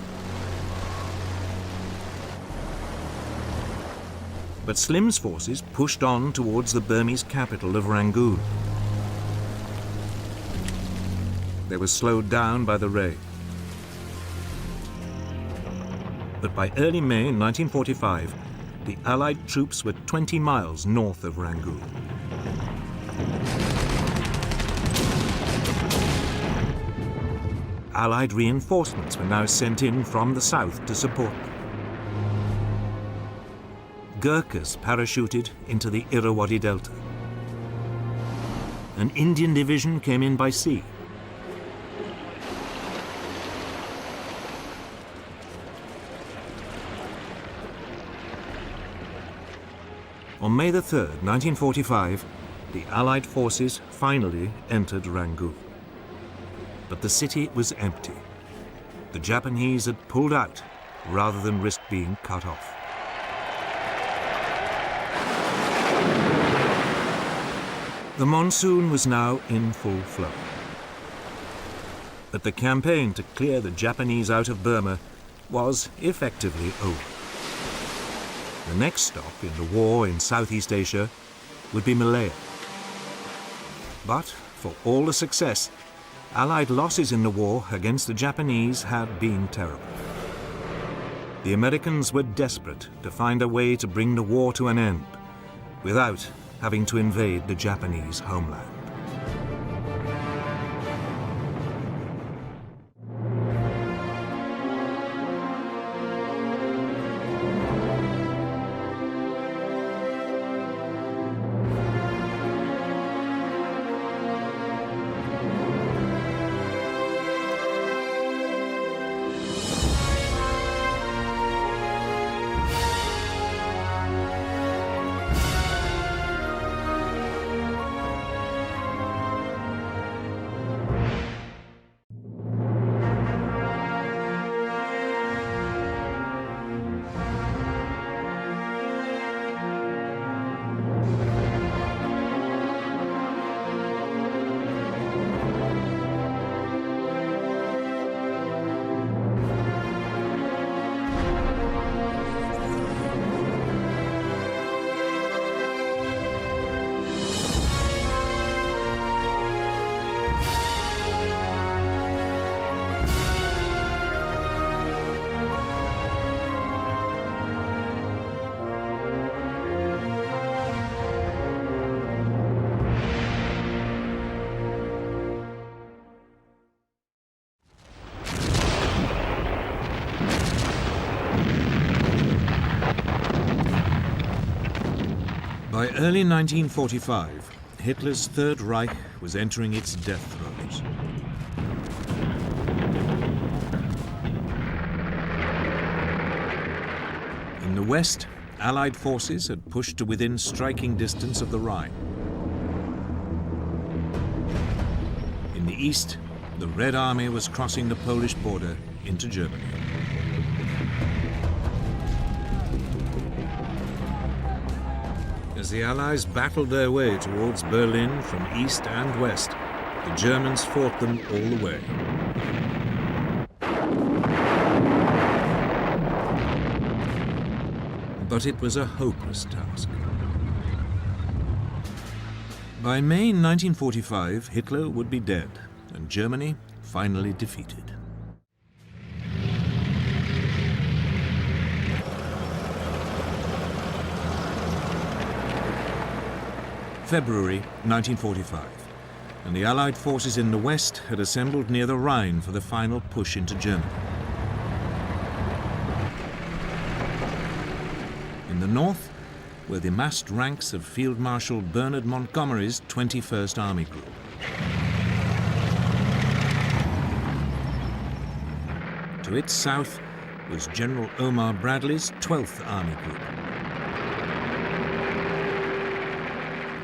But Slim's forces pushed on towards the Burmese capital of Rangoon. They were slowed down by the rain. But by early May 1945, the Allied troops were 20 miles north of Rangoon. Allied reinforcements were now sent in from the south to support them. Gurkhas parachuted into the Irrawaddy Delta. An Indian division came in by sea. On May the 3rd, 1945, the Allied forces finally entered Rangoon. But the city was empty. The Japanese had pulled out rather than risk being cut off. The monsoon was now in full flow. But the campaign to clear the Japanese out of Burma was effectively over. The next stop in the war in Southeast Asia would be Malaya. But for all the success, Allied losses in the war against the Japanese had been terrible. The Americans were desperate to find a way to bring the war to an end without having to invade the Japanese homeland. By early 1945, Hitler's Third Reich was entering its death throes. In the west, Allied forces had pushed to within striking distance of the Rhine. In the east, the Red Army was crossing the Polish border into Germany. As the Allies battled their way towards Berlin from east and west, the Germans fought them all the way. But it was a hopeless task. By May 1945, Hitler would be dead and Germany finally defeated. February 1945, and the Allied forces in the west had assembled near the Rhine for the final push into Germany. In the north were the massed ranks of Field Marshal Bernard Montgomery's 21st Army Group. To its south was General Omar Bradley's 12th Army Group.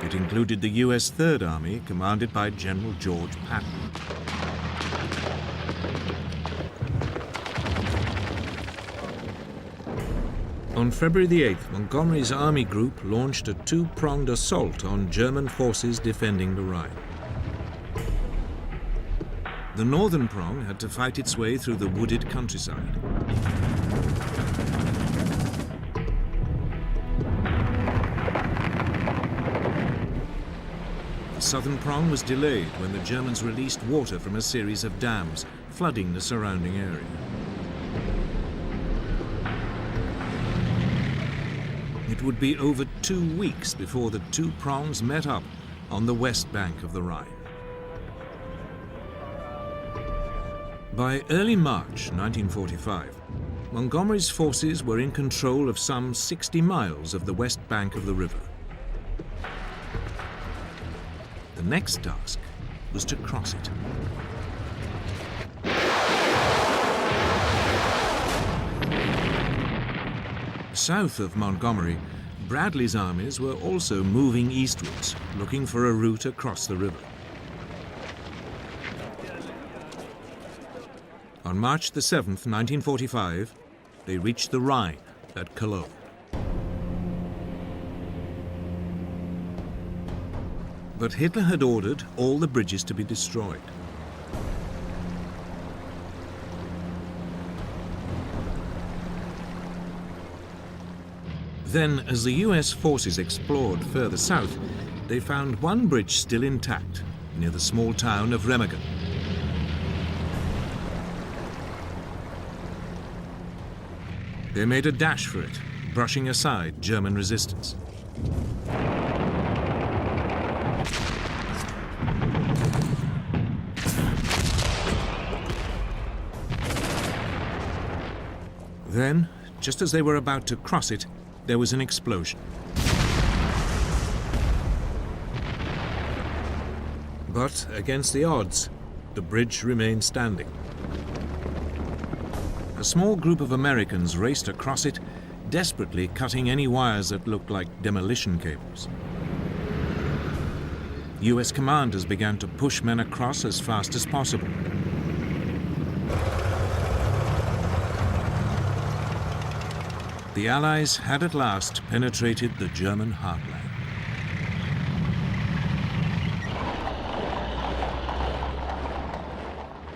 It included the US 3rd Army, commanded by General George Patton. On February the 8th, Montgomery's Army Group launched a two-pronged assault on German forces defending the Rhine. The northern prong had to fight its way through the wooded countryside. The southern prong was delayed when the Germans released water from a series of dams, flooding the surrounding area. It would be over 2 weeks before the two prongs met up on the west bank of the Rhine. By early March 1945, Montgomery's forces were in control of some 60 miles of the west bank of the river. The next task was to cross it. South of Montgomery, Bradley's armies were also moving eastwards, looking for a route across the river. On March the 7th, 1945, they reached the Rhine at Cologne. But Hitler had ordered all the bridges to be destroyed. Then, as the US forces explored further south, they found one bridge still intact near the small town of Remagen. They made a dash for it, brushing aside German resistance. Then, just as they were about to cross it, there was an explosion. But against the odds, the bridge remained standing. A small group of Americans raced across it, desperately cutting any wires that looked like demolition cables. US commanders began to push men across as fast as possible. The Allies had at last penetrated the German heartland.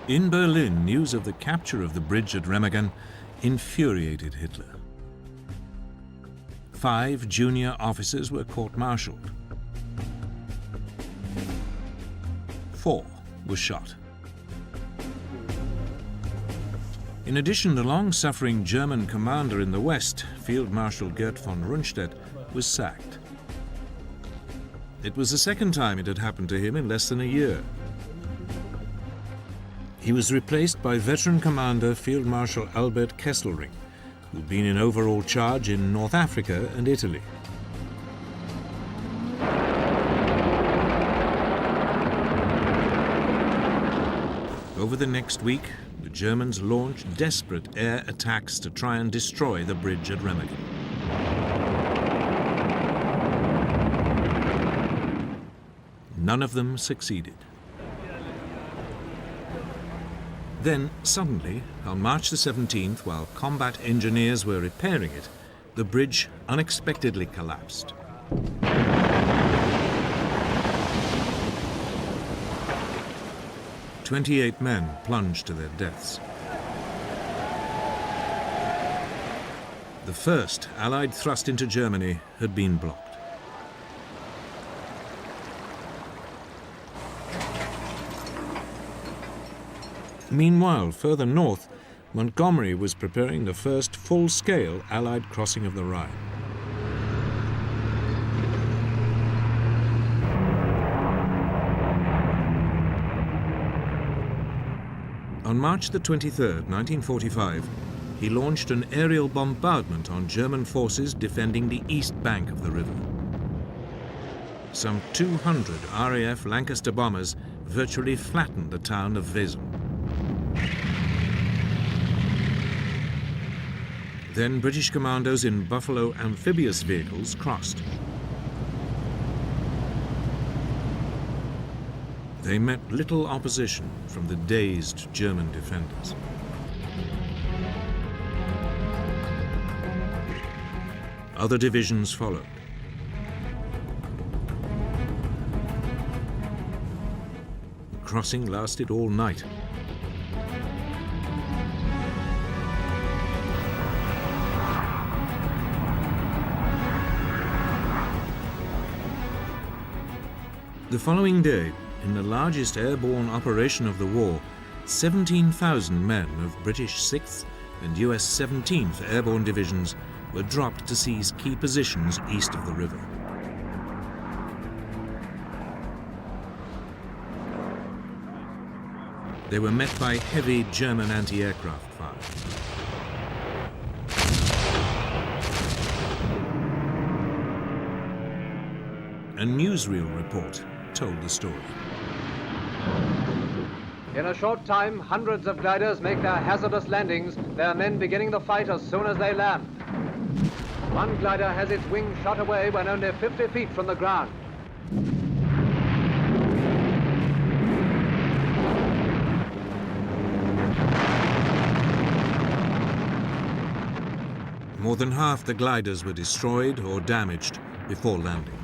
In Berlin, news of the capture of the bridge at Remagen infuriated Hitler. 5 junior officers were court-martialed. 4 were shot. In addition, the long-suffering German commander in the west, Field Marshal Gerd von Rundstedt, was sacked. It was the second time it had happened to him in less than a year. He was replaced by veteran commander Field Marshal Albert Kesselring, who'd been in overall charge in North Africa and Italy. Over the next week, the Germans launched desperate air attacks to try and destroy the bridge at Remagen. None of them succeeded. Then, suddenly, on March the 17th, while combat engineers were repairing it, the bridge unexpectedly collapsed. "28 men plunged to their deaths. The first Allied thrust into Germany had been blocked. Meanwhile, further north, Montgomery was preparing the first full-scale Allied crossing of the Rhine. On March the 23rd, 1945, he launched an aerial bombardment on German forces defending the east bank of the river. Some 200 RAF Lancaster bombers virtually flattened the town of Verdun. Then British commandos in Buffalo amphibious vehicles crossed. They met little opposition from the dazed German defenders. Other divisions followed. The crossing lasted all night. The following day, in the largest airborne operation of the war, 17,000 men of British 6th and US 17th Airborne Divisions were dropped to seize key positions east of the river. They were met by heavy German anti-aircraft fire. A newsreel report told the story. In a short time, hundreds of gliders make their hazardous landings, their men beginning the fight as soon as they land. One glider has its wing shot away when only 50 feet from the ground. More than half the gliders were destroyed or damaged before landing.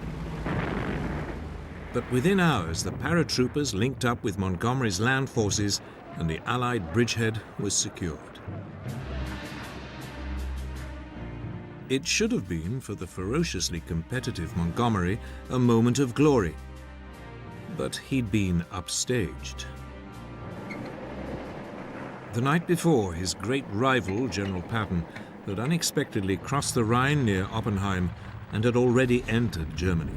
But within hours, the paratroopers linked up with Montgomery's land forces and the Allied bridgehead was secured. It should have been, for the ferociously competitive Montgomery, a moment of glory. But he'd been upstaged. The night before, his great rival, General Patton, had unexpectedly crossed the Rhine near Oppenheim and had already entered Germany.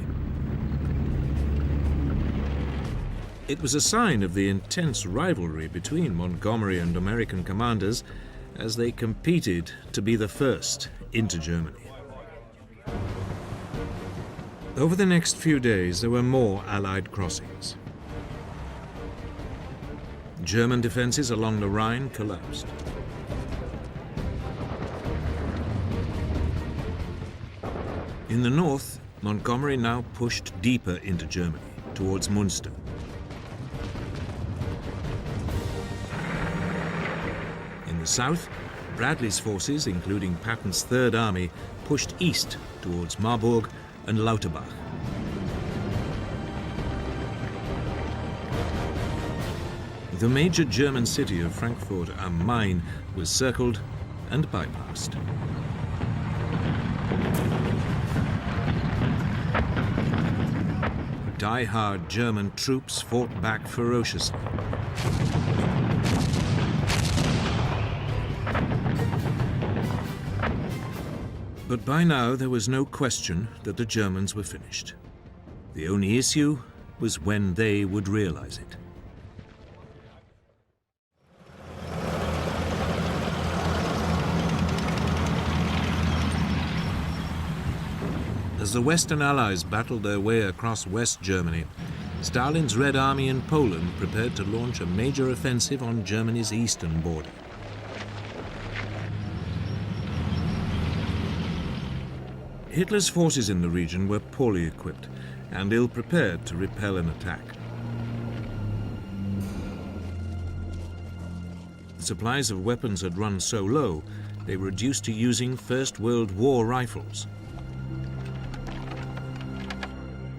It was a sign of the intense rivalry between Montgomery and American commanders as they competed to be the first into Germany. Over the next few days, there were more Allied crossings. German defenses along the Rhine collapsed. In the north, Montgomery now pushed deeper into Germany, towards Munster. In the south, Bradley's forces, including Patton's Third Army, pushed east towards Marburg and Lauterbach. The major German city of Frankfurt am Main was circled and bypassed. Die-hard German troops fought back ferociously. But by now there was no question that the Germans were finished. The only issue was when they would realize it. As the Western Allies battled their way across West Germany, Stalin's Red Army in Poland prepared to launch a major offensive on Germany's eastern border. Hitler's forces in the region were poorly equipped and ill-prepared to repel an attack. The supplies of weapons had run so low, they were reduced to using First World War rifles.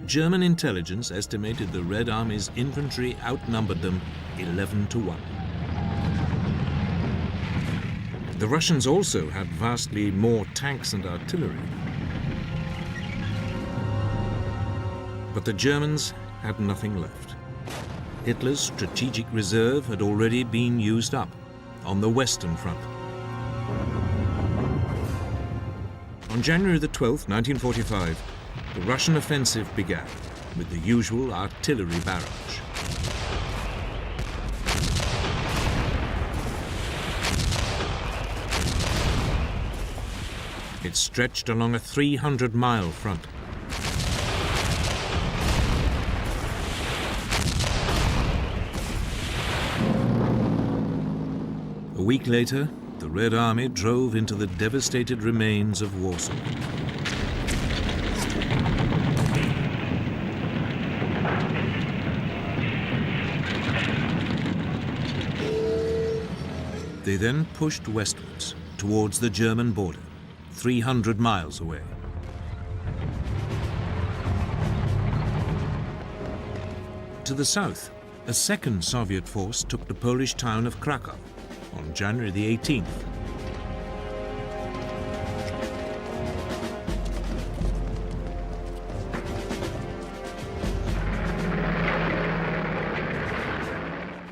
German intelligence estimated the Red Army's infantry outnumbered them 11-1. The Russians also had vastly more tanks and artillery. But the Germans had nothing left. Hitler's strategic reserve had already been used up on the Western Front. On January the 12th, 1945, the Russian offensive began with the usual artillery barrage. It stretched along a 300-mile front. A week later, the Red Army drove into the devastated remains of Warsaw. They then pushed westwards towards the German border, 300 miles away. To the south, a second Soviet force took the Polish town of Krakow on January the 18th.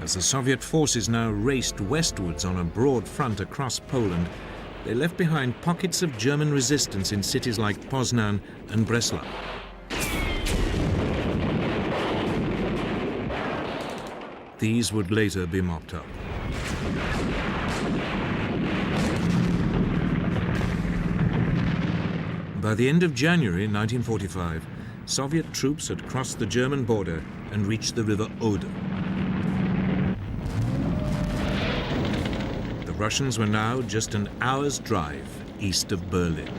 As the Soviet forces now raced westwards on a broad front across Poland, they left behind pockets of German resistance in cities like Poznan and Breslau. These would later be mopped up. By the end of January 1945, Soviet troops had crossed the German border and reached the river Oder. The Russians were now just an hour's drive east of Berlin.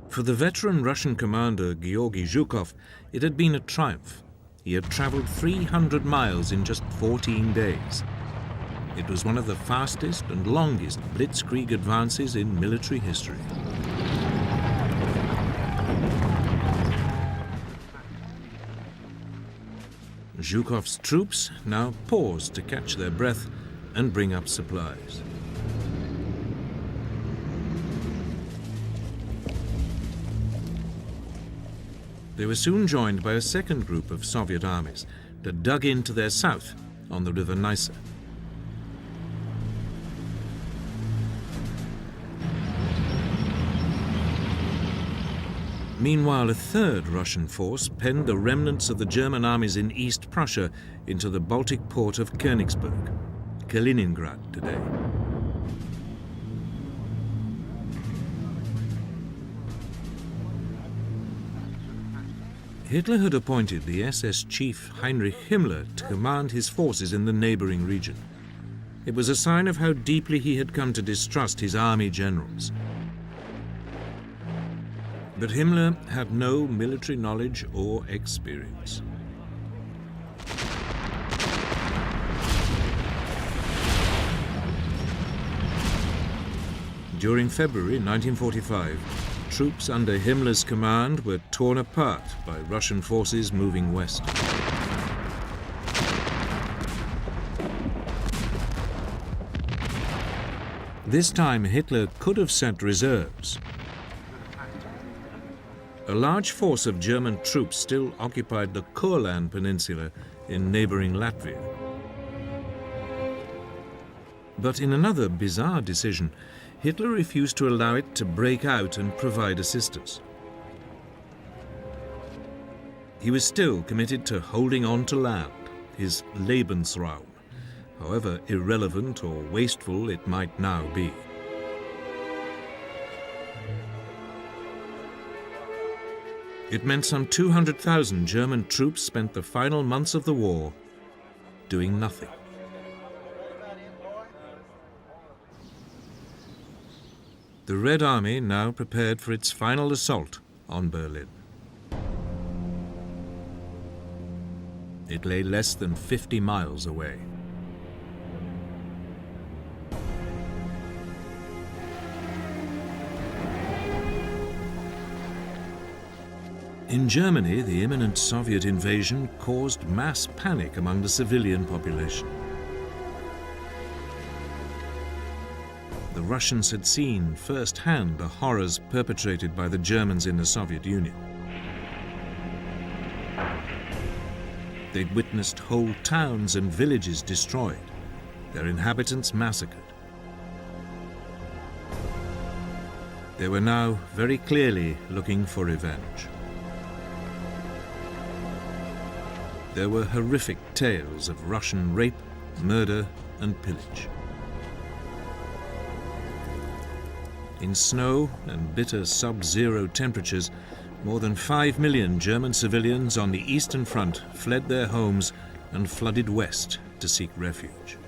For the veteran Russian commander Georgy Zhukov, it had been a triumph. He had traveled 300 miles in just 14 days. It was one of the fastest and longest blitzkrieg advances in military history. Zhukov's troops now paused to catch their breath and bring up supplies. They were soon joined by a second group of Soviet armies that dug in to their south on the river Neisse. Meanwhile, a third Russian force penned the remnants of the German armies in East Prussia into the Baltic port of Königsberg, Kaliningrad today. Hitler had appointed the SS chief Heinrich Himmler to command his forces in the neighboring region. It was a sign of how deeply he had come to distrust his army generals. But Himmler had no military knowledge or experience. During February 1945, troops under Himmler's command were torn apart by Russian forces moving west. This time Hitler could have sent reserves. A large force of German troops still occupied the Courland Peninsula in neighboring Latvia. But in another bizarre decision, Hitler refused to allow it to break out and provide assistance. He was still committed to holding on to land, his Lebensraum, however irrelevant or wasteful it might now be. It meant some 200,000 German troops spent the final months of the war doing nothing. The Red Army now prepared for its final assault on Berlin. It lay less than 50 miles away. In Germany, the imminent Soviet invasion caused mass panic among the civilian population. The Russians had seen firsthand the horrors perpetrated by the Germans in the Soviet Union. They'd witnessed whole towns and villages destroyed, their inhabitants massacred. They were now very clearly looking for revenge. There were horrific tales of Russian rape, murder, and pillage. In snow and bitter sub-zero temperatures, more than 5 million German civilians on the Eastern Front fled their homes and flooded west to seek refuge.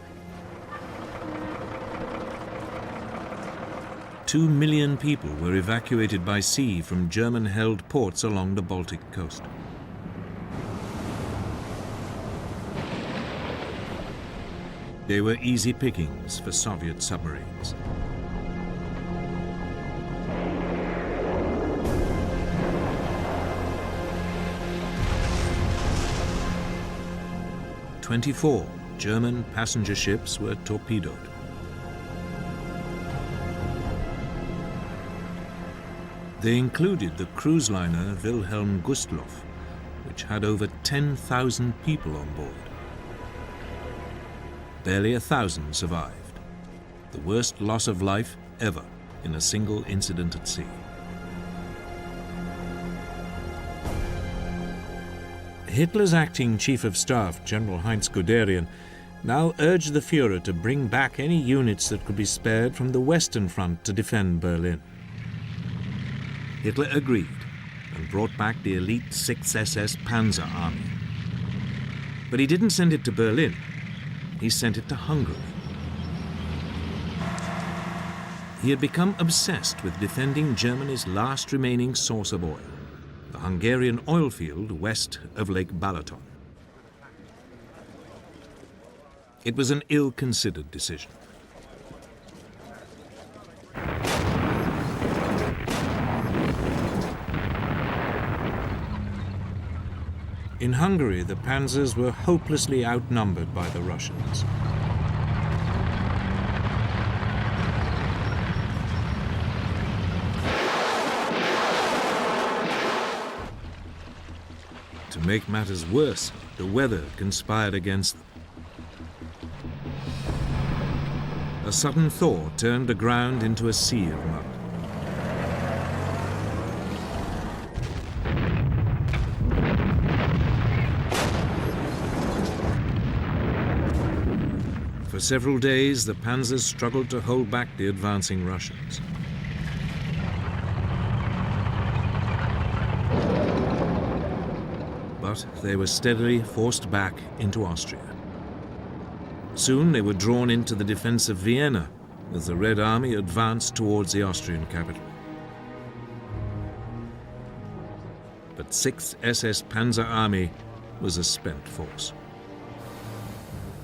2 million people were evacuated by sea from German-held ports along the Baltic coast. They were easy pickings for Soviet submarines. "24 German passenger ships were torpedoed. They included the cruise liner Wilhelm Gustloff, which had over 10,000 people on board. Barely 1,000 survived, the worst loss of life ever in a single incident at sea. Hitler's acting Chief of Staff, General Heinz Guderian, now urged the Führer to bring back any units that could be spared from the Western Front to defend Berlin. Hitler agreed and brought back the elite 6th SS Panzer Army. But he didn't send it to Berlin. He sent it to Hungary. He had become obsessed with defending Germany's last remaining source of oil, the Hungarian oil field west of Lake Balaton. It was an ill-considered decision. In Hungary, the panzers were hopelessly outnumbered by the Russians. To make matters worse, the weather conspired against them. A sudden thaw turned the ground into a sea of mud. For several days, the panzers struggled to hold back the advancing Russians. But they were steadily forced back into Austria. Soon they were drawn into the defense of Vienna as the Red Army advanced towards the Austrian capital. But 6th SS Panzer Army was a spent force.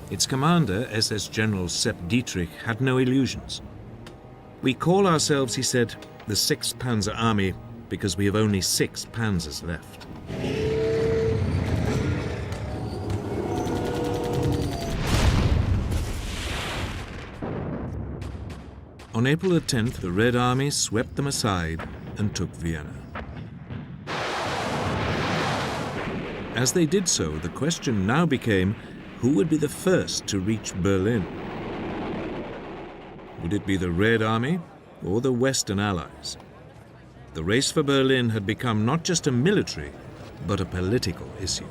Its commander, SS General Sepp Dietrich, had no illusions. "We call ourselves," he said, "the 6th Panzer Army because we have only 6 panzers left." On April the 10th, the Red Army swept them aside and took Vienna. As they did so, the question now became, who would be the first to reach Berlin? Would it be the Red Army or the Western Allies? The race for Berlin had become not just a military, but a political issue.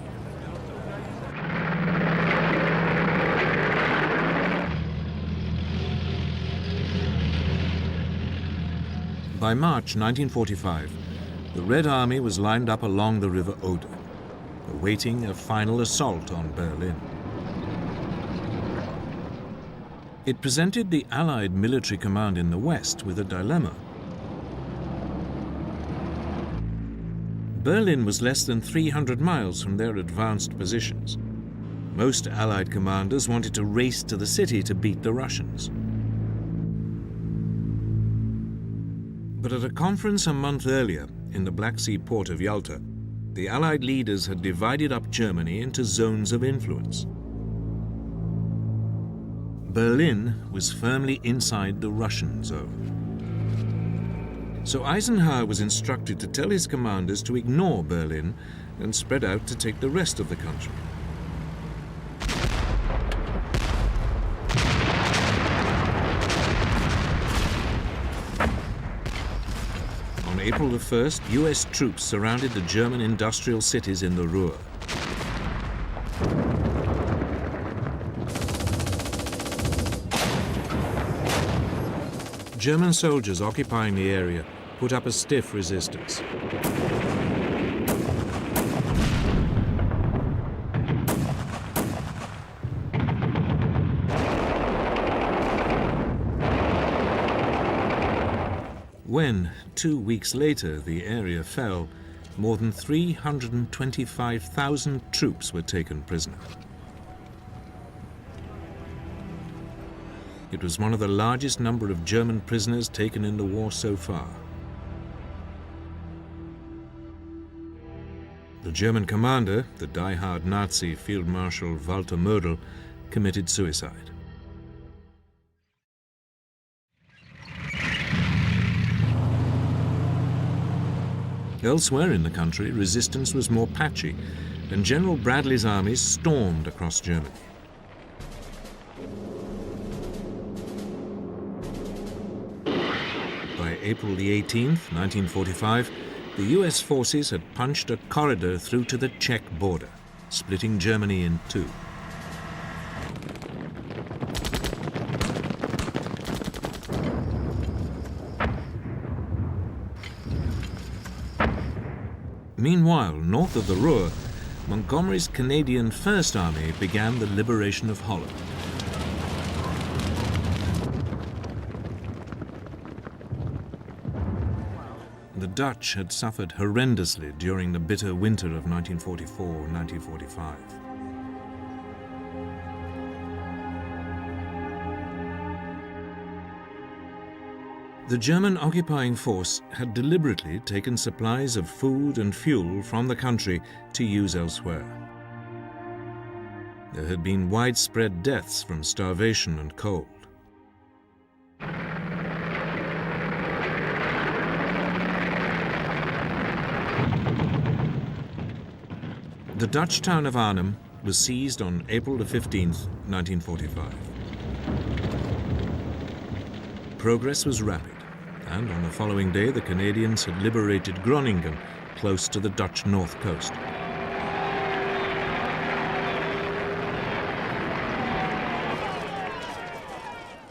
By March 1945, the Red Army was lined up along the River Oder, awaiting a final assault on Berlin. It presented the Allied military command in the West with a dilemma. Berlin was less than 300 miles from their advanced positions. Most Allied commanders wanted to race to the city to beat the Russians. But at a conference a month earlier in the Black Sea port of Yalta, the Allied leaders had divided up Germany into zones of influence. Berlin was firmly inside the Russian zone. So Eisenhower was instructed to tell his commanders to ignore Berlin and spread out to take the rest of the country. April the 1st, US troops surrounded the German industrial cities in the Ruhr. German soldiers occupying the area put up a stiff resistance. When, 2 weeks later, the area fell, more than 325,000 troops were taken prisoner. It was one of the largest number of German prisoners taken in the war so far. The German commander, the die-hard Nazi Field Marshal Walter Mödel, committed suicide. Elsewhere in the country, resistance was more patchy, and General Bradley's armies stormed across Germany. By April the 18th, 1945, the US forces had punched a corridor through to the Czech border, splitting Germany in two. Meanwhile, north of the Ruhr, Montgomery's Canadian First Army began the liberation of Holland. The Dutch had suffered horrendously during the bitter winter of 1944-1945. The German occupying force had deliberately taken supplies of food and fuel from the country to use elsewhere. There had been widespread deaths from starvation and cold. The Dutch town of Arnhem was seized on April the 15th, 1945. Progress was rapid, and on the following day the Canadians had liberated Groningen, close to the Dutch north coast.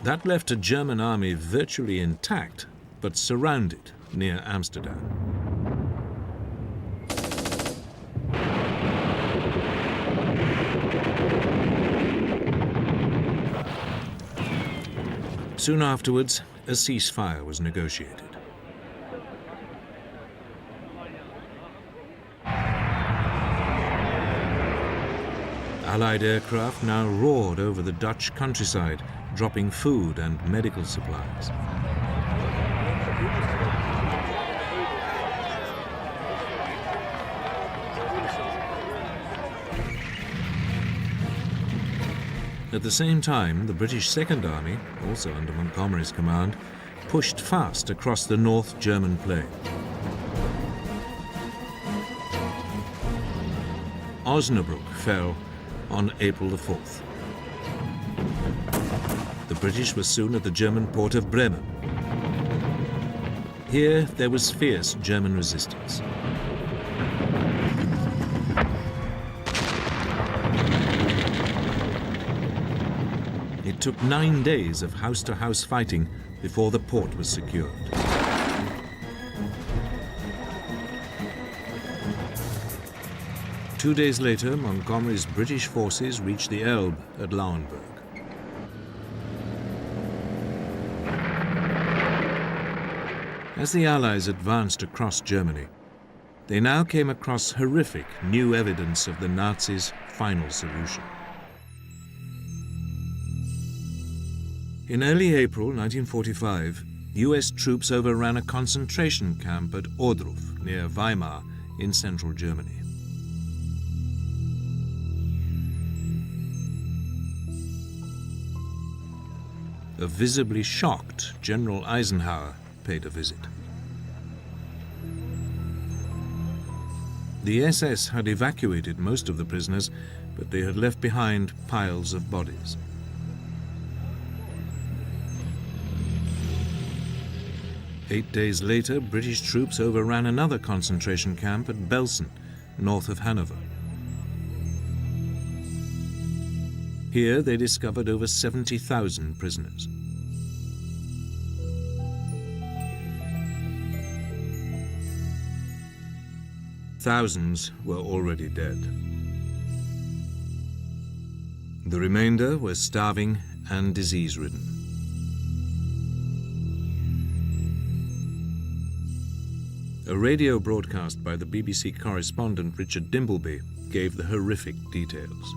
That left a German army virtually intact, but surrounded near Amsterdam. Soon afterwards, a ceasefire was negotiated. Allied aircraft now roared over the Dutch countryside, dropping food and medical supplies. At the same time, the British Second Army, also under Montgomery's command, pushed fast across the North German plain. Osnabrück fell on April the 4th. The British were soon at the German port of Bremen. Here there was fierce German resistance. It took 9 days of house-to-house fighting before the port was secured. Two days later, Montgomery's British forces reached the Elbe at Lauenburg. As the Allies advanced across Germany, they now came across horrific new evidence of the Nazis' final solution. In early April 1945, US troops overran a concentration camp at Ohrdruf, near Weimar, in central Germany. A visibly shocked General Eisenhower paid a visit. The SS had evacuated most of the prisoners, but they had left behind piles of bodies. 8 days later, British troops overran another concentration camp at Belsen, north of Hanover. Here they discovered over 70,000 prisoners. Thousands were already dead. The remainder were starving and disease-ridden. A radio broadcast by the BBC correspondent Richard Dimbleby gave the horrific details.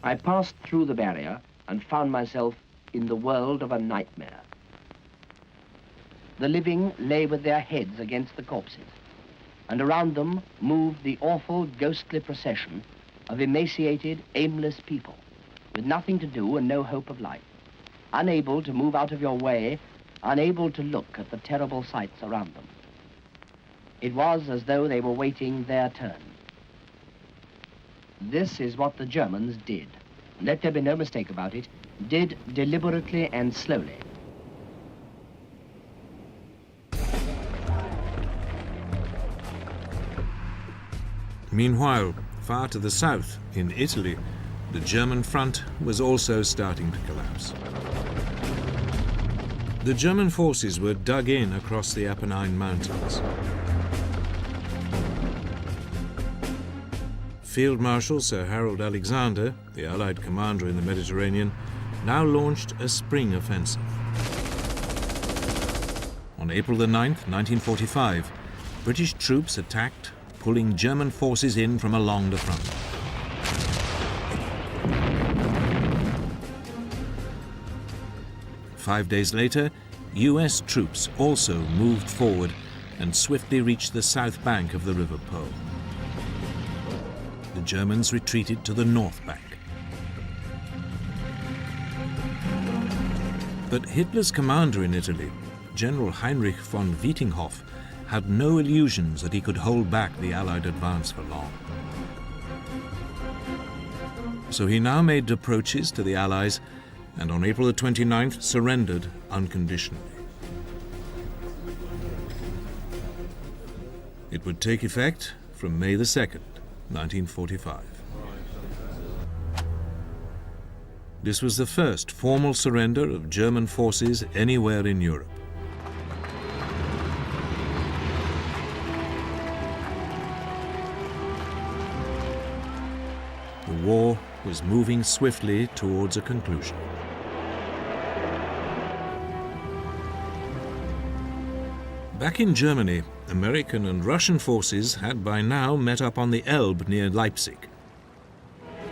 I passed through the barrier and found myself in the world of a nightmare. The living lay with their heads against the corpses, and around them moved the awful ghostly procession of emaciated, aimless people, with nothing to do and no hope of life, unable to move out of your way, unable to look at the terrible sights around them. It was as though they were waiting their turn. This is what the Germans did. Let there be no mistake about it, did deliberately and slowly. Meanwhile, far to the south, in Italy, the German front was also starting to collapse. The German forces were dug in across the Apennine Mountains. Field Marshal Sir Harold Alexander, the Allied commander in the Mediterranean, now launched a spring offensive. On April the 9th, 1945, British troops attacked, pulling German forces in from along the front. Five days later, US troops also moved forward and swiftly reached the south bank of the River Po. The Germans retreated to the north bank. But Hitler's commander in Italy, General Heinrich von Wietinghoff, had no illusions that he could hold back the Allied advance for long. So he now made approaches to the Allies and on April the 29th surrendered unconditionally. It would take effect from May the 2nd, 1945. This was the first formal surrender of German forces anywhere in Europe. The war was moving swiftly towards a conclusion. Back in Germany, American and Russian forces had by now met up on the Elbe near Leipzig.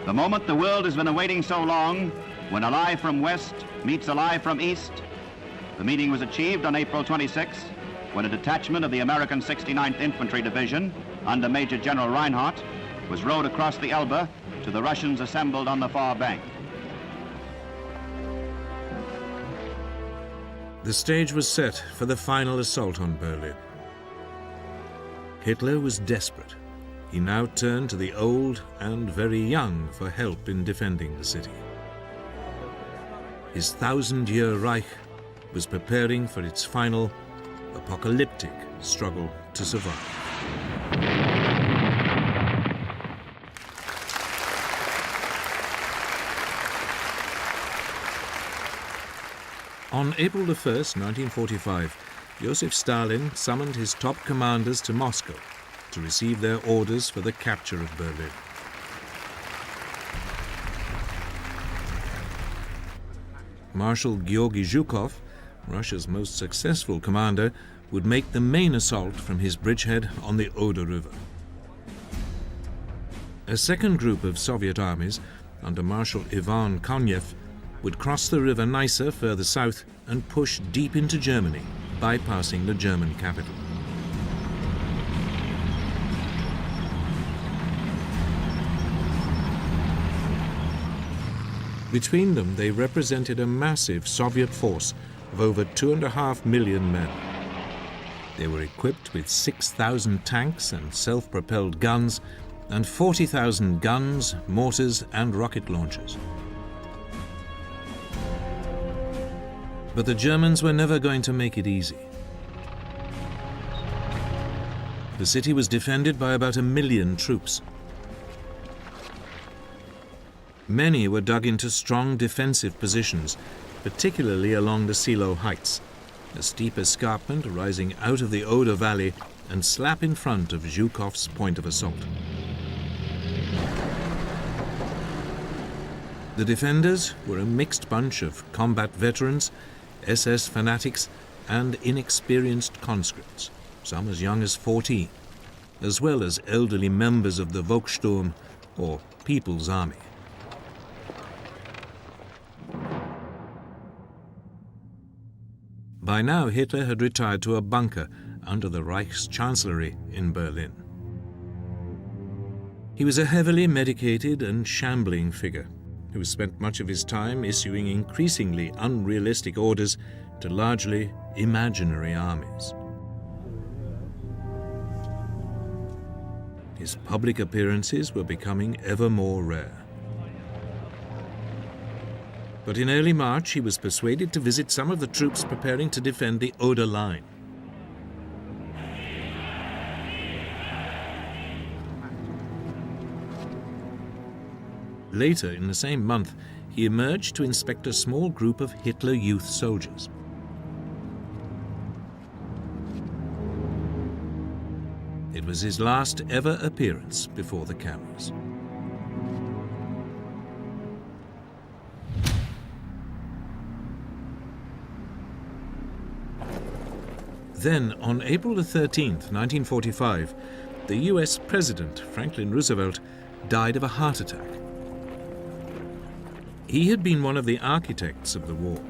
The moment the world has been awaiting so long, when a lie from west meets a lie from east. The meeting was achieved on April 26, when a detachment of the American 69th Infantry Division, under Major General Reinhardt, was rowed across the Elbe to the Russians assembled on the far bank. The stage was set for the final assault on Berlin. Hitler was desperate. He now turned to the old and very young for help in defending the city. His 1,000-year Reich was preparing for its final, apocalyptic struggle to survive. On April the 1st, 1945, Joseph Stalin summoned his top commanders to Moscow to receive their orders for the capture of Berlin. Marshal Georgy Zhukov, Russia's most successful commander, would make the main assault from his bridgehead on the Oder River. A second group of Soviet armies, under Marshal Ivan Konev, would cross the River Neisse further south and push deep into Germany, bypassing the German capital. Between them, they represented a massive Soviet force of over 2.5 million men. They were equipped with 6,000 tanks and self-propelled guns and 40,000 guns, mortars, and rocket launchers. But the Germans were never going to make it easy. The city was defended by about 1 million troops. Many were dug into strong defensive positions, particularly along the Silo Heights, a steep escarpment rising out of the Oder Valley and slap in front of Zhukov's point of assault. The defenders were a mixed bunch of combat veterans, SS fanatics, and inexperienced conscripts, some as young as 14, as well as elderly members of the Volkssturm, or People's Army. By now, Hitler had retired to a bunker under the Reichschancellery in Berlin. He was a heavily medicated and shambling figure who spent much of his time issuing increasingly unrealistic orders to largely imaginary armies. His public appearances were becoming ever more rare. But in early March, he was persuaded to visit some of the troops preparing to defend the Oder Line. Later in the same month, he emerged to inspect a small group of Hitler Youth soldiers. It was his last ever appearance before the cameras. Then, on April the 13th, 1945, the US President, Franklin Roosevelt, died of a heart attack. He had been one of the architects of the war,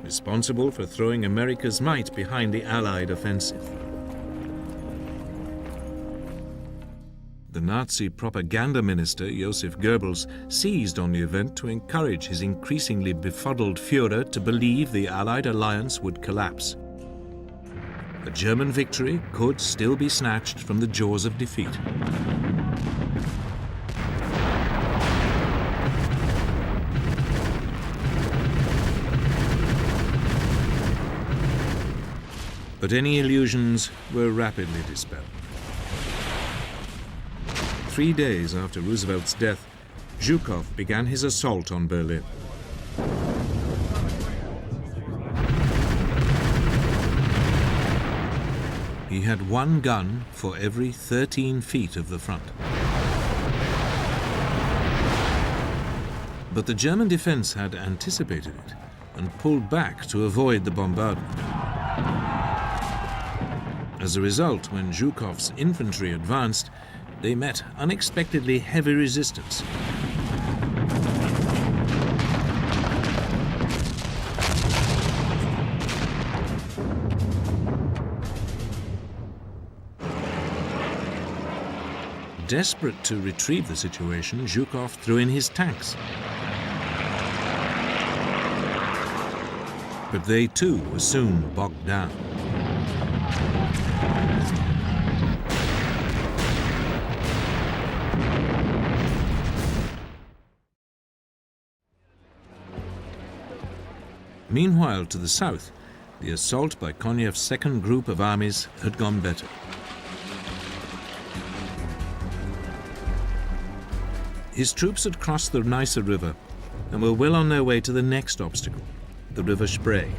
responsible for throwing America's might behind the Allied offensive. The Nazi propaganda minister, Joseph Goebbels, seized on the event to encourage his increasingly befuddled Führer to believe the Allied alliance would collapse. A German victory could still be snatched from the jaws of defeat. But any illusions were rapidly dispelled. 3 days after Roosevelt's death, Zhukov began his assault on Berlin. He had one gun for every 13 feet of the front. But the German defense had anticipated it and pulled back to avoid the bombardment. As a result, when Zhukov's infantry advanced, they met unexpectedly heavy resistance. Desperate to retrieve the situation, Zhukov threw in his tanks. But they too were soon bogged down. Meanwhile, to the south, the assault by Konyev's second group of armies had gone better. His troops had crossed the Neisse River and were well on their way to the next obstacle, the River Spree.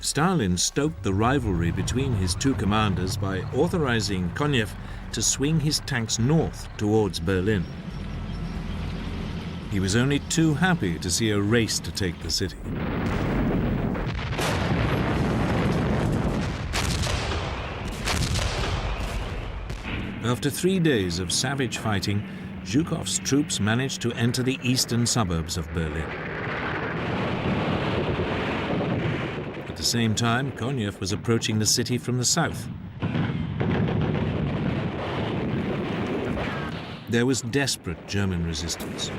Stalin stoked the rivalry between his two commanders by authorizing Konyev to swing his tanks north towards Berlin. He was only too happy to see a race to take the city. After 3 days of savage fighting, Zhukov's troops managed to enter the eastern suburbs of Berlin. At the same time, Konyev was approaching the city from the south. There was desperate German resistance.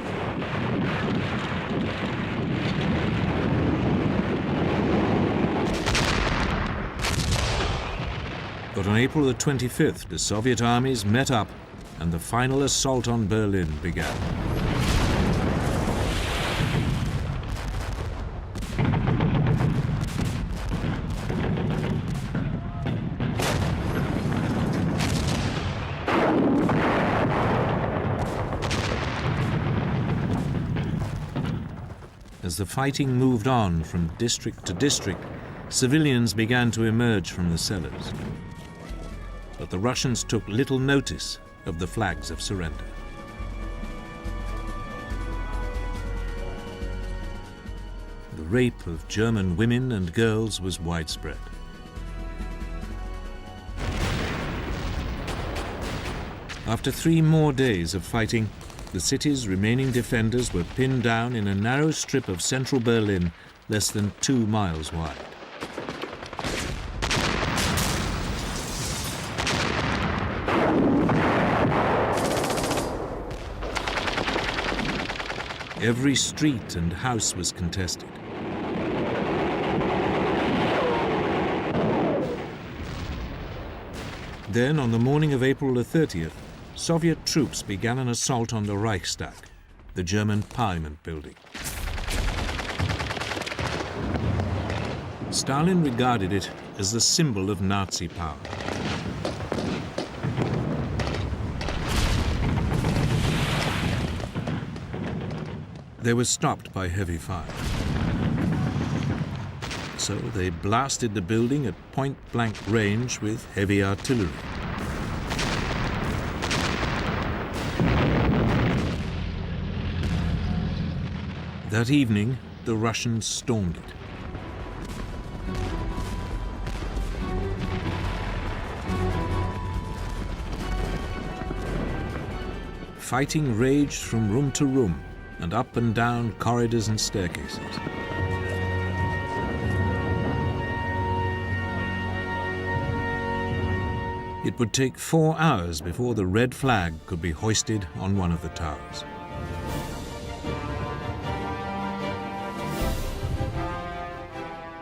But on April the 25th, the Soviet armies met up and the final assault on Berlin began. As the fighting moved on from district to district, civilians began to emerge from the cellars. But the Russians took little notice of the flags of surrender. The rape of German women and girls was widespread. After 3 more days of fighting, the city's remaining defenders were pinned down in a narrow strip of central Berlin less than 2 miles wide. Every street and house was contested. Then, on the morning of April the 30th, Soviet troops began an assault on the Reichstag, the German parliament building. Stalin regarded it as the symbol of Nazi power. They were stopped by heavy fire. So they blasted the building at point-blank range with heavy artillery. That evening, the Russians stormed it. Fighting raged from room to room and up and down corridors and staircases. It would take 4 hours before the red flag could be hoisted on one of the towers.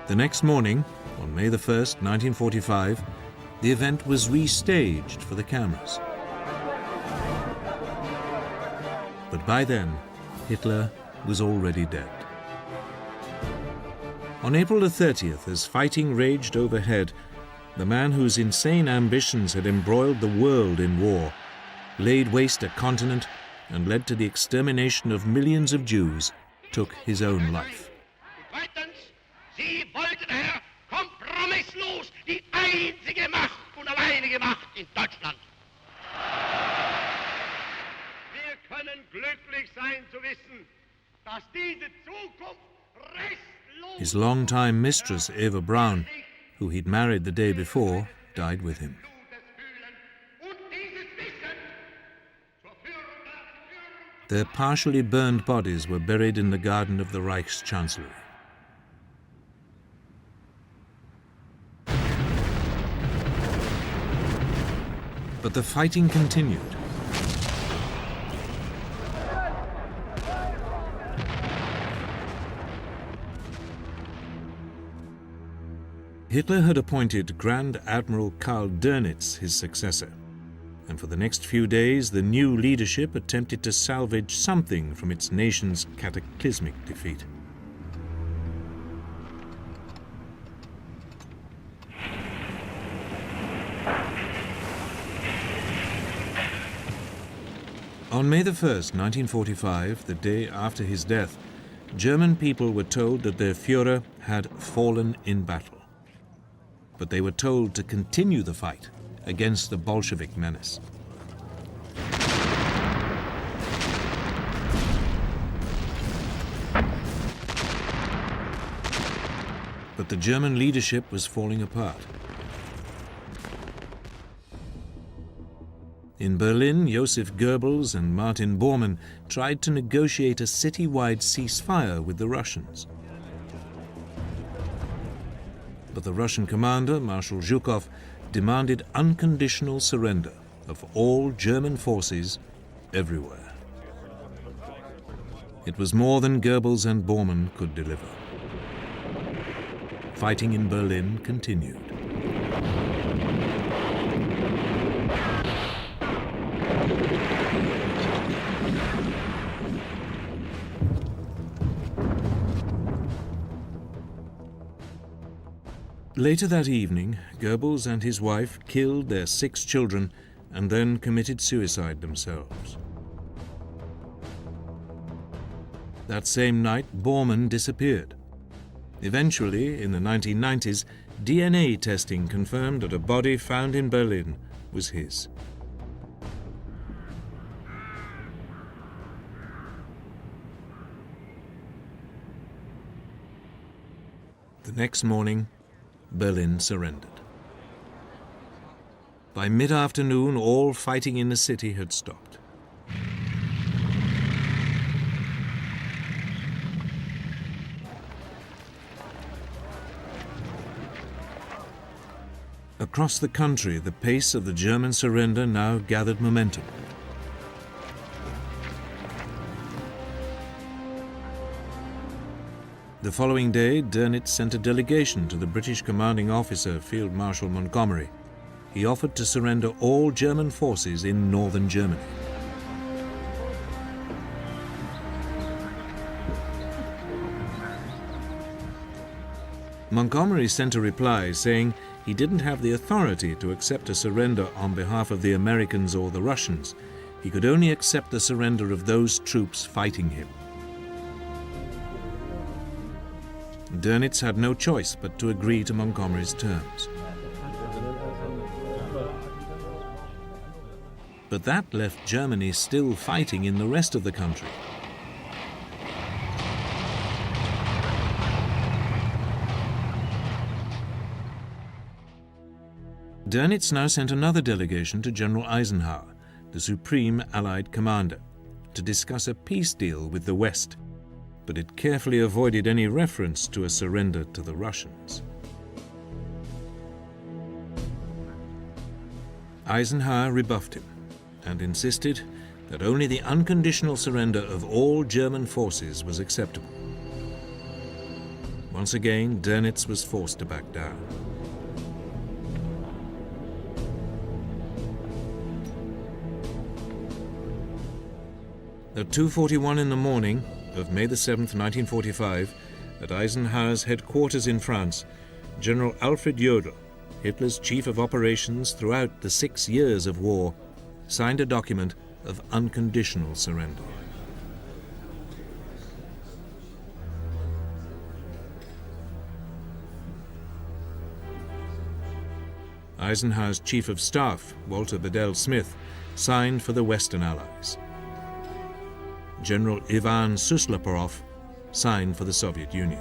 The next morning, on May the 1st, 1945, the event was restaged for the cameras. But by then, Hitler was already dead. On April the 30th, as fighting raged overhead, the man whose insane ambitions had embroiled the world in war, laid waste a continent, and led to the extermination of millions of Jews, took his own life. Sie wollten, Herr, kompromisslos die einzige Macht und alleinige Macht in Deutschland. Wir können glücklich sein zu wissen, dass diese Zukunft restlos... His longtime mistress, Eva Braun, who he'd married the day before, died with him. Their partially burned bodies were buried in the garden of the Reichschancellery. But the fighting continued. Hitler had appointed Grand Admiral Karl Dönitz his successor, and for the next few days the new leadership attempted to salvage something from its nation's cataclysmic defeat. On May the 1st, 1945, the day after his death, German people were told that their Führer had fallen in battle. But they were told to continue the fight against the Bolshevik menace. But the German leadership was falling apart. In Berlin, Joseph Goebbels and Martin Bormann tried to negotiate a city-wide ceasefire with the Russians. But the Russian commander, Marshal Zhukov, demanded unconditional surrender of all German forces everywhere. It was more than Goebbels and Bormann could deliver. Fighting in Berlin continued. Later that evening, Goebbels and his wife killed their 6 children and then committed suicide themselves. That same night, Bormann disappeared. Eventually, in the 1990s, DNA testing confirmed that a body found in Berlin was his. The next morning, Berlin surrendered. By mid-afternoon, all fighting in the city had stopped. Across the country, the pace of the German surrender now gathered momentum. The following day, Dönitz sent a delegation to the British commanding officer, Field Marshal Montgomery. He offered to surrender all German forces in northern Germany. Montgomery sent a reply saying he didn't have the authority to accept a surrender on behalf of the Americans or the Russians. He could only accept the surrender of those troops fighting him. Dönitz had no choice but to agree to Montgomery's terms. But that left Germany still fighting in the rest of the country. Dönitz now sent another delegation to General Eisenhower, the supreme Allied commander, to discuss a peace deal with the West, but it carefully avoided any reference to a surrender to the Russians. Eisenhower rebuffed him and insisted that only the unconditional surrender of all German forces was acceptable. Once again, Dönitz was forced to back down. At 2:41 in the morning of May the 7th, 1945, at Eisenhower's headquarters in France, General Alfred Jodl, Hitler's chief of operations throughout the 6 years of war, signed a document of unconditional surrender. Eisenhower's chief of staff, Walter Bedell Smith, signed for the Western Allies. General Ivan Suslopurov signed for the Soviet Union.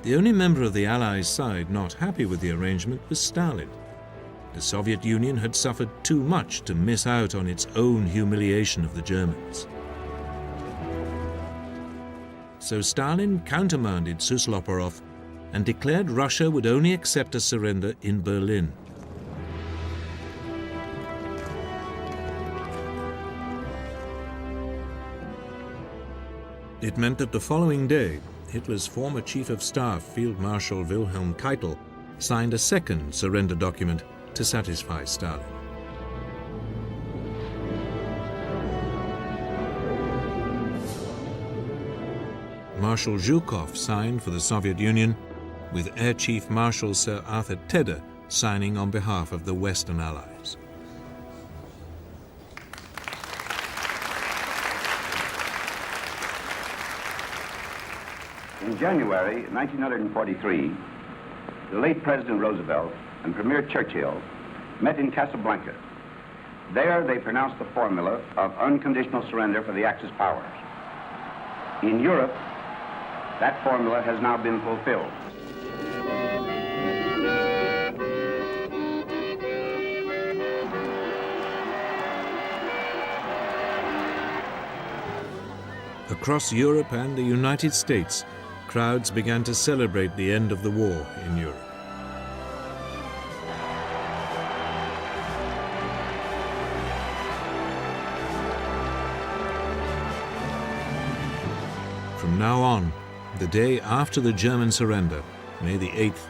The only member of the Allies' side not happy with the arrangement was Stalin. The Soviet Union had suffered too much to miss out on its own humiliation of the Germans. So Stalin countermanded Suslopurov and declared Russia would only accept a surrender in Berlin. It meant that the following day, Hitler's former chief of staff, Field Marshal Wilhelm Keitel, signed a second surrender document to satisfy Stalin. Marshal Zhukov signed for the Soviet Union, with Air Chief Marshal Sir Arthur Tedder signing on behalf of the Western Allies. In January 1943, the late President Roosevelt and Premier Churchill met in Casablanca. There they pronounced the formula of unconditional surrender for the Axis powers. In Europe, that formula has now been fulfilled. Across Europe and the United States, crowds began to celebrate the end of the war in Europe. From now on, the day after the German surrender, May the 8th,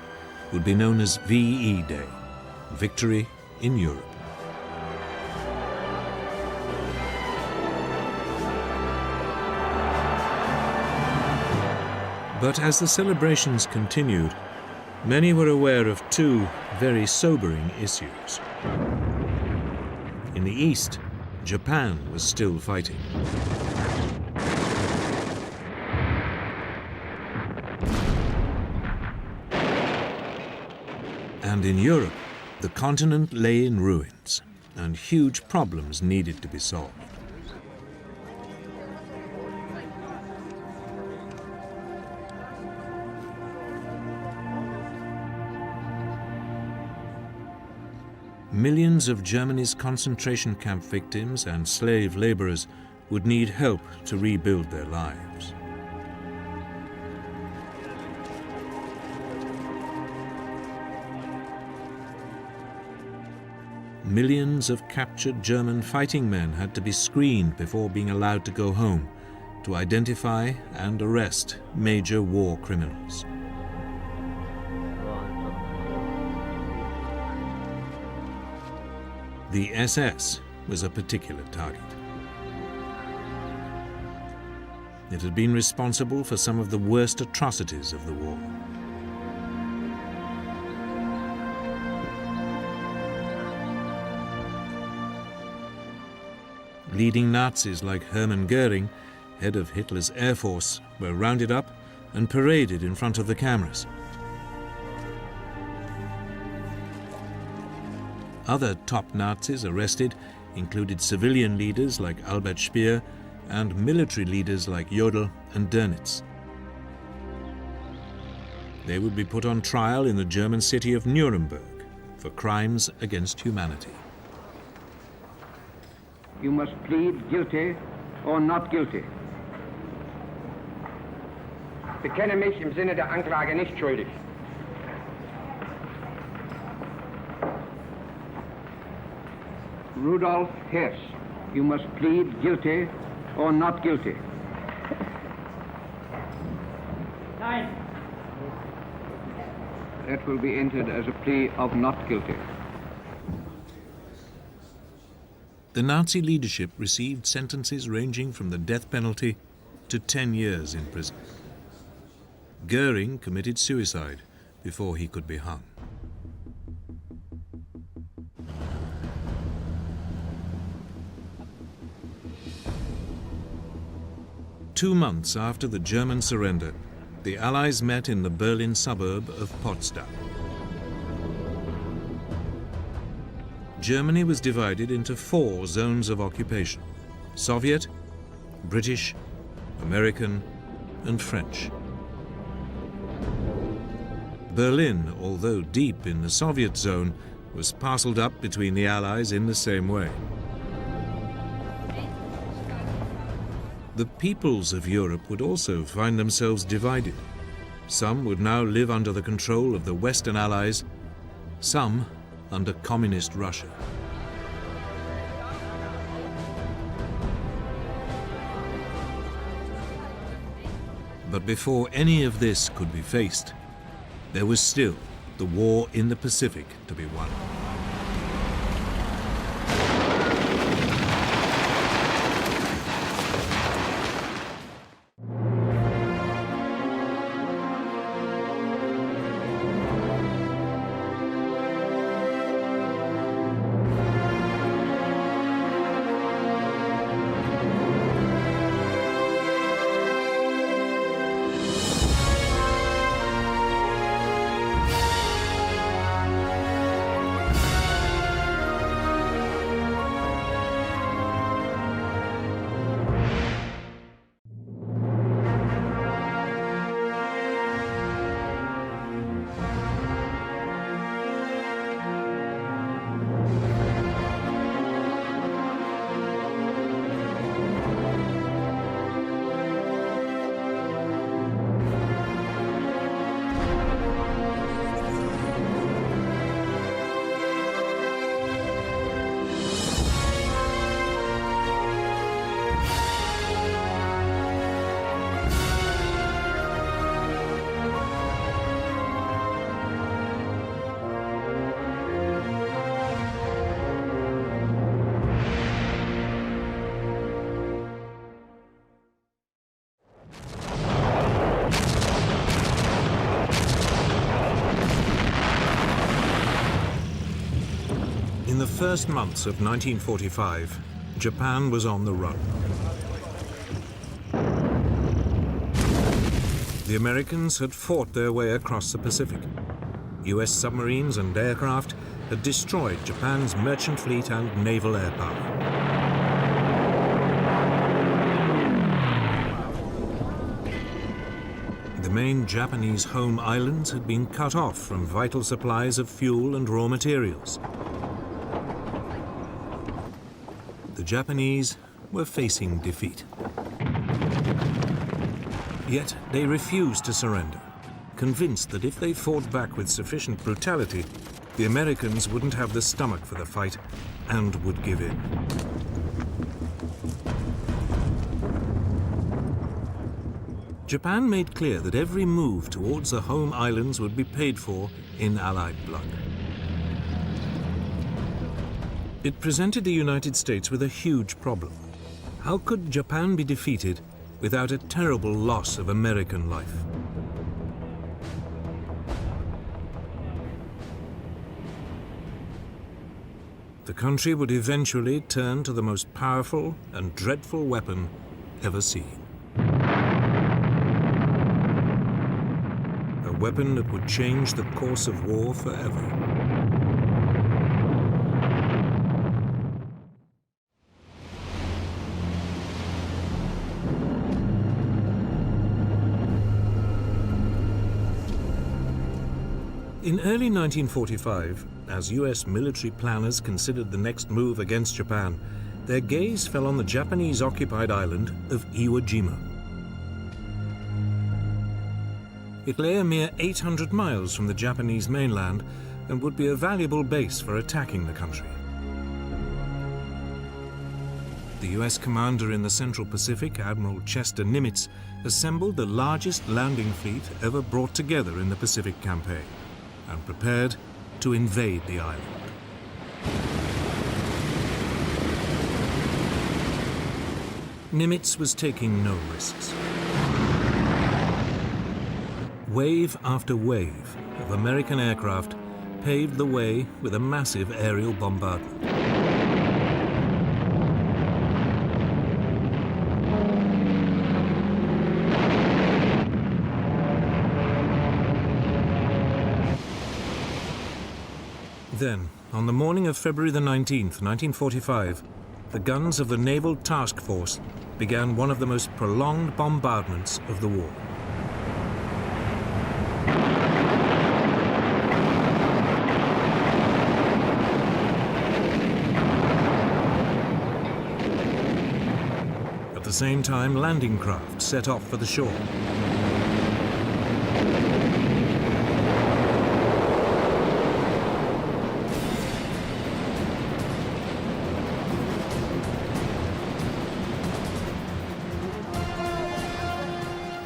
would be known as VE Day, Victory in Europe. But as the celebrations continued, many were aware of two very sobering issues. In the east, Japan was still fighting. And in Europe, the continent lay in ruins, and huge problems needed to be solved. Millions of Germany's concentration camp victims and slave laborers would need help to rebuild their lives. Millions of captured German fighting men had to be screened before being allowed to go home to identify and arrest major war criminals. The SS was a particular target. It had been responsible for some of the worst atrocities of the war. Leading Nazis like Hermann Goering, head of Hitler's Air Force, were rounded up and paraded in front of the cameras. Other top Nazis arrested included civilian leaders like Albert Speer and military leaders like Jodl and Dönitz. They would be put on trial in the German city of Nuremberg for crimes against humanity. You must plead guilty or not guilty. Bekenne mich im Sinne der Anklage nicht schuldig. Rudolf Hess, you must plead guilty or not guilty. Nein. That will be entered as a plea of not guilty. The Nazi leadership received sentences ranging from the death penalty to 10 years in prison. Goering committed suicide before he could be hung. Two months after the German surrender, the Allies met in the Berlin suburb of Potsdam. Germany was divided into 4 zones of occupation: Soviet, British, American, and French. Berlin, although deep in the Soviet zone, was parceled up between the Allies in the same way. The peoples of Europe would also find themselves divided. Some would now live under the control of the Western Allies, some under Communist Russia. But before any of this could be faced, there was still the war in the Pacific to be won. first months of 1945, Japan was on the run. The Americans had fought their way across the Pacific. US submarines and aircraft had destroyed Japan's merchant fleet and naval air power. The main Japanese home islands had been cut off from vital supplies of fuel and raw materials. The Japanese were facing defeat. Yet they refused to surrender, convinced that if they fought back with sufficient brutality, the Americans wouldn't have the stomach for the fight and would give in. Japan made clear that every move towards the home islands would be paid for in Allied blood. It presented the United States with a huge problem. How could Japan be defeated without a terrible loss of American life? The country would eventually turn to the most powerful and dreadful weapon ever seen. A weapon that would change the course of war forever. In early 1945, as US military planners considered the next move against Japan, their gaze fell on the Japanese-occupied island of Iwo Jima. It lay a mere 800 miles from the Japanese mainland and would be a valuable base for attacking the country. The US commander in the Central Pacific, Admiral Chester Nimitz, assembled the largest landing fleet ever brought together in the Pacific campaign and prepared to invade the island. Nimitz was taking no risks. Wave after wave of American aircraft paved the way with a massive aerial bombardment. Then, on the morning of February the 19th, 1945, the guns of the Naval Task Force began one of the most prolonged bombardments of the war. At the same time, landing craft set off for the shore.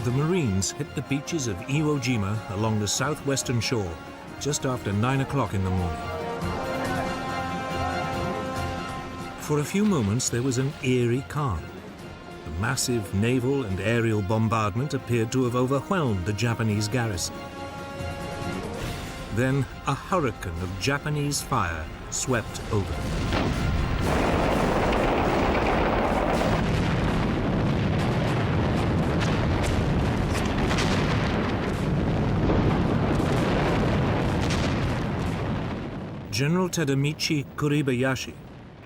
The Marines hit the beaches of Iwo Jima along the southwestern shore just after 9 o'clock in the morning. For a few moments, there was an eerie calm. The massive naval and aerial bombardment appeared to have overwhelmed the Japanese garrison. Then a hurricane of Japanese fire swept over them. General Tadamichi Kuribayashi,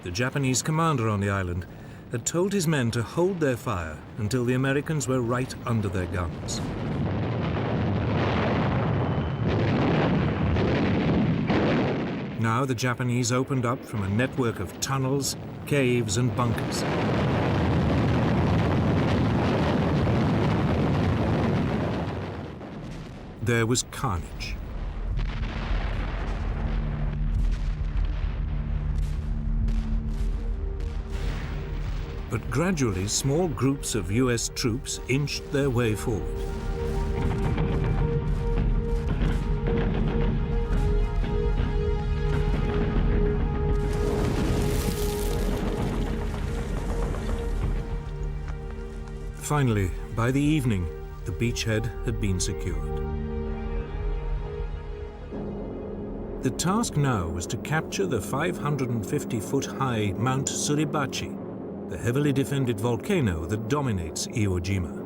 the Japanese commander on the island, had told his men to hold their fire until the Americans were right under their guns. Now the Japanese opened up from a network of tunnels, caves, and bunkers. There was carnage. But gradually, small groups of US troops inched their way forward. Finally, by the evening, the beachhead had been secured. The task now was to capture the 550-foot-high Mount Suribachi, the heavily defended volcano that dominates Iwo Jima.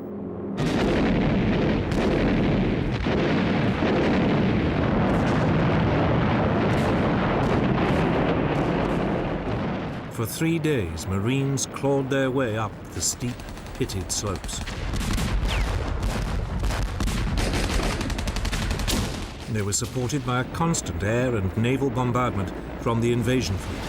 For 3 days, Marines clawed their way up the steep, pitted slopes. They were supported by a constant air and naval bombardment from the invasion fleet.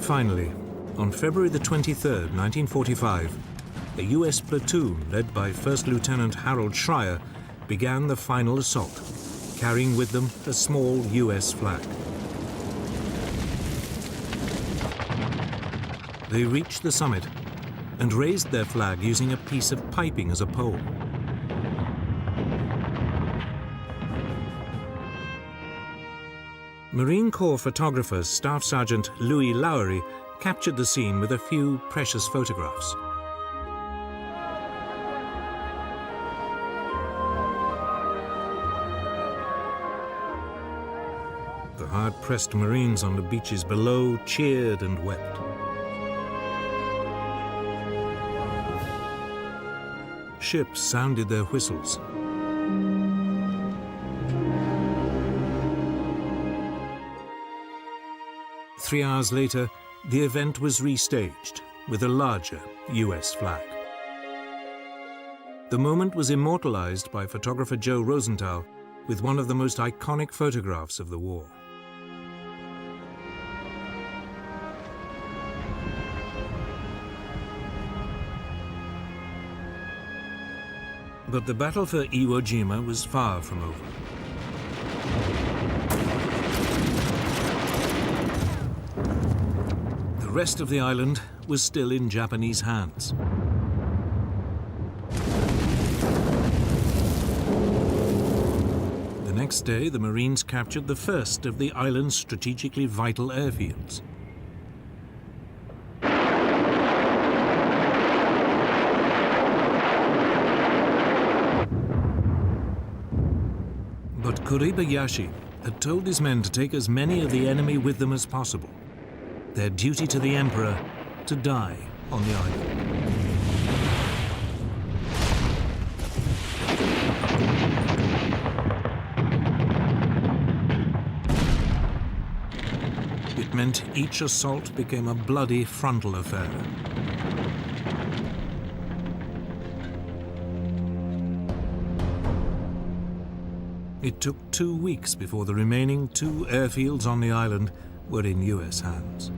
Finally, on February the 23rd, 1945, a US platoon led by First Lieutenant Harold Schreier began the final assault, carrying with them a small US flag. They reached the summit and raised their flag using a piece of piping as a pole. Marine Corps photographer Staff Sergeant Louis Lowery captured the scene with a few precious photographs. The hard-pressed Marines on the beaches below cheered and wept. Ships sounded their whistles. Three hours later, the event was restaged with a larger US flag. The moment was immortalized by photographer Joe Rosenthal with one of the most iconic photographs of the war. But the battle for Iwo Jima was far from over. The rest of the island was still in Japanese hands. The next day, the Marines captured the first of the island's strategically vital airfields. But Kuribayashi had told his men to take as many of the enemy with them as possible. Their duty to the Emperor to die on the island. It meant each assault became a bloody frontal affair. It took 2 weeks before the remaining 2 airfields on the island were in US hands.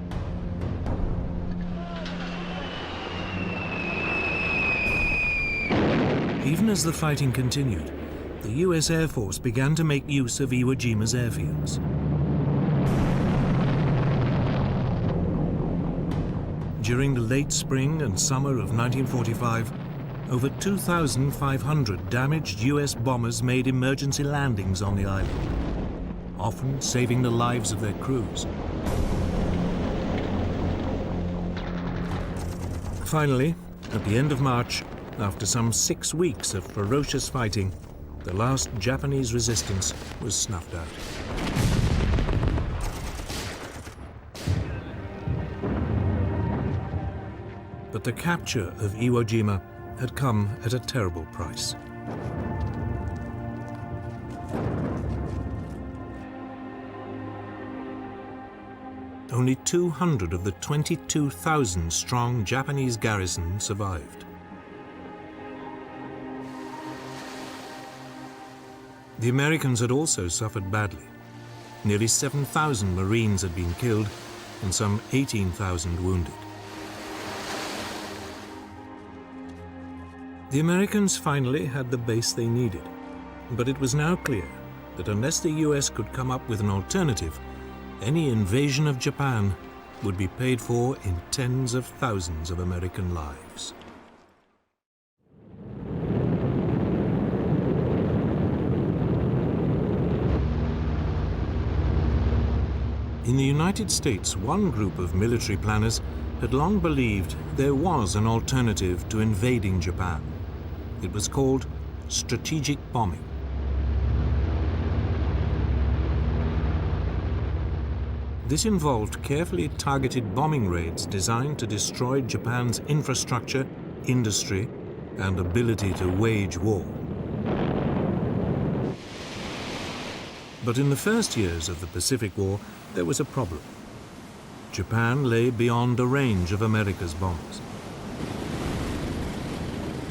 Even as the fighting continued, the US Air Force began to make use of Iwo Jima's airfields. During the late spring and summer of 1945, over 2,500 damaged US bombers made emergency landings on the island, often saving the lives of their crews. Finally, at the end of March, after some 6 weeks of ferocious fighting, the last Japanese resistance was snuffed out. But the capture of Iwo Jima had come at a terrible price. Only 200 of the 22,000-strong Japanese garrison survived. The Americans had also suffered badly. Nearly 7,000 Marines had been killed and some 18,000 wounded. The Americans finally had the base they needed, but it was now clear that unless the US could come up with an alternative, any invasion of Japan would be paid for in tens of thousands of American lives. In the United States, one group of military planners had long believed there was an alternative to invading Japan. It was called strategic bombing. This involved carefully targeted bombing raids designed to destroy Japan's infrastructure, industry, and ability to wage war. But in the first years of the Pacific War, there was a problem. Japan lay beyond the range of America's bombs.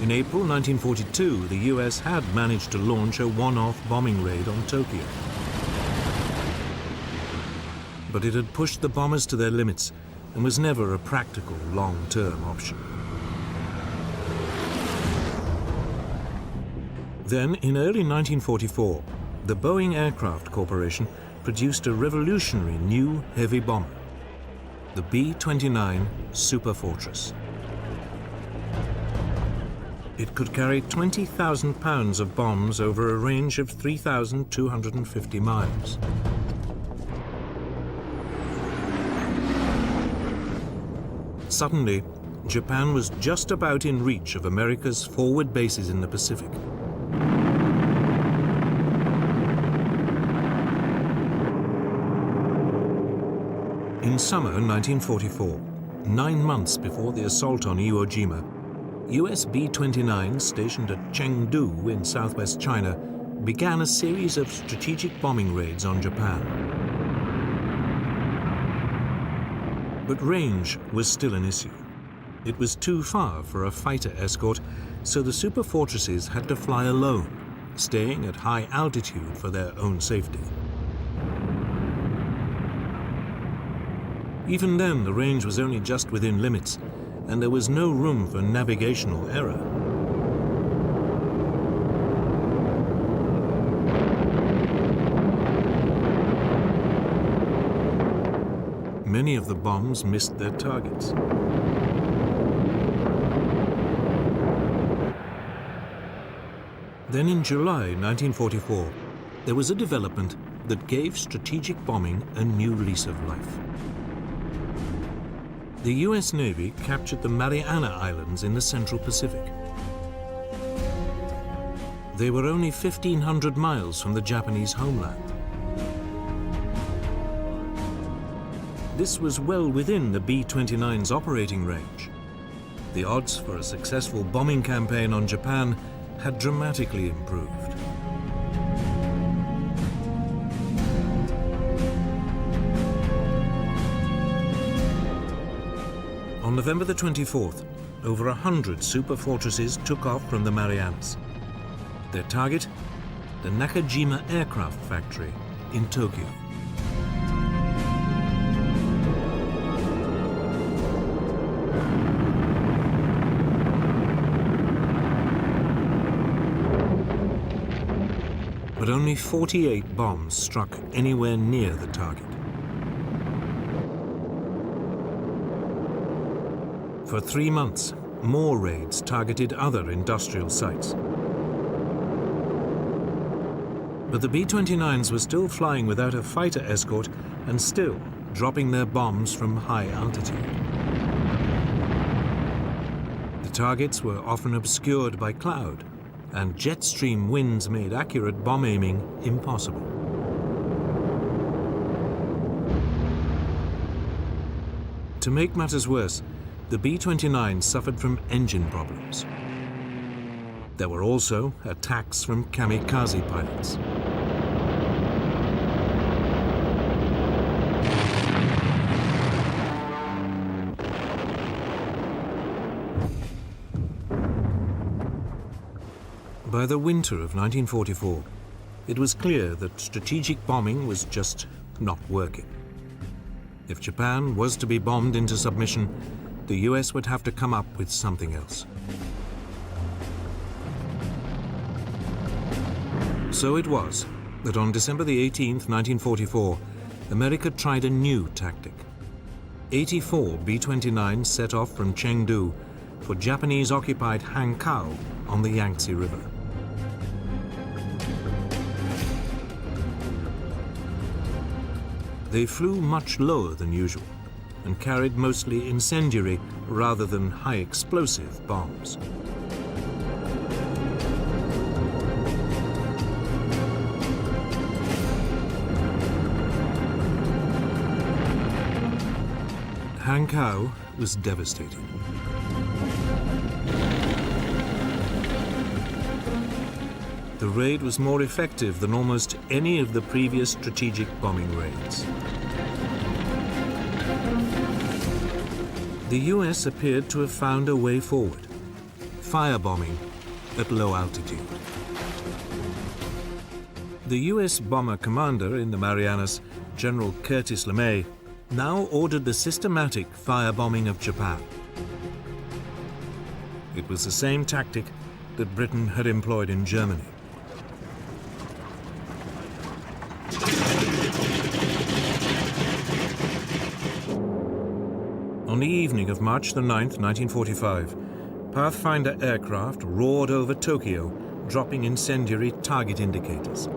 In April 1942, the US had managed to launch a one-off bombing raid on Tokyo. But it had pushed the bombers to their limits and was never a practical long-term option. Then, in early 1944, the Boeing Aircraft Corporation produced a revolutionary new heavy bomber, the B-29 Superfortress. It could carry 20,000 pounds of bombs over a range of 3,250 miles. Suddenly, Japan was just about in reach of America's forward bases in the Pacific. In summer 1944, 9 months before the assault on Iwo Jima, US B-29s stationed at Chengdu in southwest China began a series of strategic bombing raids on Japan. But range was still an issue. It was too far for a fighter escort, so the superfortresses had to fly alone, staying at high altitude for their own safety. Even then, the range was only just within limits, and there was no room for navigational error. Many of the bombs missed their targets. Then in July 1944, there was a development that gave strategic bombing a new lease of life. The US Navy captured the Mariana Islands in the Central Pacific. They were only 1,500 miles from the Japanese homeland. This was well within the B-29's operating range. The odds for a successful bombing campaign on Japan had dramatically improved. On November the 24th, over 100 superfortresses took off from the Marianas. Their target, the Nakajima Aircraft Factory in Tokyo. But only 48 bombs struck anywhere near the target. For 3 months, more raids targeted other industrial sites. But the B-29s were still flying without a fighter escort and still dropping their bombs from high altitude. The targets were often obscured by cloud, and jet stream winds made accurate bomb aiming impossible. To make matters worse, the B-29 suffered from engine problems. There were also attacks from kamikaze pilots. By the winter of 1944, it was clear that strategic bombing was just not working. If Japan was to be bombed into submission, the US would have to come up with something else. So it was that on December the 18th, 1944, America tried a new tactic. 84 B-29s set off from Chengdu for Japanese-occupied Hankow on the Yangtze River. They flew much lower than usual and carried mostly incendiary rather than high explosive bombs. Hankow was devastated. The raid was more effective than almost any of the previous strategic bombing raids. The US appeared to have found a way forward: firebombing at low altitude. The US bomber commander in the Marianas, General Curtis LeMay, now ordered the systematic firebombing of Japan. It was the same tactic that Britain had employed in Germany. On the evening of March the 9th, 1945, Pathfinder aircraft roared over Tokyo, dropping incendiary target indicators.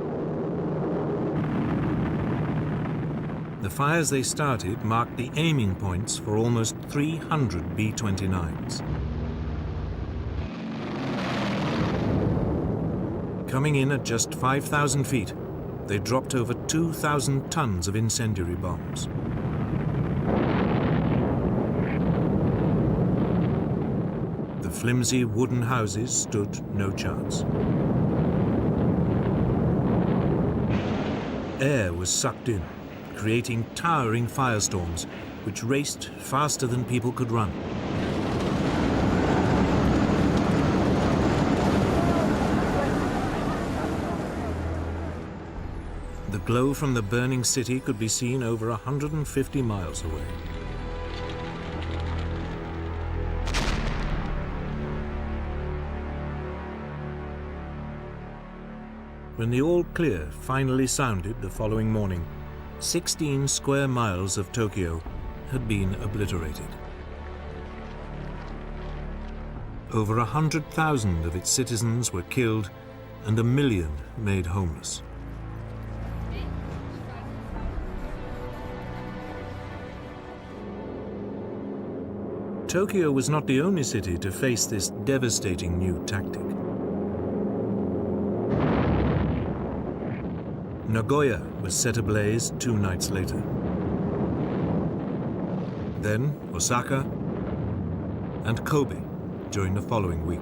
The fires they started marked the aiming points for almost 300 B-29s. Coming in at just 5,000 feet, they dropped over 2,000 tons of incendiary bombs. The flimsy wooden houses stood no chance. Air was sucked in, creating towering firestorms which raced faster than people could run. The glow from the burning city could be seen over 150 miles away. When the all clear finally sounded the following morning, 16 square miles of Tokyo had been obliterated. Over 100,000 of its citizens were killed and 1 million made homeless. Tokyo was not the only city to face this devastating new tactic. Nagoya was set ablaze 2 nights later. Then Osaka and Kobe during the following week.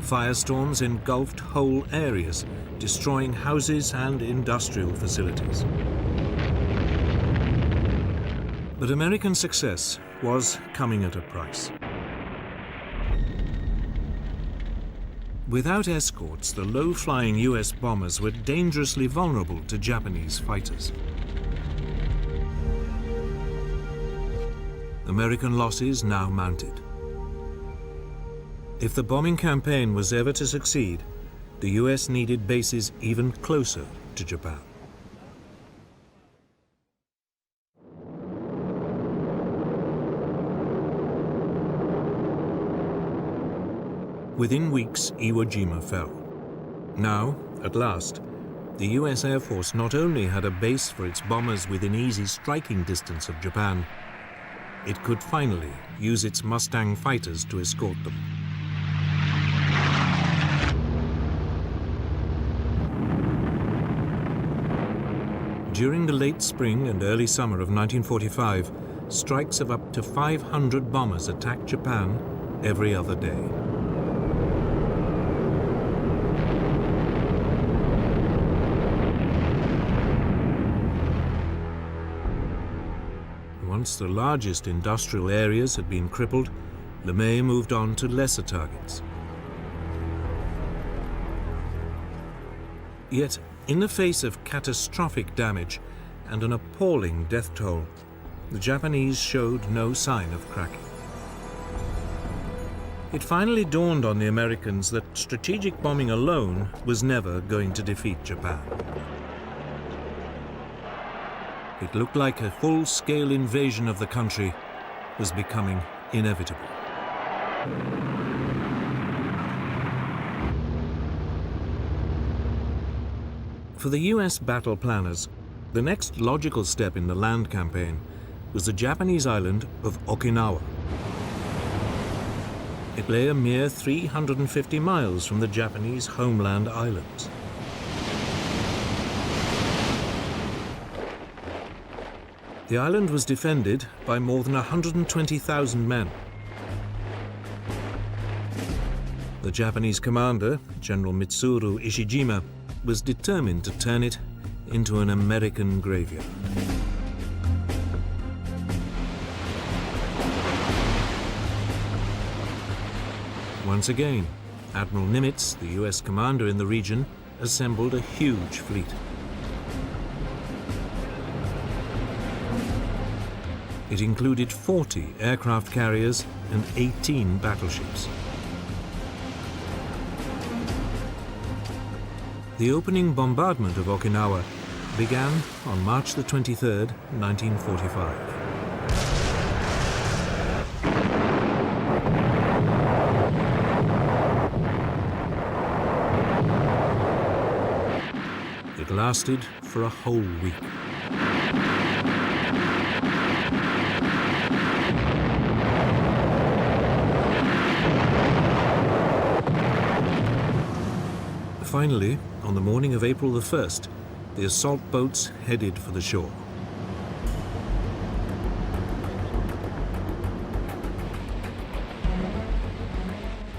Firestorms engulfed whole areas, destroying houses and industrial facilities. But American success was coming at a price. Without escorts, the low-flying US bombers were dangerously vulnerable to Japanese fighters. American losses now mounted. If the bombing campaign was ever to succeed, the US needed bases even closer to Japan. Within weeks, Iwo Jima fell. Now, at last, the US Air Force not only had a base for its bombers within easy striking distance of Japan, it could finally use its Mustang fighters to escort them. During the late spring and early summer of 1945, strikes of up to 500 bombers attacked Japan every other day. Once the largest industrial areas had been crippled, LeMay moved on to lesser targets. Yet, in the face of catastrophic damage and an appalling death toll, the Japanese showed no sign of cracking. It finally dawned on the Americans that strategic bombing alone was never going to defeat Japan. It looked like a full-scale invasion of the country was becoming inevitable. For the US battle planners, the next logical step in the land campaign was the Japanese island of Okinawa. It lay a mere 350 miles from the Japanese homeland islands. The island was defended by more than 120,000 men. The Japanese commander, General Mitsuru Ishijima, was determined to turn it into an American graveyard. Once again, Admiral Nimitz, the US commander in the region, assembled a huge fleet. It included 40 aircraft carriers and 18 battleships. The opening bombardment of Okinawa began on March the 23rd, 1945. It lasted for a whole week. Finally, on the morning of April the 1st, the assault boats headed for the shore.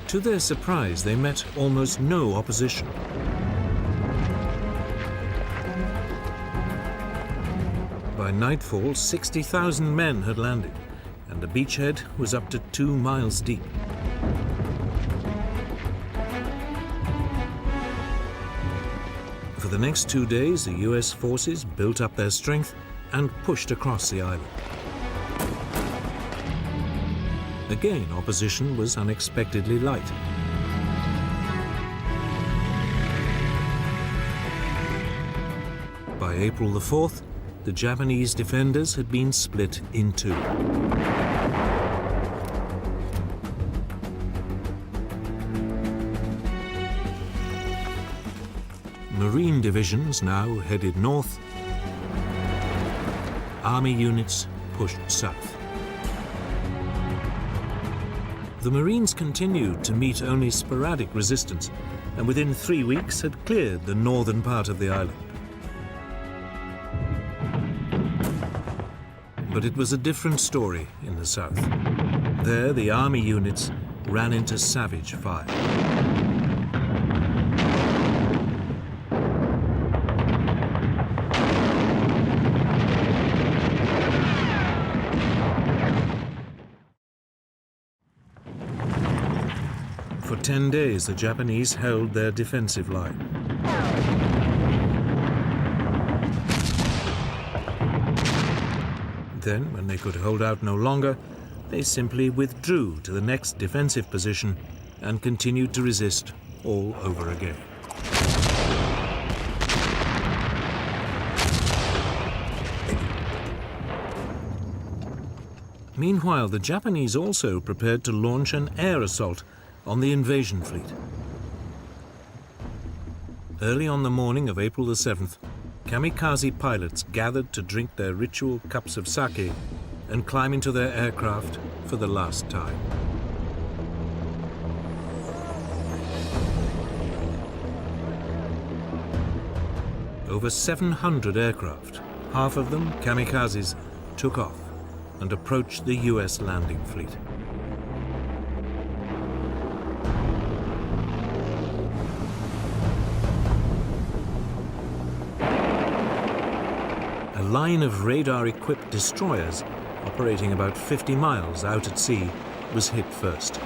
To their surprise, they met almost no opposition. By nightfall, 60,000 men had landed, and the beachhead was up to 2 miles deep. For the next 2 days, the US forces built up their strength and pushed across the island. Again, opposition was unexpectedly light. By April the 4th, the Japanese defenders had been split in two. Marine divisions now headed north. Army units pushed south. The Marines continued to meet only sporadic resistance, and within 3 weeks had cleared the northern part of the island. But it was a different story in the south. There, the army units ran into savage fire. For 10 days, the Japanese held their defensive line. Then, when they could hold out no longer, they simply withdrew to the next defensive position and continued to resist all over again. Meanwhile, the Japanese also prepared to launch an air assault on the invasion fleet. Early on the morning of April the 7th, kamikaze pilots gathered to drink their ritual cups of sake and climb into their aircraft for the last time. Over 700 aircraft, half of them kamikazes, took off and approached the US landing fleet. A line of radar-equipped destroyers operating about 50 miles out at sea was hit first.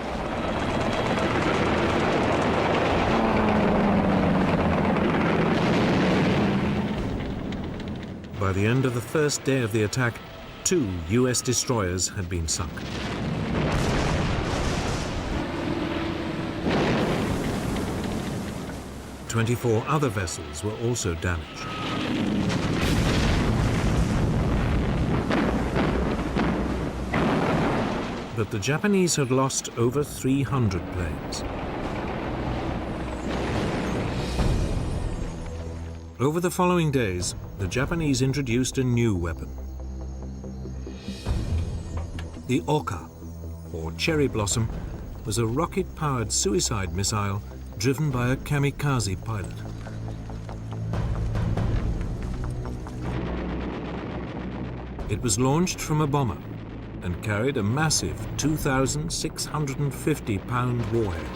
By the end of the first day of the attack, 2 US destroyers had been sunk. "24 other vessels were also damaged. But the Japanese had lost over 300 planes. Over the following days, the Japanese introduced a new weapon. The Oka, or cherry blossom, was a rocket-powered suicide missile driven by a kamikaze pilot. It was launched from a bomber and carried a massive 2,650-pound warhead.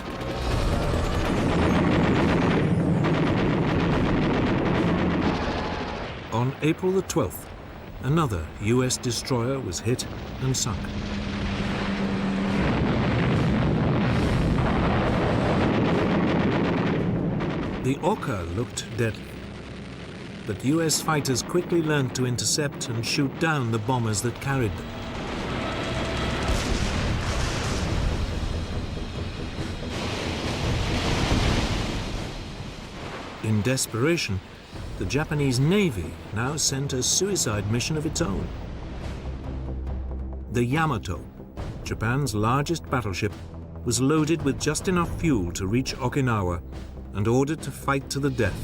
On April the 12th, another US destroyer was hit and sunk. The Oka looked deadly, but US fighters quickly learned to intercept and shoot down the bombers that carried them. In desperation, the Japanese Navy now sent a suicide mission of its own. The Yamato, Japan's largest battleship, was loaded with just enough fuel to reach Okinawa and ordered to fight to the death,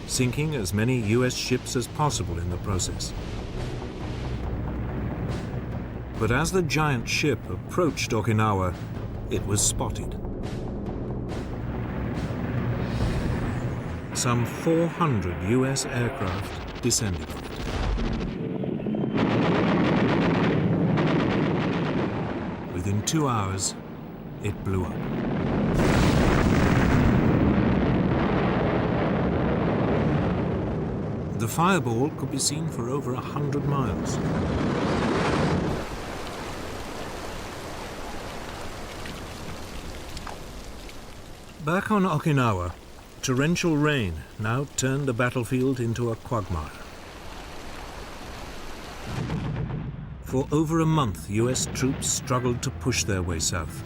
sinking as many US ships as possible in the process. But as the giant ship approached Okinawa, it was spotted. Some 400 US aircraft descended on it. Within 2 hours, it blew up. The fireball could be seen for over 100 miles. Back on Okinawa, torrential rain now turned the battlefield into a quagmire. For over a month, US troops struggled to push their way south.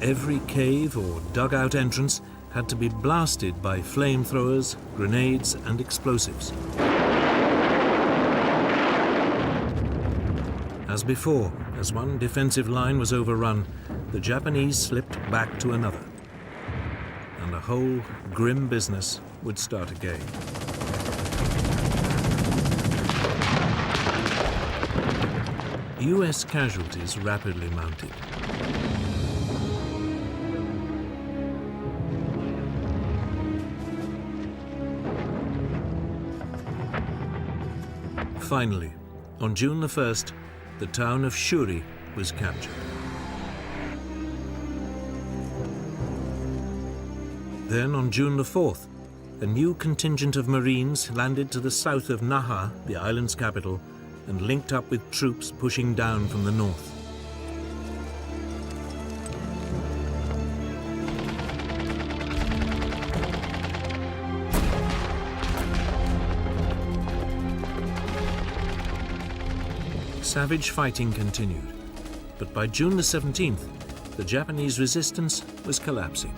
Every cave or dugout entrance had to be blasted by flamethrowers, grenades, and explosives. As before, as one defensive line was overrun, the Japanese slipped back to another, and the whole grim business would start again. US casualties rapidly mounted. Finally, on June the 1st, the town of Shuri was captured. Then, on June the 4th, a new contingent of Marines landed to the south of Naha, the island's capital, and linked up with troops pushing down from the north. Savage fighting continued, but by June the 17th, the Japanese resistance was collapsing.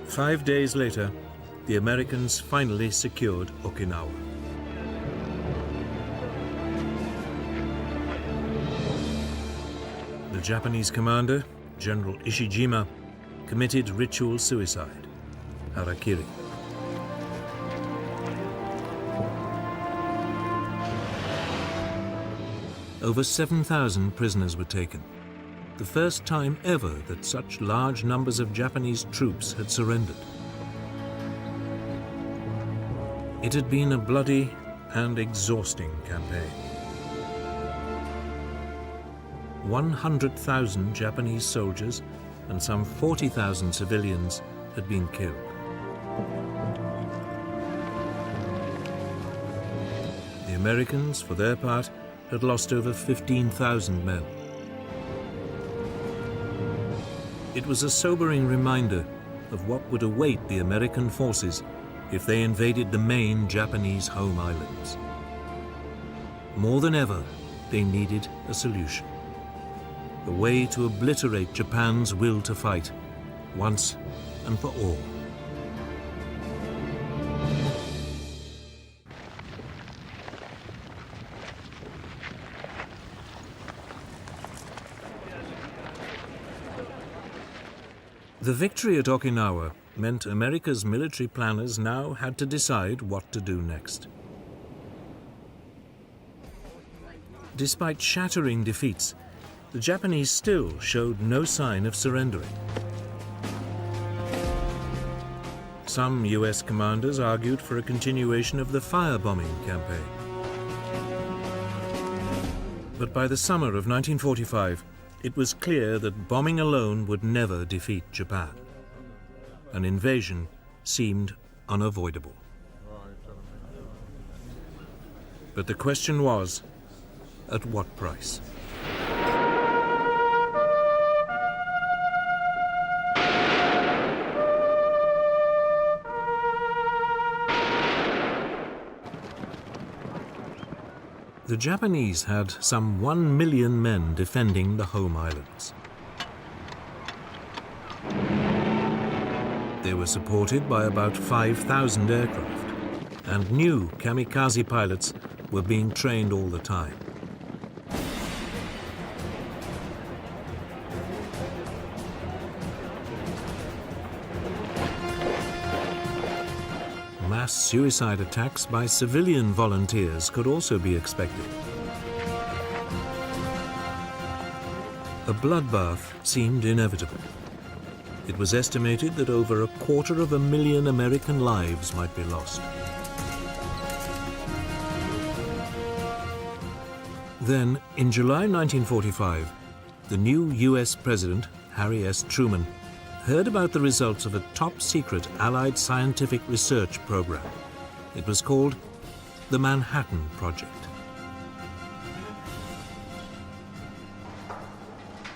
Five days later, the Americans finally secured Okinawa. The Japanese commander, General Ishijima, committed ritual suicide, harakiri. Over 7,000 prisoners were taken, the first time ever that such large numbers of Japanese troops had surrendered. It had been a bloody and exhausting campaign. 100,000 Japanese soldiers and some 40,000 civilians had been killed. The Americans, for their part, had lost over 15,000 men. It was a sobering reminder of what would await the American forces if they invaded the main Japanese home islands. More than ever, they needed a solution. A way to obliterate Japan's will to fight, once and for all. The victory at Okinawa meant America's military planners now had to decide what to do next. Despite shattering defeats, the Japanese still showed no sign of surrendering. Some US commanders argued for a continuation of the firebombing campaign. But by the summer of 1945, it was clear that bombing alone would never defeat Japan. An invasion seemed unavoidable. But the question was, at what price? The Japanese had some 1 million men defending the home islands. They were supported by about 5,000 aircraft, and new kamikaze pilots were being trained all the time. Mass suicide attacks by civilian volunteers could also be expected. A bloodbath seemed inevitable. It was estimated that over 250,000 American lives might be lost. Then, in July 1945, the new US President, Harry S. Truman, heard about the results of a top-secret Allied scientific research program. It was called the Manhattan Project.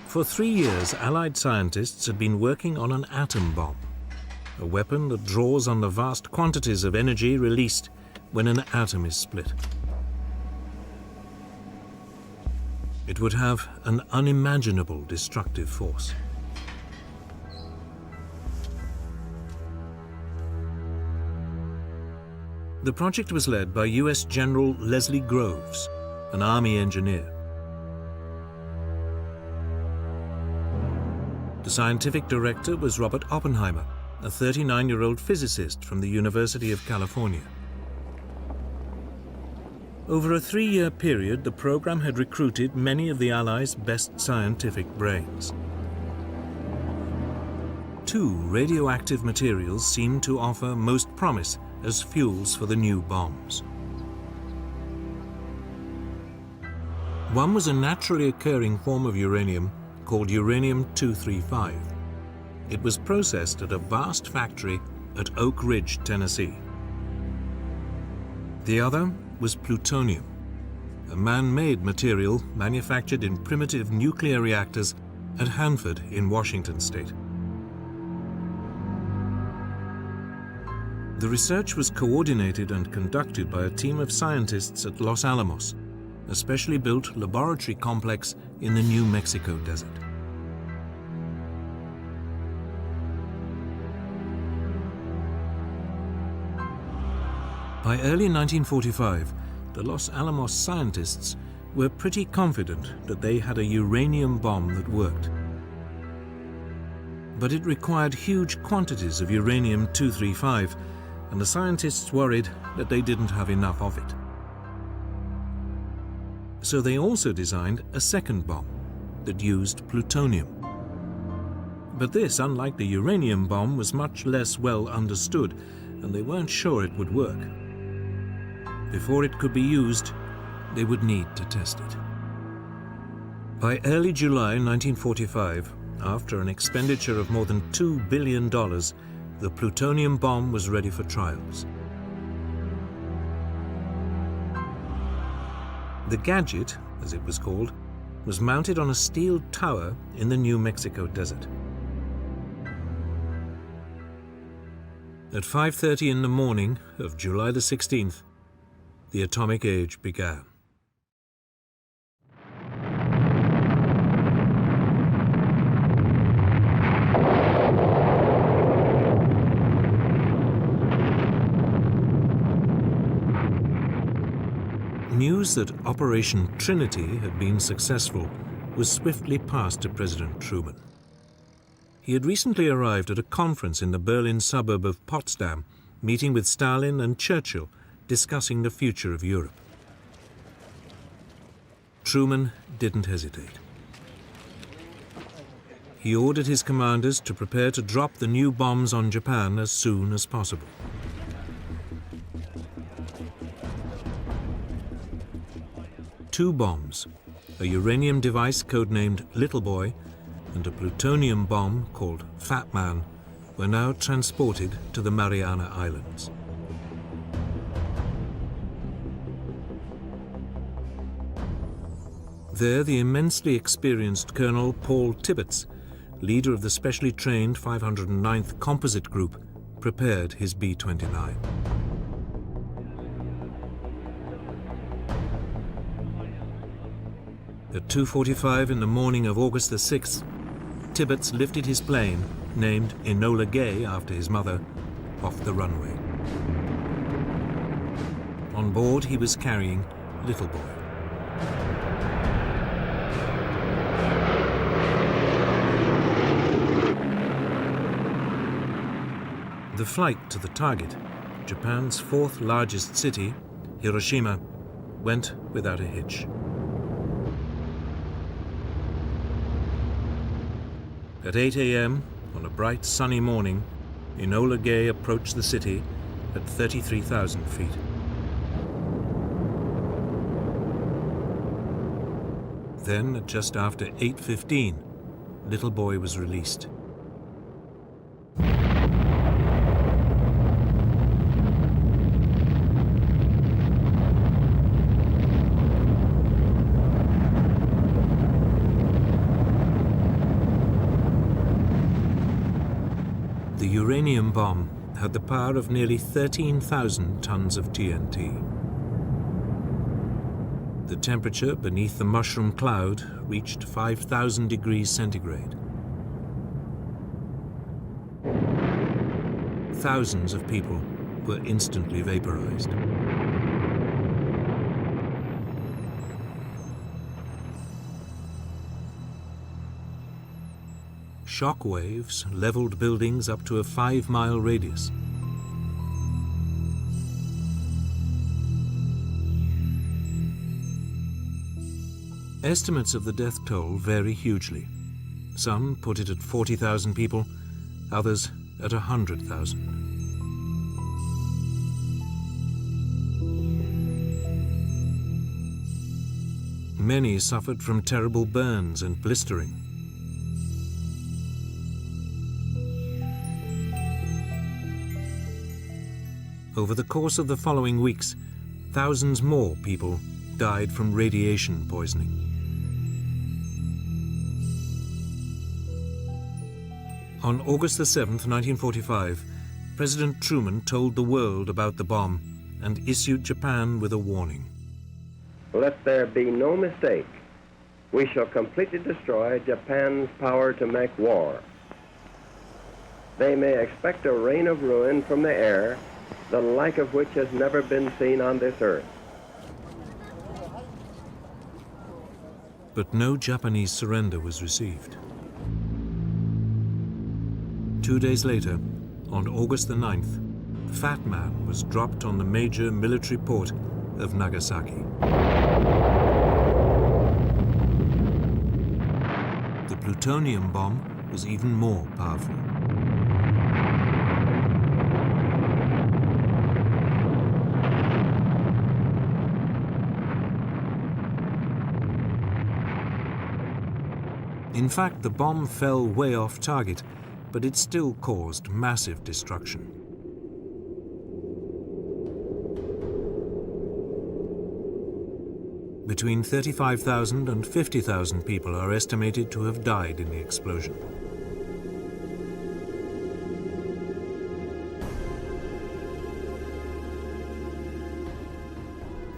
For 3 years, Allied scientists had been working on an atom bomb, a weapon that draws on the vast quantities of energy released when an atom is split. It would have an unimaginable destructive force. The project was led by US General Leslie Groves, an Army engineer. The scientific director was Robert Oppenheimer, a 39-year-old physicist from the University of California. Over a 3-year period, the program had recruited many of the Allies' best scientific brains. 2 radioactive materials seemed to offer most promise as fuels for the new bombs. One was a naturally occurring form of uranium called uranium-235. It was processed at a vast factory at Oak Ridge, Tennessee. The other was plutonium, a man-made material manufactured in primitive nuclear reactors at Hanford in Washington state. The research was coordinated and conducted by a team of scientists at Los Alamos, a specially built laboratory complex in the New Mexico desert. By early 1945, the Los Alamos scientists were pretty confident that they had a uranium bomb that worked. But it required huge quantities of uranium-235, and the scientists worried that they didn't have enough of it. So they also designed a second bomb that used plutonium. But this, unlike the uranium bomb, was much less well understood, and they weren't sure it would work. Before it could be used, they would need to test it. By early July 1945, after an expenditure of more than $2 billion, the plutonium bomb was ready for trials. The gadget, as it was called, was mounted on a steel tower in the New Mexico desert. At 5:30 in the morning of July the 16th, the atomic age began. News that Operation Trinity had been successful was swiftly passed to President Truman. He had recently arrived at a conference in the Berlin suburb of Potsdam, meeting with Stalin and Churchill, discussing the future of Europe. Truman didn't hesitate. He ordered his commanders to prepare to drop the new bombs on Japan as soon as possible. Two bombs, a uranium device codenamed Little Boy and a plutonium bomb called Fat Man, were now transported to the Mariana Islands. There, the immensely experienced Colonel Paul Tibbets, leader of the specially trained 509th Composite Group, prepared his B-29. At 2:45 in the morning of August the 6th, Tibbets lifted his plane, named Enola Gay after his mother, off the runway. On board, he was carrying Little Boy. The flight to the target, Japan's fourth largest city, Hiroshima, went without a hitch. At 8 a.m. on a bright sunny morning, Enola Gay approached the city at 33,000 feet. Then, at just after 8:15, Little Boy was released. The uranium bomb had the power of nearly 13,000 tons of TNT. The temperature beneath the mushroom cloud reached 5,000 degrees centigrade. Thousands of people were instantly vaporized. Shock waves leveled buildings up to a 5-mile radius. Estimates of the death toll vary hugely. Some put it at 40,000 people, others at 100,000. Many suffered from terrible burns and blistering. Over the course of the following weeks, thousands more people died from radiation poisoning. On August the 7th, 1945, President Truman told the world about the bomb and issued Japan with a warning. Let there be no mistake. We shall completely destroy Japan's power to make war. They may expect a rain of ruin from the air, the like of which has never been seen on this earth. But no Japanese surrender was received. 2 days later, on August the 9th, Fat Man was dropped on the major military port of Nagasaki. The plutonium bomb was even more powerful. In fact, the bomb fell way off target, but it still caused massive destruction. Between 35,000 and 50,000 people are estimated to have died in the explosion.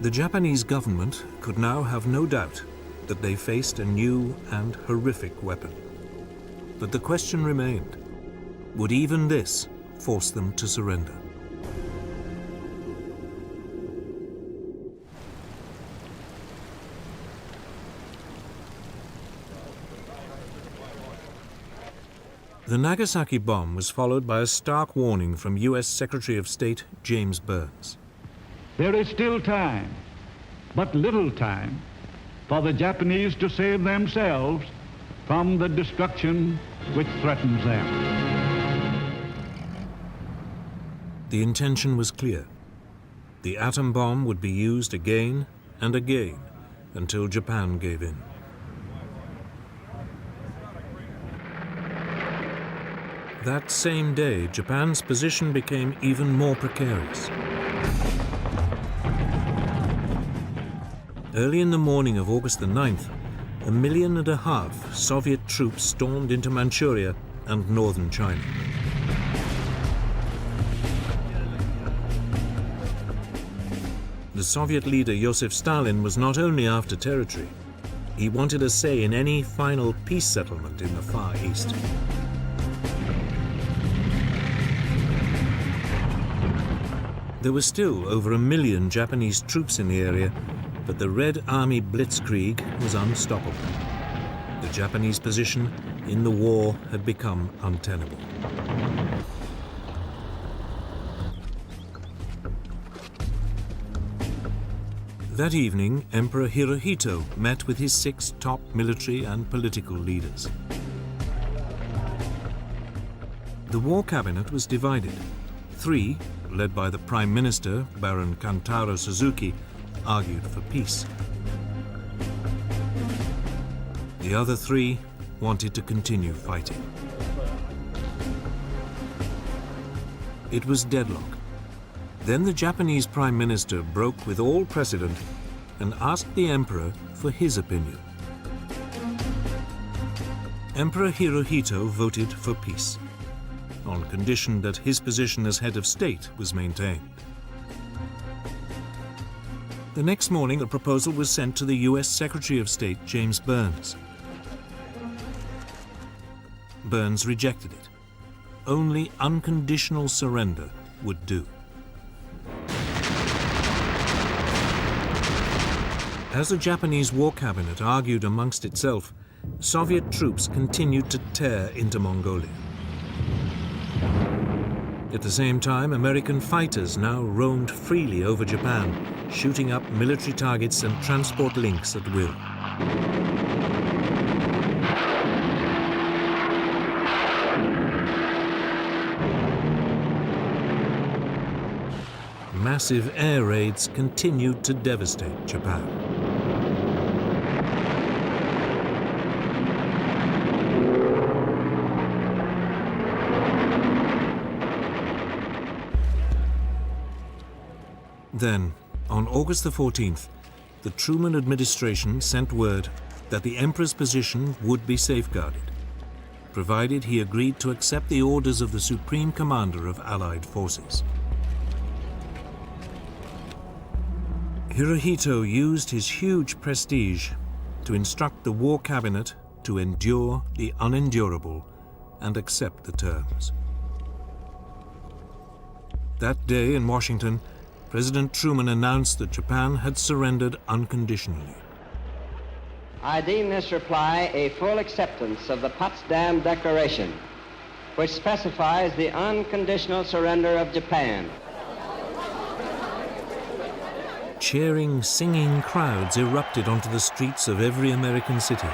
The Japanese government could now have no doubt that they faced a new and horrific weapon. But the question remained, would even this force them to surrender? The Nagasaki bomb was followed by a stark warning from U.S. Secretary of State James Burns. There is still time, but little time, for the Japanese to save themselves from the destruction which threatens them. The intention was clear. The atom bomb would be used again and again until Japan gave in. That same day, Japan's position became even more precarious. Early in the morning of August the 9th, 1.5 million Soviet troops stormed into Manchuria and northern China. The Soviet leader Joseph Stalin was not only after territory, he wanted a say in any final peace settlement in the Far East. There were still over 1 million Japanese troops in the area, but the Red Army blitzkrieg was unstoppable. The Japanese position in the war had become untenable. That evening, Emperor Hirohito met with his 6 top military and political leaders. The war cabinet was divided. 3, led by the Prime Minister, Baron Kantaro Suzuki, argued for peace. The other 3 wanted to continue fighting. It was deadlock. Then the Japanese Prime Minister broke with all precedent and asked the Emperor for his opinion. Emperor Hirohito voted for peace, on condition that his position as head of state was maintained. The next morning, a proposal was sent to the U.S. Secretary of State, James Burns. Burns rejected it. Only unconditional surrender would do. As the Japanese war cabinet argued amongst itself, Soviet troops continued to tear into Mongolia. At the same time, American fighters now roamed freely over Japan, shooting up military targets and transport links at will. Massive air raids continued to devastate Japan. Then, on August the 14th, the Truman administration sent word that the Emperor's position would be safeguarded, provided he agreed to accept the orders of the Supreme Commander of Allied forces. Hirohito used his huge prestige to instruct the war cabinet to endure the unendurable and accept the terms. That day in Washington, President Truman announced that Japan had surrendered unconditionally. I deem this reply a full acceptance of the Potsdam Declaration, which specifies the unconditional surrender of Japan. Cheering, singing crowds erupted onto the streets of every American city.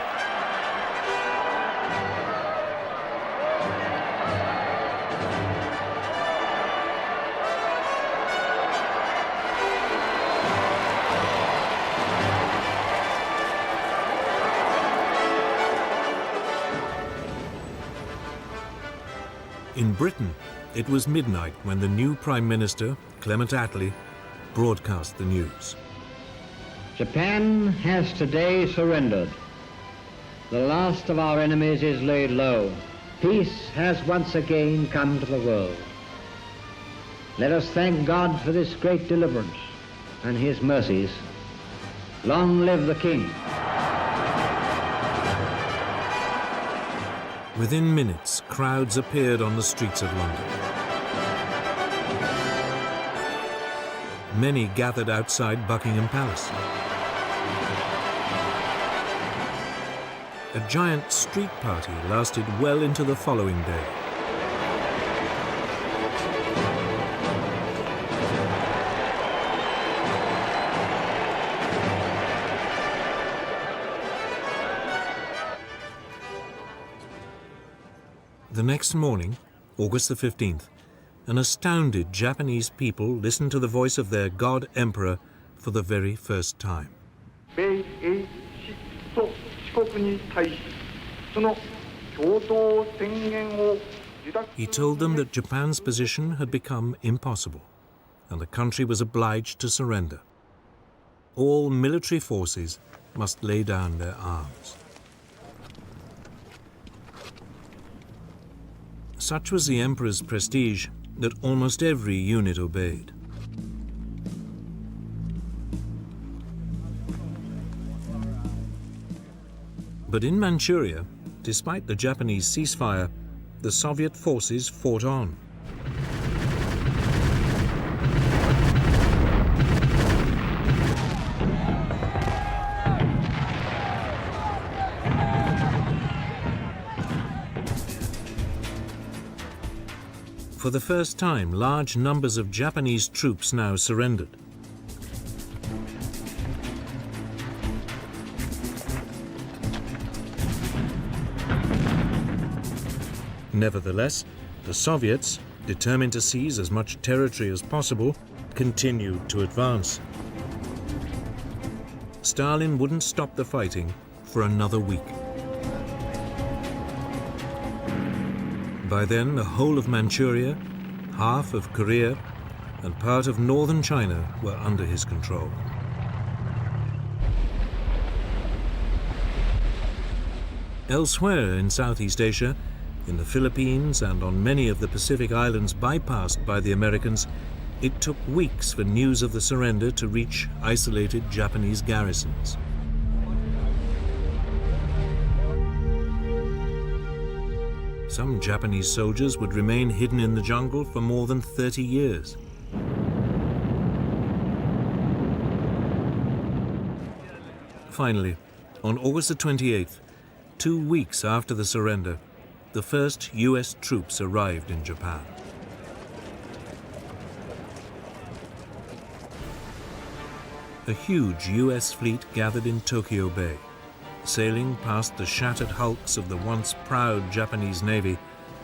In Britain, it was midnight when the new Prime Minister, Clement Attlee, broadcast the news. Japan has today surrendered. The last of our enemies is laid low. Peace has once again come to the world. Let us thank God for this great deliverance and his mercies. Long live the King. Within minutes, crowds appeared on the streets of London. Many gathered outside Buckingham Palace. A giant street party lasted well into the following day. The next morning, August the 15th, an astounded Japanese people listened to the voice of their God Emperor for the very first time. He told them that Japan's position had become impossible, and the country was obliged to surrender. All military forces must lay down their arms. Such was the Emperor's prestige that almost every unit obeyed. But in Manchuria, despite the Japanese ceasefire, the Soviet forces fought on. For the first time, large numbers of Japanese troops now surrendered. Nevertheless, the Soviets, determined to seize as much territory as possible, continued to advance. Stalin wouldn't stop the fighting for another week. By then, the whole of Manchuria, half of Korea, and part of northern China were under his control. Elsewhere in Southeast Asia, in the Philippines and on many of the Pacific islands bypassed by the Americans, it took weeks for news of the surrender to reach isolated Japanese garrisons. Some Japanese soldiers would remain hidden in the jungle for more than 30 years. Finally, on August the 28th, 2 weeks after the surrender, the first US troops arrived in Japan. A huge US fleet gathered in Tokyo Bay, sailing past the shattered hulks of the once proud Japanese Navy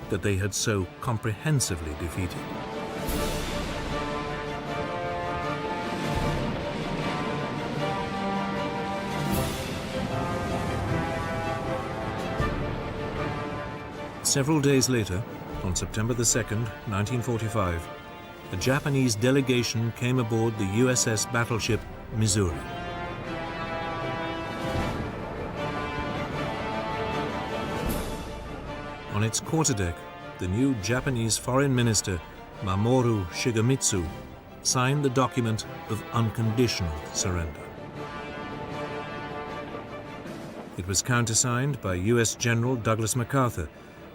that they had so comprehensively defeated. Several days later, on September the 2nd, 1945, a Japanese delegation came aboard the USS battleship Missouri. On its quarterdeck, the new Japanese Foreign Minister, Mamoru Shigemitsu, signed the document of unconditional surrender. It was countersigned by US General Douglas MacArthur,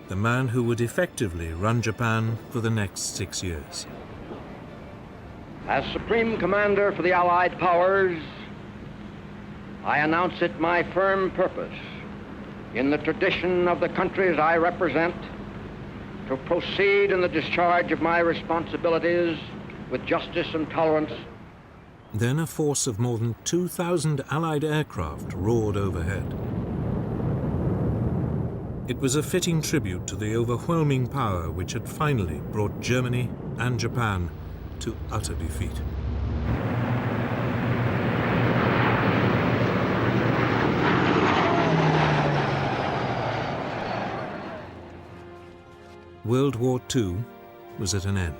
the man who would effectively run Japan for the next 6 years. As Supreme Commander for the Allied Powers, I announce it my firm purpose, in the tradition of the countries I represent, to proceed in the discharge of my responsibilities with justice and tolerance. Then a force of more than 2,000 Allied aircraft roared overhead. It was a fitting tribute to the overwhelming power which had finally brought Germany and Japan to utter defeat. World War II was at an end.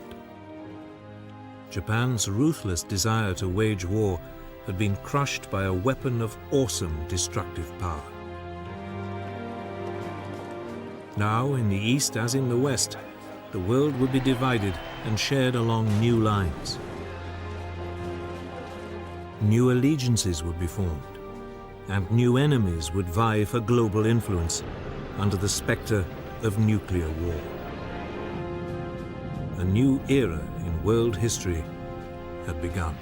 Japan's ruthless desire to wage war had been crushed by a weapon of awesome destructive power. Now, in the East as in the West, the world would be divided and shared along new lines. New allegiances would be formed, and new enemies would vie for global influence under the specter of nuclear war. A new era in world history had begun.